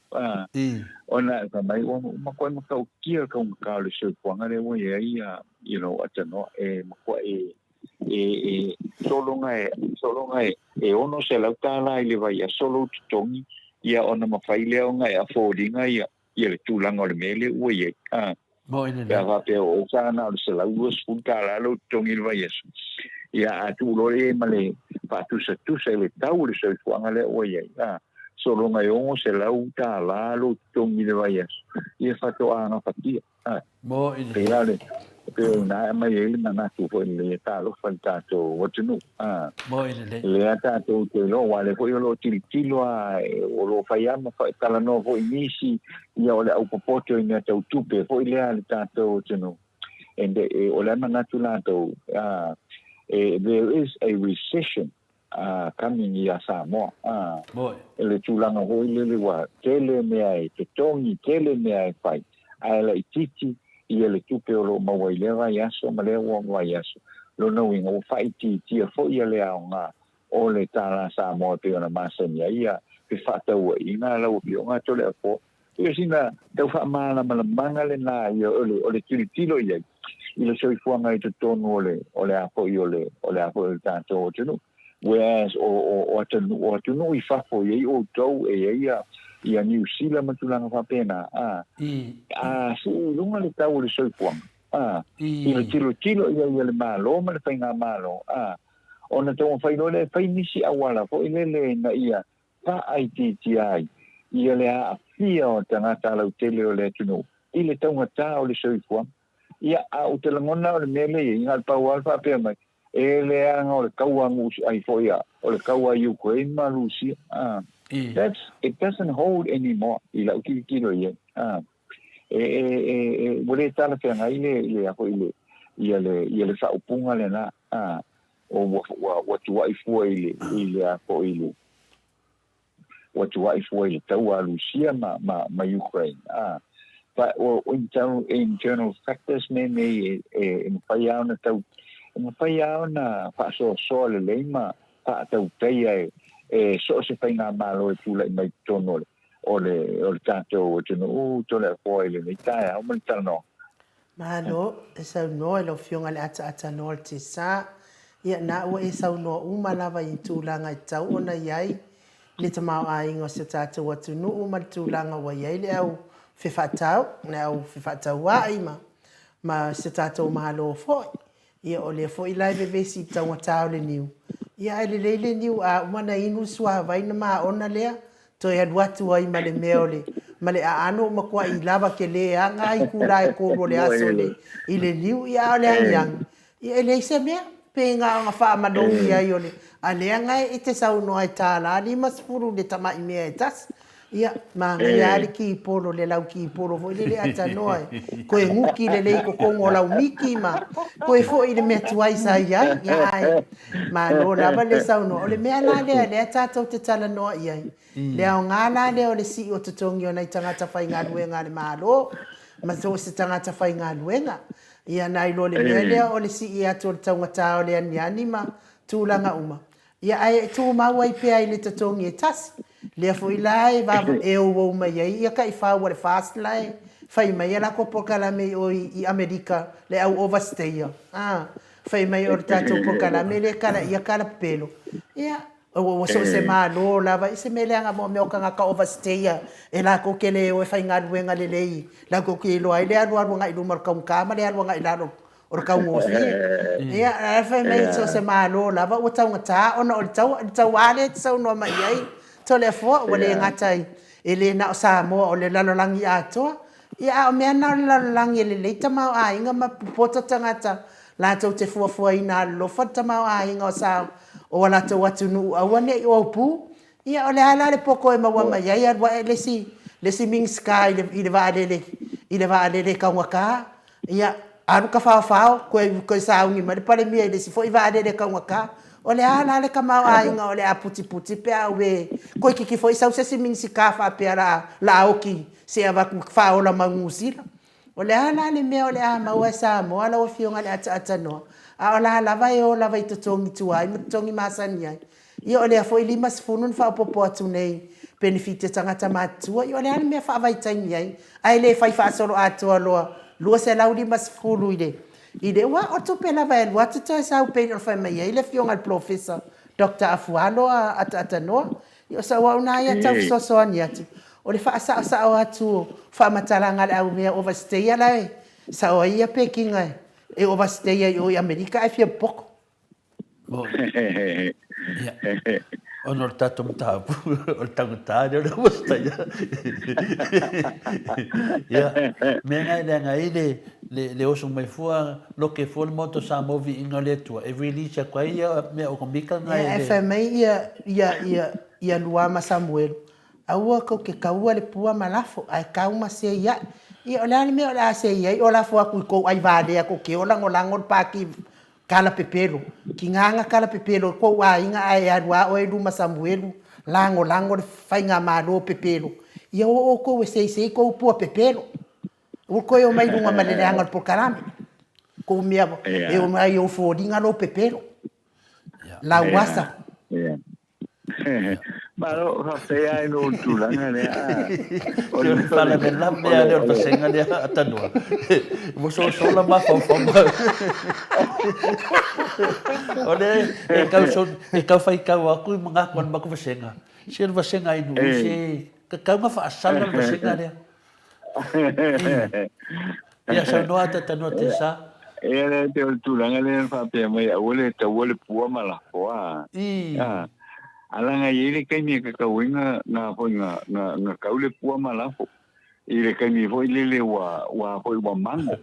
ona ka mai o ma ko ma ka kia ka le se puanga le mo ia atano ma ko solo ngai ono se la tala ile vai solo tongi ia ona ma faile o ngai a fodinga ia le tulanga o le mele o ia mo ina ya va pe o sana se la us punta la lo tongi vai ia atu lo male pa tu se le tau le se fuanga le o ia solo ngai o se la uta la lo tongi vai ia fa to ana fatia mo ina pe na mai ele na tu foi le ta lo fantato o tunu mo ina le ta to lo wale foi lo tilo o lo faiama fa kala no foi nisi ia o le au popoto ina tau tupe foi le ta to tunu and o le na tu la to there is a recession coming in Samoa le tulanga foi le wa tele me ai te tongi tele me ai fai ala ititi ia le tupe o lo mawailewa yaso malewa yaso lo no winga o faiti tia fo ia le aonga o le tala Samoa pe ona masania ia pe fata o ina la o pionga to le fo ia sina tau fa mala manga le na ia o le tilo ia ile soi fuanga I te tonu o le apo I o le apo tanto o tunu whereas o tunu I fa fo ia o tau ia New Zealand matulanga fa pena si lunga le tau le soipuanga ile tilo ia le malo ma le fainga malo ona tau fai no le fai nisi awala fo ile le na ia pa ITTI ia le a fia o tangata lau tele o le tunu ile tau ngata o le soipuanga ia o te langona o le mele ia inga pa walfa pe mai ele anga o le kaua ngus ai fo ia o le kaua Ukraine ma Rusia it doesn't hold anymore ila kilo ye Boleh tala fe ngai le ako ile sa upunga le na o wa tua I fua ile ako ile wa tua I fua ile tau a Rusia ma Ukraine but internal factors me mpaya na tau mpaya na pa so le ma pa tau tai so se fai nga malo tula mai tono o tanto no to le foi le ita o man tano Malo, e sau no e lo fionga le ata no te sa. Ia na ua e sau no umalawa I tūlanga I tau ona iai. Le te mau a ingo se tātou atu no umal tūlanga wa iai le au whiwhatau. Le au whiwhatau wa ima. Ma se tātou mahalo foi. Ia o le foi lai bevesi tau tau le niu. Ia ele le niu a umana inu sua vaina maa ona lea. To e aduatu ai ma le meole. Ma le ano makua I lava ke le anga I kula e koro le aso le. I le liu ia o le angiang. I ele se mea. Pe nga anga wha amadongi ai o le. A le anga e te sau no ai tāla. Ali masfuru le tama I mea e tas. Ia, ma ngai ali ki polo le lau ki polo. Fo le ata noa e. Ko e nguki le lei ko kongo lau miki ma. Ko e fo I le mea tuai sa iai. Ia ai. Ma no lava le sau no. O le mea la lea le atatau te tala noa iai. Le au ngana le o le si o tutongi o nei tangata whai ngā luenga le mālo. Ma so se tangata whai ngā luenga. Ia nai lo le mea lea o le si I atu o le taungata o le aniani ma tūlanga uma. Ia ai tū mau ai pia I le tutongi e tasi. Lea fo I lai vava e o wau mai ai. Ia ka I whau le fast lai. Whai mai ala ko pokalame o I Amerika le au overstayer. Whai mai o le tātou pokalame le kara ia kara pelo. Ia. O so se malo lava I se meleanga mo me o kanga ka overstayer e la ko kele o fai ngā ruenga le lei la ko ke lo ai le alu alu ngai lu mar ka kama le alu ngai lalo o ka ngofi ia fai mai so se malo lava o tau ngata ona o tau ale tau no mai ai to le fo o le ngatai e le na Samoa o le lalolangi ato ia o me na lalolangi le le tama a inga ma pota tangata la tau te fuafua ina lo fatama a inga o sa o la te watu nu awane o pu ia o le ala le poko e mawa mai ia wa le si ming sky I le va le ka waka ia aru ka fa ko sa ungi ma le pare mi le si fo I va le ka waka o le ala le ka ma ai nga o le aputi pe awe ko ki fo sa se ming sika fa pe la oki se ava ku fa o la mangusila o le ala le me o le ama wa sa mo ala o fionga le ata no a ola lava e o lava I tutongi tuai, tutongi masani ai. Ia o lea fo I lima sifunun wha popo atu nei, benefite tangata matua, ia o lea mea wha avai taimi ai. Ai le whai wha solo atua loa, lua se lau lima sifunu I le. I le ua o tupe lava e lua tuto e sau peini o whai mai ai, le fionga le professor, Dr. Afuano ata noa. Ia o sa wauna ia tau sosoani atu. O le wha sa o atu, wha mataranga le au mea overstay ala e. Sa o ia pekinga e. E overstay ai o Amerika ai fia poko. Ono le tato mtapu, o le tangata o le overstay. Ia, mea ngai le ngai le oso Maleifua lo ke fo le moto sa movi inga le tua. E release kwa ia mea o komika ngai le. E FMI ia luama Samuel. Aua ko ke kaua le pua malafo ai kauma se ia. Ia o lani mea o la se ia o la fua kui kou ai vālea ko ke o lango pāki kala pepero. Ki nganga kala pepero kou a inga ai arua o e luma Samuelu lango le whainga mālo pepero. Ia o kou e sei kou pua pepero. O koe o mai runga maleleanga por karame. Kou mea e o mai o fōringa lo pepero. La wasa. Malo hafea no tulanga le o le fala me la mea le o pasenga le atanua mo so la ma fa o le e ka fai ka wa ku mga kon ma ku pasenga se le pasenga I nu se ka ma fa sala le pasenga le ya sa no ata tanua te sa e te tulanga le fa pe mai o le te o le pua mala wa alanga ile kai mi ka winga na foi na kaule pua malafo ile kai mi foi le wa foi wa mango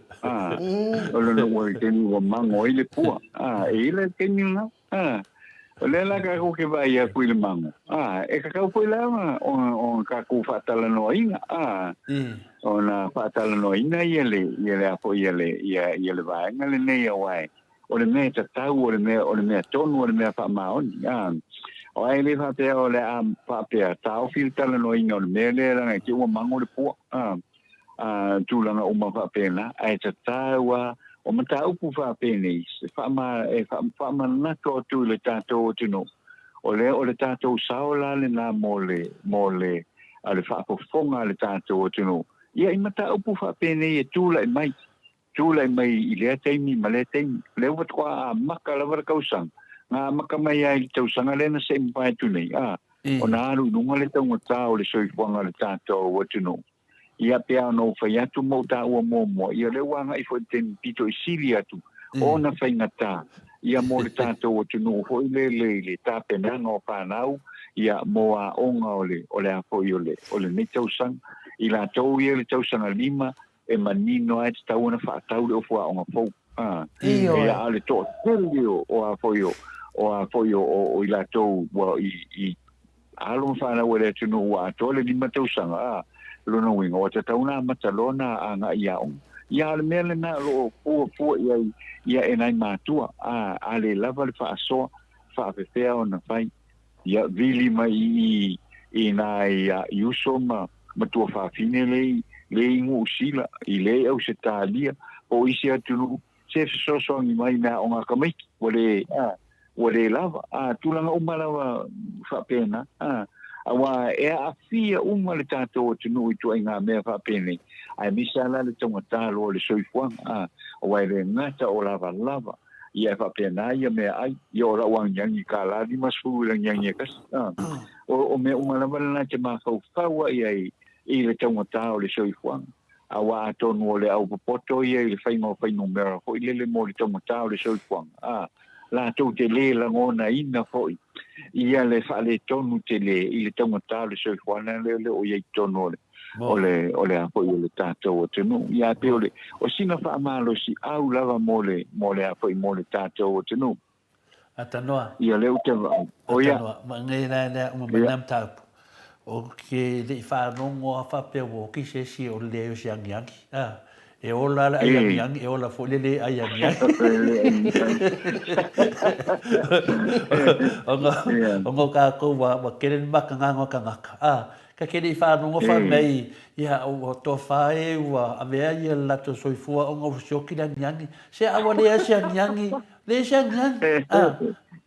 o lo no wa kai mi wa mango ile pua ile kai mi na le la ka ko ke vai a ku le mango e ka ko la on ka ku fa tala no ina ona fa tala no ina yele apo yele vai ngale ne ya wai o le me ta tau o le me tonu o le me fa maon o ai le fa pe o le fa pe tau fil tala no ina o le me le la ki o mango le po tu la o ma fa pe na ai ta tau o mata upu fa pene fa ma na ko tu le tato tino o le tato saola le na mole ale fa ko fonga le tato tino ia i mata upu fa pene e tu la mai i le taimi male taimi le wa kwa maka la var kausang nga maka mai ai tau sanga le na sem pa tu nei o na ru nunga le tau ngata o le soi fonga le tato o tino ia pea no fai atu mo ta ua mo ia le wanga i fo ten pito i sili atu o na fai ngata ia mo le tato o tunu ho le ta penanga o panau ia mo a onga ole a fo ole ne tausang i la tau ia le tausang a lima e manino ai ta una fa tau le fo onga fo ia ale to telio o a fo o i la tau i alo fa na wele tunu wa to le lima tausang lona winga o te tauna matalona anga ia le mele na lo fu ia e nai matua ale lava le fa so fa fe ona fai ia vili mai i nai yuso matua fa fine le ingu sila i le au se talia o isi atu se so ni mai na onga kamai wale lava tulanga umala fa pena awa e a fia uma le tato tunu i tu inga me fa pene ai misala le tonga talo le soifua awa le ngata o lava ia fa pena ia me ai yo ra wang yang i kala di masu le yang kas o me uma lava na te ma fa ia i le tonga talo le soifua awa tonu le au poto ia le faingo mera ko ile le mo le tonga talo le soifua la to te le la ngona ina foi ia le fa le tonu te le i le tonga tale so fwana le o ye tono ole a foi le tato o tenu ia pe ole o sina fa malo si au lava mole a foi mole tato o tenu atanoa ia le o te o ia ma ngai na uma manam tap o ke le fa no ngo fa pe wo ki se si o le o siangiangi e ola la yang e ola fo le ayang ongo ka ko wa keren makanga ngo kanga ka keri fa no fa mai ia o to fa e wa ave ia la to soifua ongo shoki la nyangi se awale sia nyangi le sia nyangi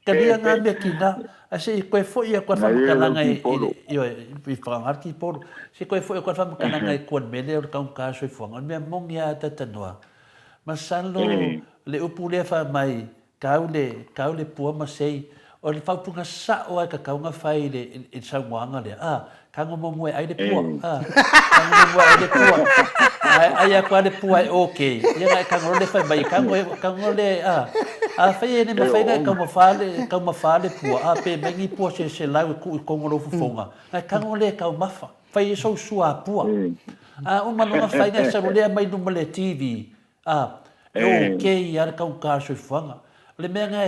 ka dia nga me kina ase ko fo ia ko fa kalanga io i frangarki por se ko fo ko fa kalanga ko mele o ka soifua on me mongia tatanoa masalo le upule fa mai kaule pua masei o le faupunga sa o ka kaunga fai le i Samoa le kango mo ai le pua kango mo ai le pua ai a le pua okay ia ngai kango le fai mai kango le fai ne me fai ka ma fale pua pe mengi pua se la ku ngoro fufonga ai kango le ka mafa fai so sua pua o mano fai ngai sa le mai no le TV okay ia ka so fanga le menga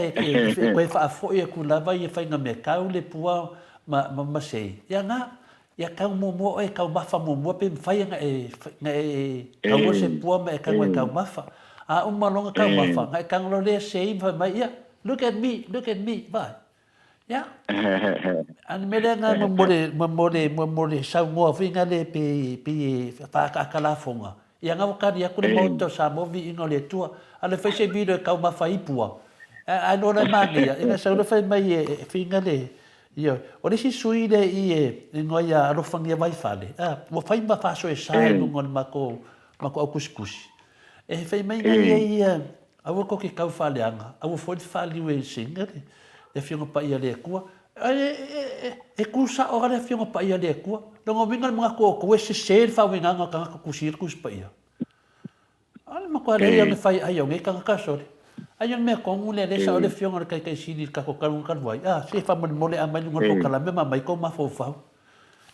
ko fa fo ia ku lava ia fai na me ka le pua ma sei ia ka mo e ka mafa mo pe fai nga ka mo se pua me ka mafa malonga ka mafa nga ka lo le sei mai ia look at me vai ya an melenga mo sa mo finga le pe fa ka la fonga ia nga ka dia ku le moto sa mo vi ino le tua ale fai se video ka mafa ipua ai no na mangia ina sa lo fai mai finga le io o le si sui le ngoia ro fangia vai fale mo fai ma fa so e sai no ngon mako kuskus e fai mai ia awo ko ki kau fale anga awo foi fale we singa e fiona pa ia le kua e kusa o le fiona pa ia le kua no ngominga mga ko se fa winga nga ka kusir kus pa ia ale mako le ia me fai ai o ngai ka sori ayon me kongu le sa le fiona ka sini ka ko kan vai se fa mo le amai ngol ko kala me mai ko ma fo fa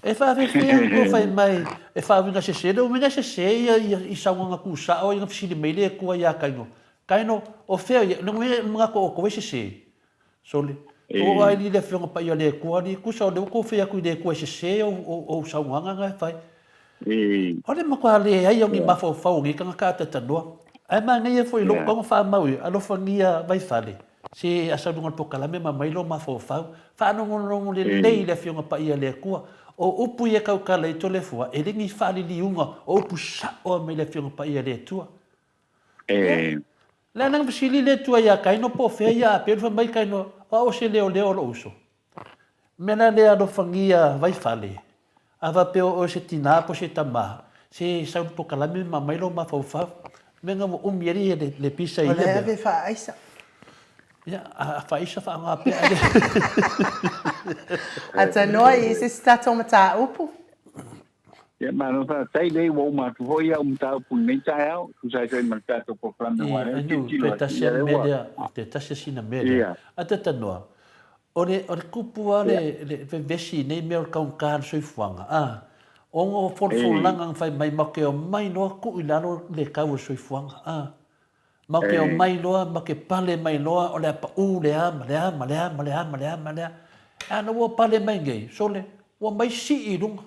e fa ve ko fa mai e fa vinga se o vinga se i sa nga ku sa o nga fisi me le ko ya kaino o fe no me mga ko se so O ai ni le fionga pa ia le kua ni kusa le ko fia ku le kua se o saunganga ngai fai. Ole makua le ai o ngi mafo fau ngi kanga ka ta noa. Ai ma ngai foi lo kong fa maui alo fangia vai fale. Se asa dunga to kala me ma mai lo mafo fau. Fa no no le fionga pa ia le kua. O upu ia kau kala i tole fua e ringi fali li unga o upu sa o me le fionga pa ia le tua. La nang bisili le tua ia kai no po fe ia pe fa mai kai no o se leo lo uso. Mena le ado fangia vai fale. Ava pe o se tina po se tama. Se sa po kala me ma mai lo mafo fau. Menga mo umieri le pisa i le. Ole ave fa aisa. Ya, a faisa fa nga pe. Ata noa i se stato mata upu. Ya mano fa tai le wo ma tu ya ta pu nei tai au tu sai sai ma ta to po plan de wa Te tasi media, te tasi sina media. Ata tanoa. Ore kupu ale le vesi nei me o kaun kan soi fuanga. Ongo folanga fai mai make o mai no ku ilano le kau soi fuanga. Make o mai loa, make pale mai loa, o le apa lea, malea. Ana wo pale mai ngai, sole, wo mai si i lunga.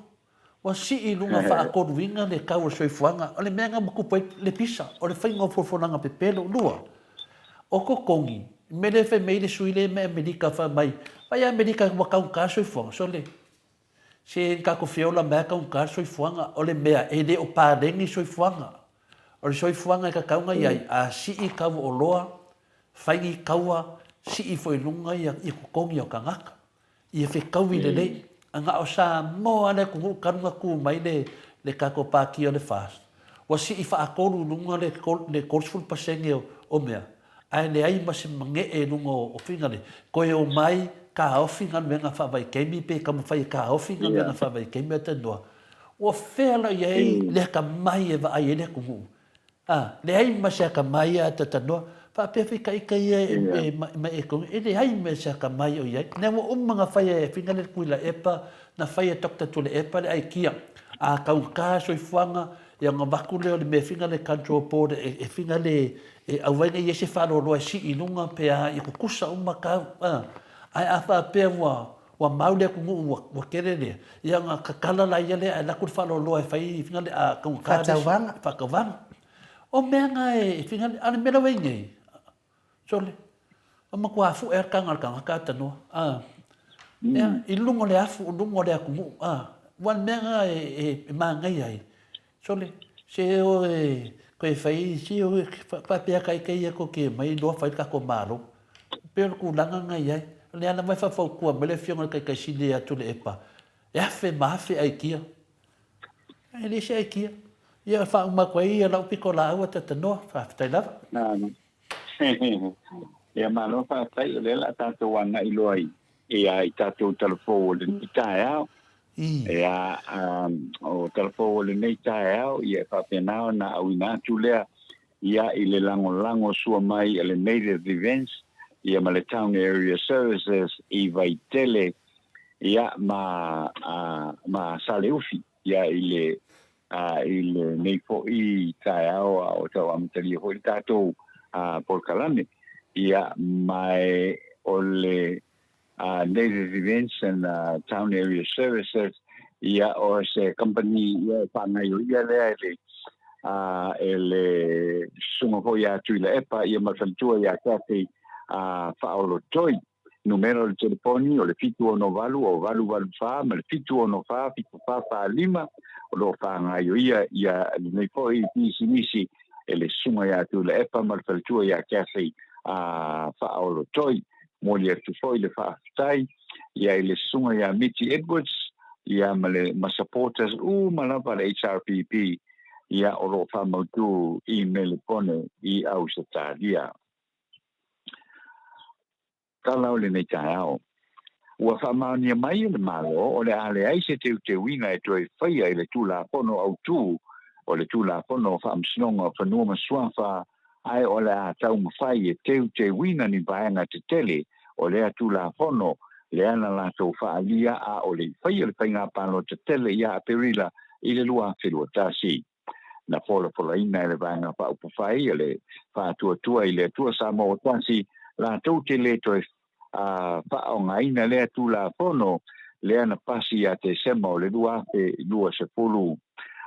Wa si i lunga fa akoru winga le kau soi fuanga, o le menga makupai le pisa, o le whainga folfonanga pepelo, lua. O ko kongi, me le fe meile suile me Amerika fa mai, vai Amerika wa kau ka soi fuanga, sole. Se kako feola mea kau ka soi fuanga, o le mea e le o parengi soi fuanga. O le soi fuanga ka kaunga iai, a si i kau o loa, whaingi kaua, si i foi lunga i kukongi o kangaka. I e whekau i le lei, a ngā o Samoa le kungu karunga ku mai le kako pāki o le fast. Wa si i whaakoru lunga le korsful pasenge o mea. Ai le ai ma se mange e lunga o whingane. Koe o mai ka hao whingane venga whawai keimi pe kamu whai ka hao whingane venga whawai keimi ata noa. Wa whela iei le ka mai e wa ai e le kungu. Le ai ma se ka mai ata tanoa. Fa pe fi kai ma e ko e ai me se ka mai o ia ne mo manga fai e finga le kuila epa na fai e tokta tu le epa le ai kia a ka ka so i fuanga e nga bakule le me finga le control board e finga le e au vai e se fa lo si i lunga pe a i ku kusa ka ai a fa pe wa maule ku wa kere le ia nga ka kala la ia le la ku fa lo e fai finga le a ka fa ka vanga o menga e finga ana mera wengi sole o ma kwa fu kanga ka tano i lungo le afu lungo le aku wan menga e mangai ai sole se o ko e fai si o pa pe kai ko ke mai do fai ka ko malo pero ku langa ngai ai le ana mai fa ku me le fiona kai si le atu le epa e afe ma afe ai kia e le se ai kia ia fa ma ko ia la piko la o tano fa tai lava Ya malo fa tai le la tato wanga i loi e ai tato telefo le tae ya o telefo le nei tae ia fa pena na awina tulea ia i le lango sua mai le native events ia ma le town area services i vai tele ia ma saleufi ia i le nei fo i tae o tau amtali ho tato por kalame ia mai ole native events and town area services ia o se company ia pangai ia le ele sungo ho ia tu le epa ia mafantua ia kate faolo toi numero de telefoni o le fitu o no valu o valu fa ma le fitu o no fa fitu fa lima o lo fa ngai ia nei foi nisi ele sunga ia tu le epa ma faltua ia kase faolo toi mo le tu foi le fa tai ia ele sunga ia Mitty Edwards ia ma supporters malapa le HRPP ia o lo fa mo tu email pone i au satalia kala le nei tao ua fa mania mai le malo o le ale ai se te wina e toi fai ai le tula pono au tu o le tula pono fa msnonga fa no maswafa ai o le atau mafai e te wina ni baenga te tele o le tula pono le ana la to fa alia a o le fai le pinga palo te tele ia perila i le lua filo tasi na fola ina le baenga pa upu fai le fa tua i le tua Samoa tasi la to te le toi whaongaina lea tūla pono, lea na pasi a te sema o le lua se pulu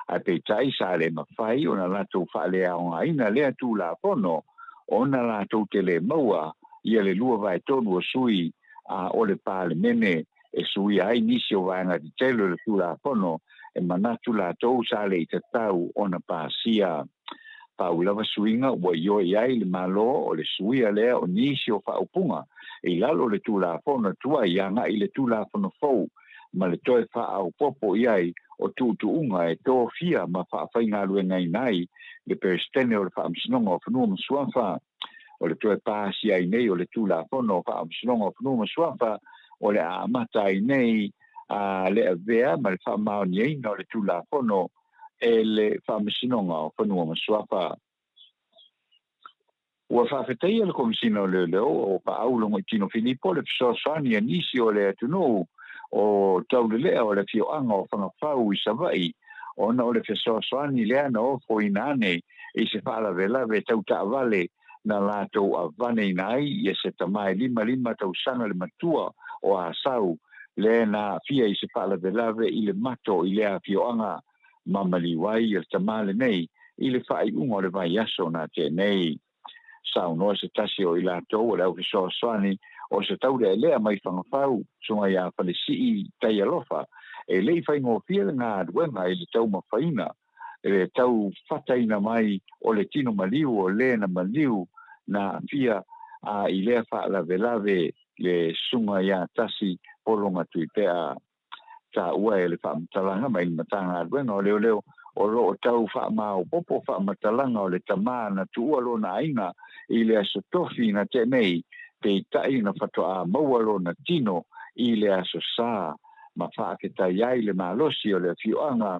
a te taisa le mawhai, o na lato whalea ongaina lea tūla pono, o na lato te le maua, ia le lua vai tonu o sui o le pāle mene, e sui ai nisi o vaenga te telo le tūla pono, e manatu la tau sa le i te tau o na pāsia, paulawa suinga ua io iai le malo o le suia lea o nisi o whaupunga, e lalo le tūla pono tua ianga i le tūla pono fau, ma le toe whaau popo iai o tūtuunga e tō fia ma whaawhainga luengai nai, le peristene o le whaamsinonga o whanua masuafa, o le toe pāsi ai nei o le tūla pono o whaamsinonga o whanua masuafa, o le amata ai nei, le avea ma le whaamao ni eina o le tūla pono, e le whaamasinonga o whanua masuafa. Ua whaafetaia le komisina o leo o paaulongo i Tino Filipo le fisoasani a nisi o le atunu o taulelea o le fioanga o whangawhau i Savai ona o le fisoasani lea na o foinane i se whaalawelawe tau taawale na lātou a vane nai i se tamai lima tau sanga le matua o a sau le na fia i se whaalawelawe i le mato i lea fioanga mamaliwai i le tamale nei i le whai ungo le vai aso na te nei. Sau noa se tasi o i lātou o le au fisoasani o se tau le lea mai whangawhau sunga ia whalesi tai alofa e lei whai ngōwhia le ngā aduenga i le tau mawhaina e le tau whataina mai o le tino maliu o le na maliu na fia i lea whaalawe le sunga ia tasi polonga tui pea ta ua e le whaamatalanga mai matanga aduenga o leo o lo o tau whaamao popo whaamatalanga o le tamā na tuua lo na aina i le aso tofi na te mei te tai na whatoa maua lo na tino i le aso sā ma whaaketa iai le malosi o le fioanga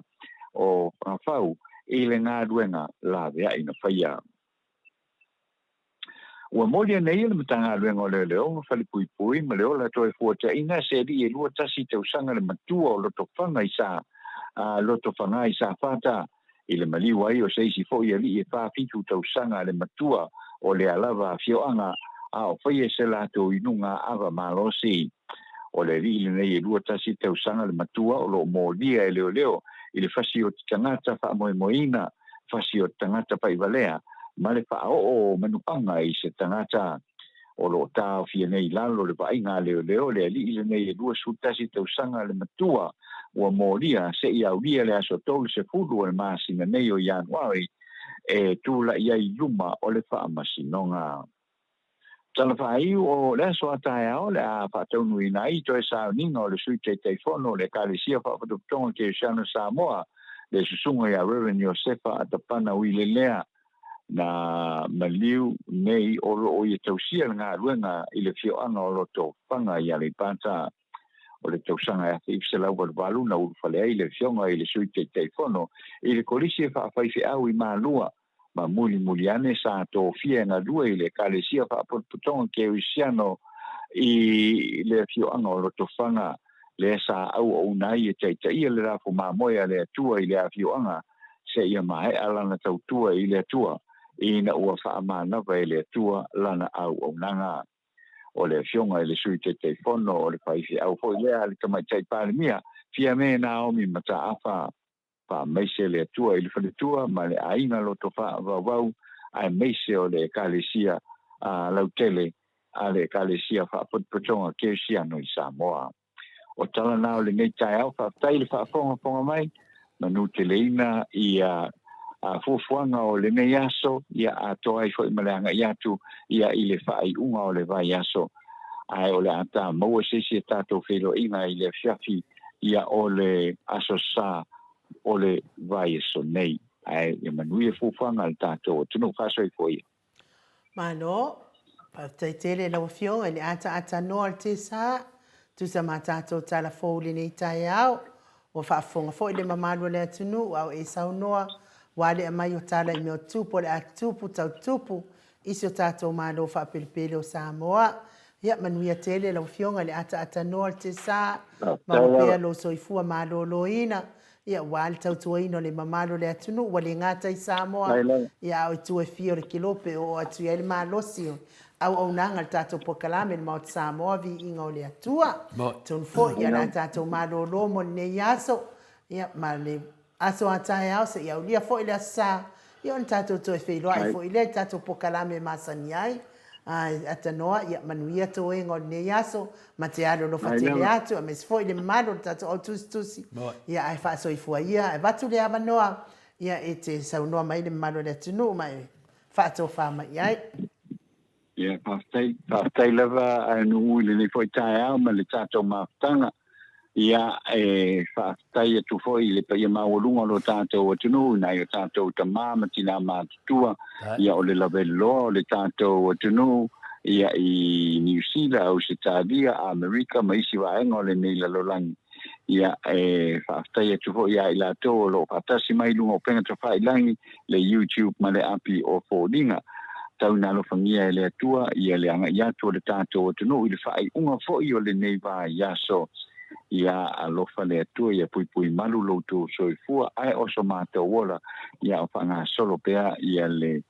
o whawhau i le ngā duenga la vea ina whaia. Ua molia nei le matanga aluenga o leo ma whalipui ma leo la toi fuata ina se ri e lua tasi te usanga le matua o loto whanga i sā loto whanga i sā whata i le maliwa i o seisi fo i ali e whawhitu te usanga le matua o le alava fioanga a o whaia se lato inunga ava malosi o le ri le nei e lua tasi te usanga le matua o lo molia e leo i le whasi o tangata whaamoemoina whasi o tangata paivalea ma le whaao manuanga i se tangata o lo tau fia nei lalo le vainga leo le ali le nei e lua sutasi te usanga le matua ua molia se i aulia le aso tolu se fulu o le masina nei o Januari e tūla iai luma o le whaamasinonga. Tala whaiu o le aso atai ao le a whataunu i nai to e sauninga o le sui te teifono le kālesia whaapatotonga ke Usiano Samoa le susunga ia Reverend Josefa atapana ui le lea na maliu nei o lo o i tausia ngā ruenga i le fioanga o loto whanga i ale pata o le tausanga e whipse lau wa walu na urufale ai le fionga i le sui te teifono i le kolisi e whaafaife au i mālua ma muli ane sa to fia ngā lua i le kālesia whaapotonga ke Usiano i le fioanga o loto whanga le sa au o unai e teita ia le rafu māmoia le atua i le a fioanga se ia mai alana tautua i le atua ina ua whaamanawa i le atua lana au o nanga o le fionga i le sui te teifono o le whaifi au fo i lea le kamai tai pālemia fia me na omi mata awha pa meise le atua i le whaletua ma le aina loto wha wau ai meise o le kālesia lautele a le kālesia wha potpotonga ke Usiano i Samoa o tala nao le ngei tai au whaftai le whaafonga mai manu te leina i a fuafuanga o le nei aso ia atoa i fwoi maleanga i atu ia i le whai unga o le vai aso ai o le ata maua sesi e tātou whilo inga i le fiafi ia o le aso sā o le vai aso nei ai e manui e fuafuanga le tātou o tunu whaso i fwoi Mano, pa tele la fio e le ata no te sa tu sa matato tala fo le nei tai au o whaafonga fo i le mamalo le atunu au e saunoa wale mai o tala i meo tupu le atupu tau tupu isi o tātou malo whaapelipele o Samoa ia manuia tele la fionga le ata noa te sa mawapea lo soifua malo lo ina ia wale tau tuaino le mamalo le atunu wale ngata i Samoa ia o tue fio le kilope o atu ia le malo sio au nanga le tātou pokalame ma o Samoa vi inga o le atua. Tun fo ia la tātou malolo mo nei aso. Ia ma le aso atai au se ia ulia fo i le asa. Ia on tātou toi wheiloa i fo i le tātou pokalame masani ai. Atanoa ia manuia to e ngol nei aso ma te alo lo fatele atu a mes fo i le malo tātou au tusi. Ia ai fa so i fua ia e vatu le avanoa. Ia e te saunoa mai le malo le tunu mai fa to fa mai ai. Ia pastai lava anu le ni foi tai au ma le tātou maftanga. Ia whaatai atu foi le paia maulunga lo tātou atunu, nai o tātou tamama tina mātutua, ia o le lavelo le tātou atunu, ia i New Zealand, Australia, Amerika, maisi waenga o le nei lalolangi. Ia whaatai atu foi ia i lātou lo whaatasi mai lunga o penga ta whailangi le YouTube ma le api o fōringa. Tau nalo fangia le atua, ia le anga iatu o le tātou atunu, i le whai unga foi o le nei wā iaso. Ia alofa le atua ia pui malu loutou soifua ai o so mātou wola ia o whanga solo pea ia le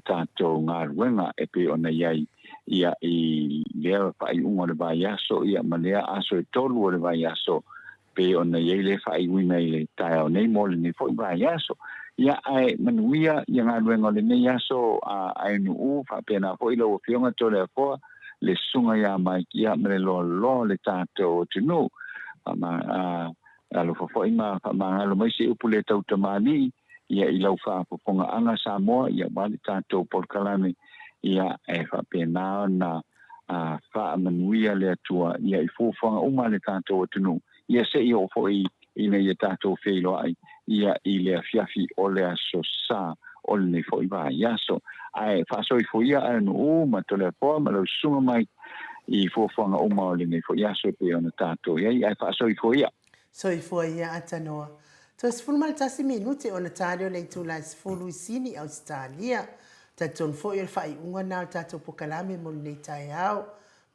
tātou ngā ruenga e pe ona iai ia i lea whai unga le vai aso ia manea aso e tolu o le vai aso pe ona iai le whai uina i le tai au nei mole ni fo i vai aso ia ai manuia ia ngā ruenga le nei aso ai nuu whapena fo i lau o fionga tole a foa le sunga ia mai kia me lo le tātou tunu ma alo fo ima ma alo mai se upule tau tamani ia i lau fa ponga anga Samoa ia mali tātou porkalame ia e fa pena na fa manuia le atua ia i fofanga uma le tātou tunu ia se i o fo i ina ia tātou feilo ai ia i le afiafi o le aso sa o le nei fo i va ia so ai fa so i fo ia anu ma tole po ma lo sunga mai i fofanga o ma le nei fo ia so pe ona tātou ia ai fa so i fo ia atanoa to sfulu mal tasi minuti ona tāleo le tula sfulu sini Australia taton fo i fa i unga na tātou pokalame mo nei tai au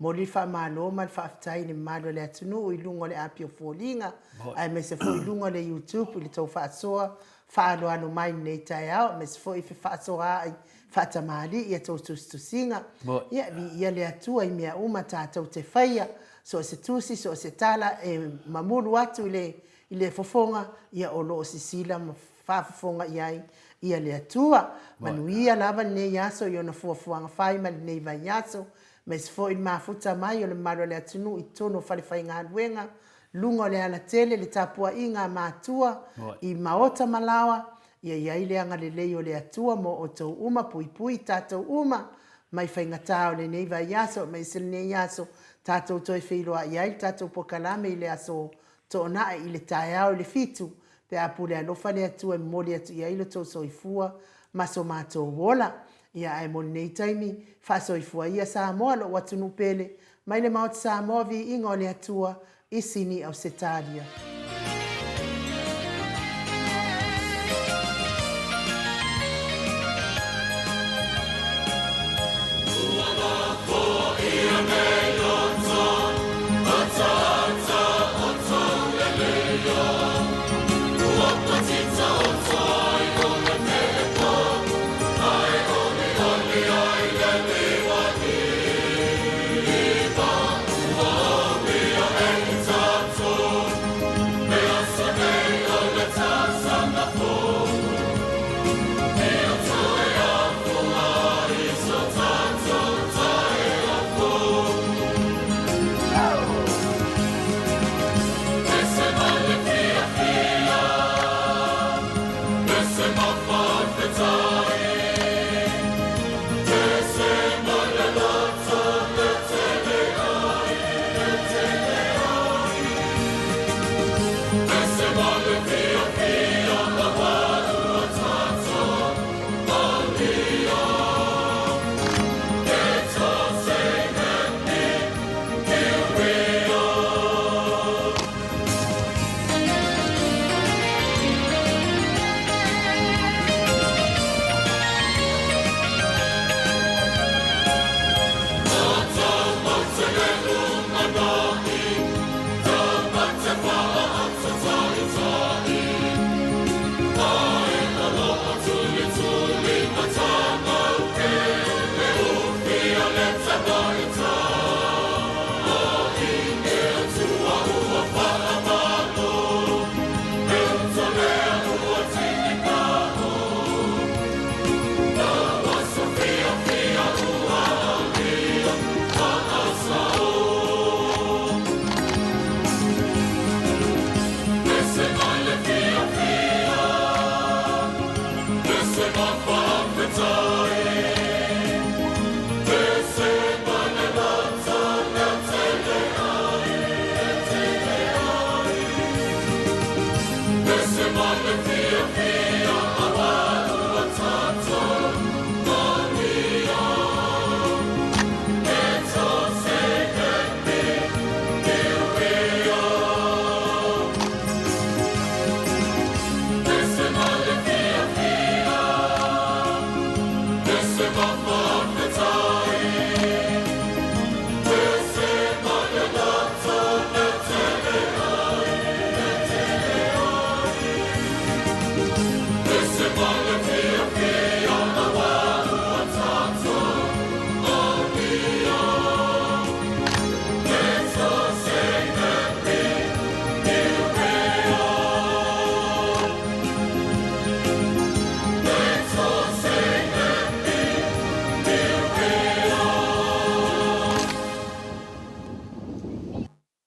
mo li fa malo mal fa aftai ni malo le atunu i lungo le api o folinga ai me se fo i lungo le YouTube i le tau fa soa fa alo mai nei tai au me se fo i fa soa ai fa tamali ia tau tusinga ia le atua i mea uma tātou te whaia so se tusi so se tala e mamuru atu i le fofonga ia o loo sisila ma fa fofonga ia le atua manuia lava nei aso i ona fuafuanga whai ma nei vai aso me se fo i mafuta mai o le maro le atunu i tono fale whai ngā ruenga lungo le ala tele le tapua i ngā mātua i maota malawa ia ile anga le lei o le atua mo o tau uma pui tātou uma mai whaingatao le nei vai aso mai se nei aso tātou toi whiloa iai tātou pokalame i le aso tōna i le tāiao le fitu pe apule alofa le atua i mori atu iai lo tau soifua maso mātou wola ia ai mo nei taimi fa soifua ia Samoa lo watunu pele mai le maut Samoa vi ingo le atua i sini au setalia. Laisse-moi le dire.